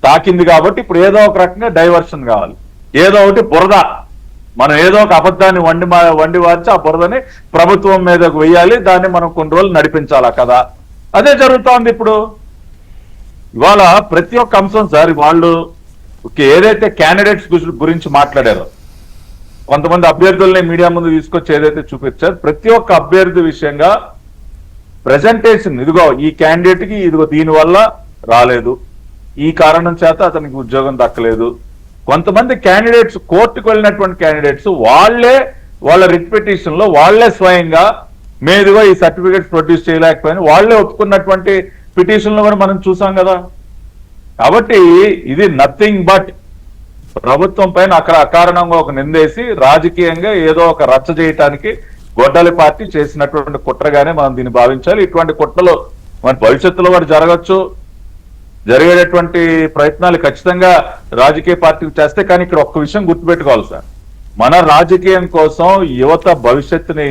తాకింది కాబట్టి ఇప్పుడు ఏదో ఒక రకంగా డైవర్షన్ కావాలి, ఏదో ఒకటి బురద, మనం ఏదో ఒక అబద్ధాన్ని వండి వార్చి ఆ బురదని ప్రభుత్వం మీదకు వెయ్యాలి, దాన్ని మనం కొన్ని రోజులు నడిపించాలా కదా, అదే జరుగుతోంది ఇప్పుడు. ఇవాళ ప్రతి ఒక్క అంశం సార్, వాళ్ళు ఏదైతే క్యాండిడేట్స్ గురించి మాట్లాడారో, కొంతమంది అభ్యర్థుల్ని మీడియా ముందు తీసుకొచ్చి ఏదైతే చూపించారు, ప్రతి ఒక్క అభ్యర్థి విషయంగా ప్రెజెంటేషన్, ఇదిగో ఈ క్యాండిడేట్ కి ఇదిగో దీని వల్ల రాలేదు, ఈ కారణం చేత అతనికి ఉద్యోగం దక్కలేదు. కొంతమంది క్యాండిడేట్స్, కోర్టుకు వెళ్ళినటువంటి క్యాండిడేట్స్ వాళ్ళే వాళ్ళ రిట్ పిటిషన్ లో వాళ్ళే స్వయంగా మేదుగా ఈ సర్టిఫికేట్స్ ప్రొడ్యూస్ చేయలేకపోయినా వాళ్ళే ఒప్పుకున్నటువంటి పిటిషన్లు కూడా మనం చూసాం కదా. కాబట్టి ఇది నథింగ్ బట్ ప్రభుత్వం పైన అక్కడ అకారణంగా ఒక నిందేసి రాజకీయంగా ఏదో ఒక రచ్చ చేయటానికి గొడ్డలి పార్టీ చేసినటువంటి కుట్రగానే మనం దీన్ని భావించాలి. ఇటువంటి కుట్రలు మన భవిష్యత్తులో కూడా జరగచ్చు, జరిగేటటువంటి ప్రయత్నాలు ఖచ్చితంగా రాజకీయ పార్టీలు చేస్తే. కానీ ఇక్కడ ఒక్క విషయం గుర్తుపెట్టుకోవాలి సార్, మన రాజకీయం కోసం యువత భవిష్యత్తుని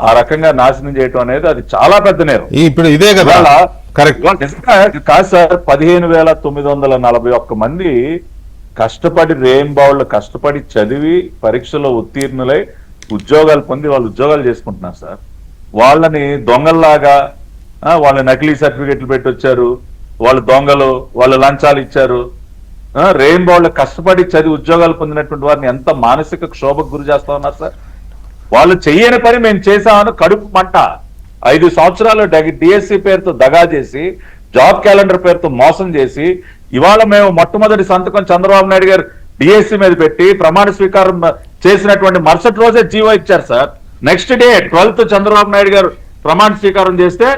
ఆ రకంగా నాశనం చేయటం అనేది అది చాలా పెద్ద నేరం. ఇప్పుడు ఇదే కదా కరెక్ట్ కాదు సార్, 15,941 మంది కష్టపడి రేంబావుళ్ళు కష్టపడి చదివి పరీక్షలో ఉత్తీర్ణులై ఉద్యోగాలు పొంది వాళ్ళు ఉద్యోగాలు చేసుకుంటున్నారు సార్. వాళ్ళని దొంగల్లాగా వాళ్ళ నకిలీ సర్టిఫికెట్లు పెట్టి వచ్చారు, వాళ్ళు దొంగలు, వాళ్ళు లంచాలు ఇచ్చారు, రెయిన్బోళ్ళు కష్టపడి చదివి ఉద్యోగాలు పొందినటువంటి వారిని ఎంత మానసిక క్షోభకు గురి చేస్తా ఉన్నారు సార్. వాళ్ళు చెయ్యని పని మేము చేశామని కడుపు మంట, 5 సంవత్సరాలు డిఎస్సి పేరుతో దగా చేసి, జాబ్ క్యాలెండర్ పేరుతో మోసం చేసి, ఇవాళ మేము మొట్టమొదటి సంతకం చంద్రబాబు నాయుడు గారు డిఎస్సి మీద పెట్టి ప్రమాణ స్వీకారం చేసినటువంటి మరుసటి రోజే జీవో ఇచ్చారు sir. Next day 12th Chandrababu Naidu గారు ప్రమాణ స్వీకారం చేస్తే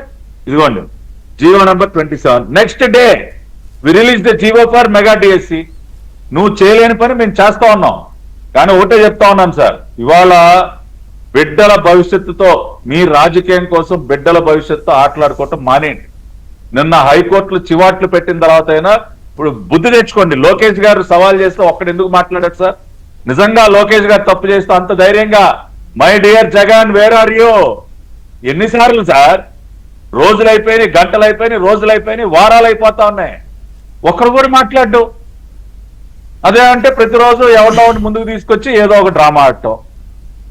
ఇదిగోండి GO number 27. Next day we release the GO for mega DSC. నువ్వు చేయలేని పని మేము చేస్తా ఉన్నాం. కానీ ఒకటే చెప్తా ఉన్నాను సార్, ఇవాళ బిడ్డల భవిష్యత్తుతో మీ రాజకీయం కోసం బిడ్డల భవిష్యత్తు ఆటలాడుకోవటం మానేయండి. నిన్న హైకోర్టులు చివాట్లు పెట్టిన తర్వాత అయినా ఇప్పుడు బుద్ధి తెచ్చుకోండి. లోకేష్ గారు సవాల్ చేస్తే ఒక్కడు ఎందుకు మాట్లాడారు సార్? నిజంగా లోకేష్ గారు తప్పు చేస్తే అంత ధైర్యంగా my dear Jagan where are you ఎన్నిసార్లు సార్? రోజులు అయిపోయినాయి, గంటలు అయిపోయినాయి, రోజులు అయిపోయినాయి, వారాలు అయిపోతా ఉన్నాయి, ఒక్కరు కూడా మాట్లాడ్డు. అదే అంటే ప్రతిరోజు ఎవరినో ముందుకు తీసుకొచ్చి ఏదో ఒక డ్రామా ఆడటం.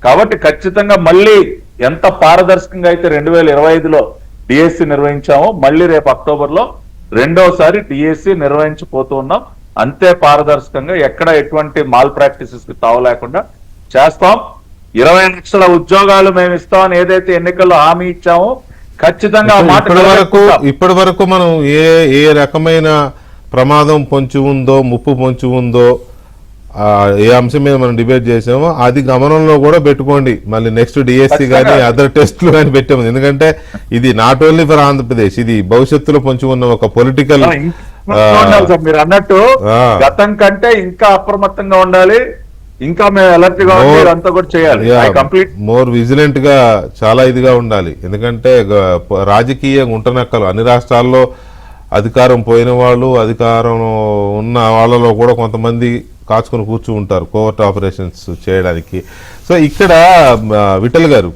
కాబట్టి ఖచ్చితంగా మళ్ళీ ఎంత పారదర్శకంగా అయితే 2025లో డిఎస్సి నిర్వహించామో మళ్ళీ రేపు అక్టోబర్లో రెండోసారి డిఎస్సి నిర్వహించిపోతూ ఉన్నాం. అంతే పారదర్శకంగా ఎక్కడ ఎటువంటి మాల్ ప్రాక్టీసెస్ కి తావు లేకుండా చేస్తాం. 20 లక్షల ఉద్యోగాలు మేము ఇస్తామని ఏదైతే ఎన్నికల్లో హామీ ఇచ్చామో ఖచ్చితంగా ఇప్పటి వరకు మనం ఏ రకమైన ప్రమాదం పొంచి ఉందో, ముప్పు పొంచి ఉందో, ఏ అంశం మీద మనం డిబేట్ చేసామో అది గమనంలో కూడా పెట్టుకోండి. మళ్ళీ నెక్స్ట్ డిఎస్సి కానీ అదర్ టెస్ట్లు కానీ పెట్టాము. ఎందుకంటే ఇది నాట్ ఓన్లీ ఫర్ ఆంధ్రప్రదేశ్, ఇది భవిష్యత్తులో పొంచి ఉన్న ఒక పొలిటికల్. మీరు అన్నట్టు గతం కంటే ఇంకా అప్రమత్తంగా ఉండాలి, ఇంకా మేము అలర్ట్ గా అంతా కూడా చేయాలి. కంప్లీట్ మోర్ విజిలెంట్ గా చాలా ఇదిగా ఉండాలి. ఎందుకంటే రాజకీయ గుంటనక్కలు అన్ని రాష్ట్రాల్లో అధికారం పోయిన వాళ్ళు, అధికారం ఉన్న వాళ్ళలో కూడా కొంతమంది కాచుకొని కూర్చు ఉంటారు కోవర్ట్ ఆపరేషన్స్ చేయడానికి. సో ఇక్కడ విఠల్ గారు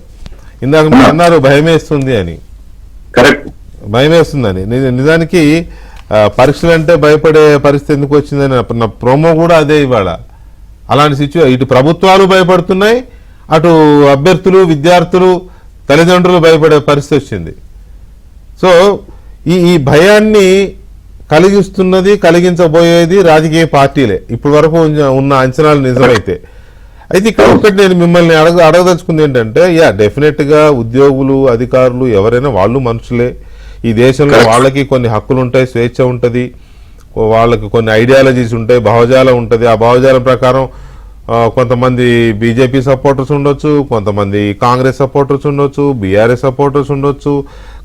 ఇందాక మీరు అన్నారు భయమేస్తుంది అని. భయమేస్తుందని నిజానికి పరీక్షలు అంటే భయపడే పరిస్థితి ఎందుకు వచ్చిందని నా ప్రోమో కూడా అదే. ఇవాళ అలాంటి సిచ్యువేషన్, ఇటు ప్రభుత్వాలు భయపడుతున్నాయి, అటు అభ్యర్థులు, విద్యార్థులు, తల్లిదండ్రులు భయపడే పరిస్థితి వచ్చింది. సో ఈ భయాన్ని కలిగించబోయేది రాజకీయ పార్టీలే ఇప్పటి వరకు ఉన్న అంచనాలు నిజమైతే. అయితే ఇక్కడ ఒకటి నేను మిమ్మల్ని అడగదలుచుకుంది ఏంటంటే, డెఫినెట్ గా ఉద్యోగులు, అధికారులు ఎవరైనా వాళ్ళు మనుషులే. ఈ దేశంలో వాళ్ళకి కొన్ని హక్కులు ఉంటాయి, స్వేచ్ఛ ఉంటుంది, వాళ్ళకి కొన్ని ఐడియాలజీస్ ఉంటాయి, భావజాలం ఉంటుంది. ఆ భావజాలం ప్రకారం కొంతమంది బీజేపీ సపోర్టర్స్ ఉండొచ్చు, కొంతమంది కాంగ్రెస్ సపోర్టర్స్ ఉండొచ్చు, బీఆర్ఎస్ సపోర్టర్స్ ఉండొచ్చు,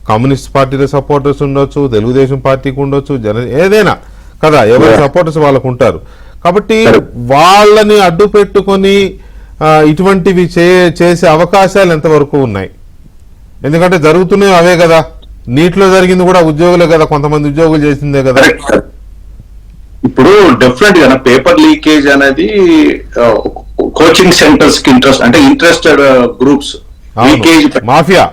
కమ్యూనిస్ట్ పార్టీల సపోర్టర్స్ ఉండొచ్చు, తెలుగుదేశం పార్టీకి ఉండొచ్చు, ఏదైనా కదా, ఎవరి సపోర్టర్స్ వాళ్ళకు ఉంటారు. కాబట్టి వాళ్ళని అడ్డు పెట్టుకొని ఇటువంటివి చేసే అవకాశాలు ఎంతవరకు ఉన్నాయి? ఎందుకంటే జరుగుతున్నాయి అవే కదా. నీటిలో జరిగింది కూడా ఉద్యోగులే కదా, కొంతమంది ఉద్యోగులు చేసిందే కదా. ఇప్పుడు డెఫినెట్ గా పేపర్ లీకేజ్ అనేది కోచింగ్ సెంటర్స్ కి interested groups leakage mafia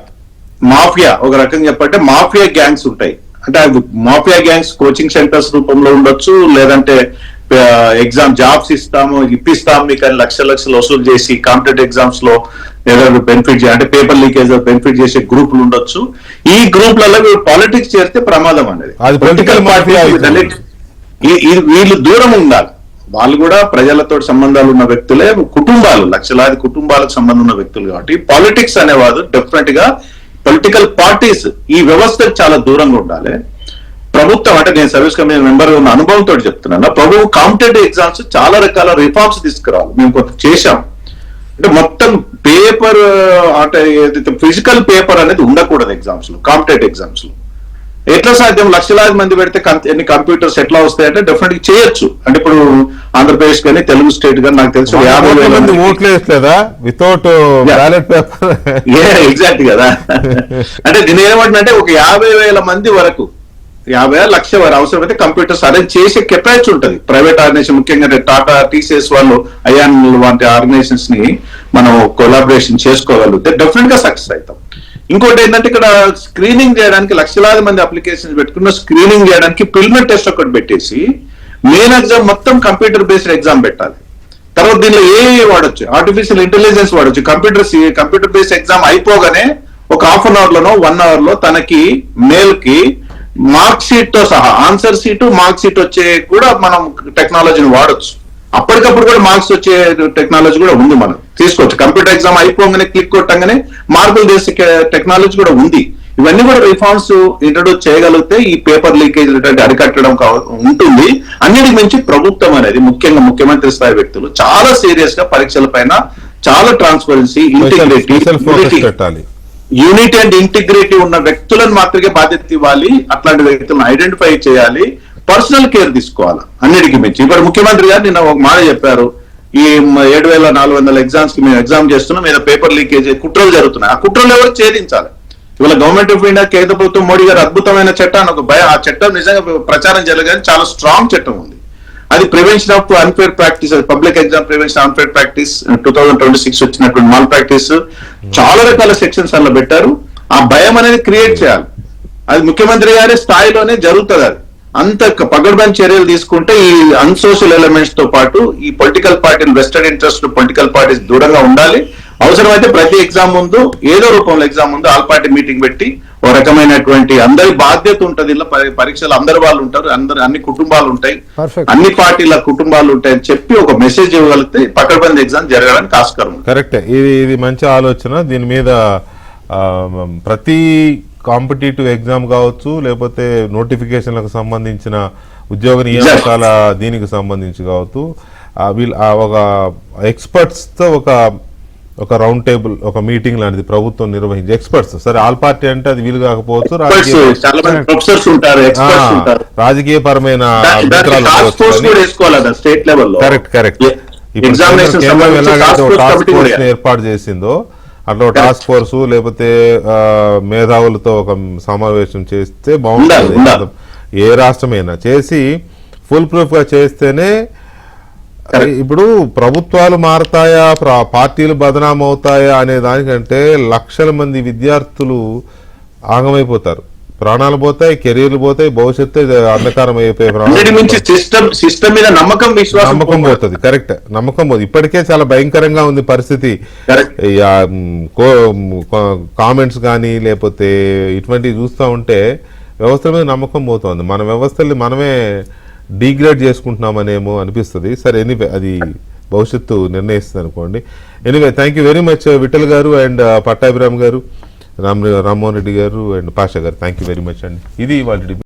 mafia, ఒక రకంగా చెప్పంటే మాఫియా గ్యాంగ్స్ ఉంటాయి. అంటే అది మాఫియా గ్యాంగ్స్ కోచింగ్ సెంటర్స్ రూపంలో ఉండొచ్చు, లేదంటే ఎగ్జామ్ జాబ్స్ ఇప్పిస్తాము మీకు అని లక్షలు వసూలు చేసి కాంపిటేటివ్ ఎగ్జామ్స్ లో ఏదైనా బెనిఫిట్ అంటే పేపర్ లీకేజ్ బెనిఫిట్ చేసే గ్రూపులు ఉండొచ్చు. ఈ గ్రూప్లలో పాలిటిక్స్ చేస్తే ప్రమాదం అనేది. పొలిటికల్ పార్టీ వీళ్ళు దూరం ఉండాలి. వాళ్ళు కూడా ప్రజలతో సంబంధాలు ఉన్న వ్యక్తులే, కుటుంబాలు, లక్షలాది కుటుంబాలకు సంబంధం ఉన్న వ్యక్తులు. కాబట్టి పాలిటిక్స్ అనేవాడు డెఫినెట్ గా పొలిటికల్ పార్టీస్ ఈ వ్యవస్థకు చాలా దూరంగా ఉండాలి. ప్రభుత్వం అంటే నేను సర్వీస్ కమిషన్ మెంబర్ ఉన్న అనుభవంతో చెప్తున్నాను, ప్రభుత్వం కాంపిటేటివ్ ఎగ్జామ్స్ చాలా రకాల రిఫార్మ్స్ తీసుకురావాలి. మేము కొంత చేశాం. అంటే మొత్తం పేపర్ అంటే ఫిజికల్ పేపర్ అనేది ఉండకూడదు ఎగ్జామ్స్ లో, కాంపిటేటివ్ ఎగ్జామ్స్ లో. ఎట్లా సాధ్యం? లక్షలాది మంది పెడితే ఎన్ని కంప్యూటర్స్ ఎట్లా వస్తాయంటే డెఫినెట్ గా చేయొచ్చు. అంటే ఇప్పుడు ఆంధ్రప్రదేశ్ కానీ తెలుగు స్టేట్ కానీ నాకు తెలుసు 50,000 మంది ఓట్లు వేస్తలేదా వితౌట్ బ్యాలెట్ పేపర్? ఎగ్జాక్ట్ కదా. అంటే దీని ఏమంటే ఒక 50,000 మంది వరకు, 50,000 లక్ష వరకు అవసరమైతే కంప్యూటర్స్ అరేంజ్ చేసే కెపాసిటీ ఉంటుంది. ప్రైవేట్ ఆర్గనైజేషన్ ముఖ్యంగా టాటా, టీసీఎస్ వాళ్ళు, అయాన్ వంటి ఆర్గనైజేషన్స్ ని మనం కొలాబరేషన్ చేసుకోగలిగితే డెఫినెట్ గా సక్సెస్ అవుతాం. ఇంకోటి ఏంటంటే ఇక్కడ స్క్రీనింగ్ చేయడానికి లక్షలాది మంది అప్లికేషన్స్ పెట్టుకున్న స్క్రీనింగ్ చేయడానికి ప్రిలిమినరీ టెస్ట్ ఒకటి పెట్టేసి మెయిన్ ఎగ్జామ్ మొత్తం కంప్యూటర్ బేస్డ్ ఎగ్జామ్ పెట్టాలి. తర్వాత దీనిలో ఏ వాడొచ్చు, ఆర్టిఫిషియల్ ఇంటెలిజెన్స్ వాడొచ్చు. కంప్యూటర్ బేస్డ్ ఎగ్జామ్ అయిపోగానే ఒక హాఫ్ అన్ అవర్ లోనో 1 hour లో తనకి మెయిల్ కి మార్క్ షీట్ తో సహా ఆన్సర్ షీట్, మార్క్ షీట్ వచ్చే కూడా మనం టెక్నాలజీని వాడొచ్చు. అప్పటికప్పుడు కూడా మార్క్స్ వచ్చే టెక్నాలజీ కూడా ఉంది, మనం తీసుకోవచ్చు. కంప్యూటర్ ఎగ్జామ్ అయిపోగానే క్లిక్ కొట్టంగానే మార్కులు చేసే టెక్నాలజీ కూడా ఉంది. ఇవన్నీ కూడా రిఫార్మ్స్ ఇంట్రడ్యూస్ చేయగలిగితే ఈ పేపర్ లీకేజ్ అరికట్టడం ఉంటుంది. అన్నిటికి మించి ప్రభుత్వం అనేది ముఖ్యంగా ముఖ్యమంత్రి స్థాయి వ్యక్తులు చాలా సీరియస్ గా పరీక్షల పైన చాలా ట్రాన్స్పరెన్సీ, యూనిటీ అండ్ ఇంటిగ్రిటీ ఉన్న వ్యక్తులను మాత్రమే బాధ్యత ఇవ్వాలి. అట్లాంటి వ్యక్తులను ఐడెంటిఫై చేయాలి, పర్సనల్ కేర్ తీసుకోవాలి అన్నిటికీ మించి. ఇప్పుడు ముఖ్యమంత్రి గారు నిన్న ఒక మాట చెప్పారు, ఈ 7,400 ఎగ్జామ్స్ కి మేము ఎగ్జామ్ చేస్తున్నాం, మీద పేపర్ లీకేజ్ కుట్రలు జరుగుతున్నాయి. ఆ కుట్రలు ఎవరు ఛేదించాలి? ఇవాళ గవర్నమెంట్ ఆఫ్ ఇండియా, కేంద్ర ప్రభుత్వం, మోడీ గారు అద్భుతమైన చట్టాన్ని ఒక ఆ చట్టం నిజంగా ప్రచారం జరగాలని చాలా స్ట్రాంగ్ చట్టం ఉంది. అది prevention of unfair practice, public exam prevention unfair practice 2026 వచ్చినటువంటి మాల్ ప్రాక్టీస్ చాలా రకాల సెక్షన్స్ అలా పెట్టారు. ఆ భయం అనేది క్రియేట్ చేయాలి. అది ముఖ్యమంత్రి గారి స్థాయిలోనే జరుగుతుంది. అది అంత పగడ్బందీ చర్యలు తీసుకుంటే ఈ అన్సోషల్ ఎలిమెంట్స్ తో పాటు ఈ పొలిటికల్ పార్టీలు, వెస్టెడ్ ఇంట్రెస్ట్ పొలిటికల్ పార్టీస్ దూరంగా ఉండాలి. అవసరమైతే ప్రతి ఎగ్జామ్ ముందు ఏదో రూపంలో ఎగ్జామ్ ముందు ఆల్ పార్టీ మీటింగ్ పెట్టి ఒక రకమైనటువంటి అందరి బాధ్యత ఉంటుంది. ఇలా పరీక్షలు అందరి వాళ్ళు ఉంటారు, అన్ని కుటుంబాలు ఉంటాయి, అన్ని పార్టీల కుటుంబాలు ఉంటాయని చెప్పి ఒక మెసేజ్ ఇవ్వగలిగితే పకడ్బందీ ఎగ్జామ్ జరగడానికి ఆస్కారం. కరెక్టే, ఇది మంచి ఆలోచన. దీని మీద ప్రతి కాంపిటేటివ్ ఎగ్జామ్ కావచ్చు, లేకపోతే నోటిఫికేషన్లకు సంబంధించిన ఉద్యోగ నియామకాల దీనికి సంబంధించి కావచ్చు, వీళ్ళు ఒక ఎక్స్పర్ట్స్ తో ఒక రౌండ్ టేబుల్, ఒక మీటింగ్ లాంటిది ప్రభుత్వం నిర్వహించి ఎక్స్పర్ట్స్, సరే ఆల్ పార్టీ అంటే అది వీలు కాకపోవచ్చు, రాజకీయ పరమైన కరెక్ట్. ఇప్పుడు కేంద్రం ఎలాగైతే టాస్క్ ఫోర్స్ ఏర్పాటు చేసిందో అట్లా టాస్క్ ఫోర్స్ లేకపోతే మేధావులతో ఒక సమావేశం చేస్తే బాగుంటుంది. ఏ రాష్ట్రమైనా చేసి ఫుల్ ప్రూఫ్ గా చేస్తేనే. ఇప్పుడు ప్రభుత్వాలు మారతాయా, పార్టీలు బదనాం అవుతాయా అనే దానికంటే లక్షల మంది విద్యార్థులు ఆగమైపోతారు, ప్రాణాలు పోతాయి, కెరీర్లు పోతాయి, భవిష్యత్తు అంధకారం అయిపోయే నమ్మకం పోతుంది. కరెక్ట్, నమ్మకం పోతుంది. ఇప్పటికే చాలా భయంకరంగా ఉంది పరిస్థితి. కామెంట్స్ కానీ లేకపోతే ఇటువంటివి చూస్తూ ఉంటే వ్యవస్థల మీద నమ్మకం పోతుంది. మన వ్యవస్థల్ని మనమే డీగ్రేడ్ చేసుకుంటున్నామనేమో అనిపిస్తుంది. సరే, ఎనీవే అది భవిష్యత్తు నిర్ణయిస్తుంది అనుకోండి. Anyway, thank you very much Vithal గారు అండ్ పట్టాభిరామ్ గారు, రామ్మోహన్ రెడ్డి గారు అండ్ పాషా గారు. థ్యాంక్ యూ వెరీ మచ్ అండి. ఇది వాళ్ళ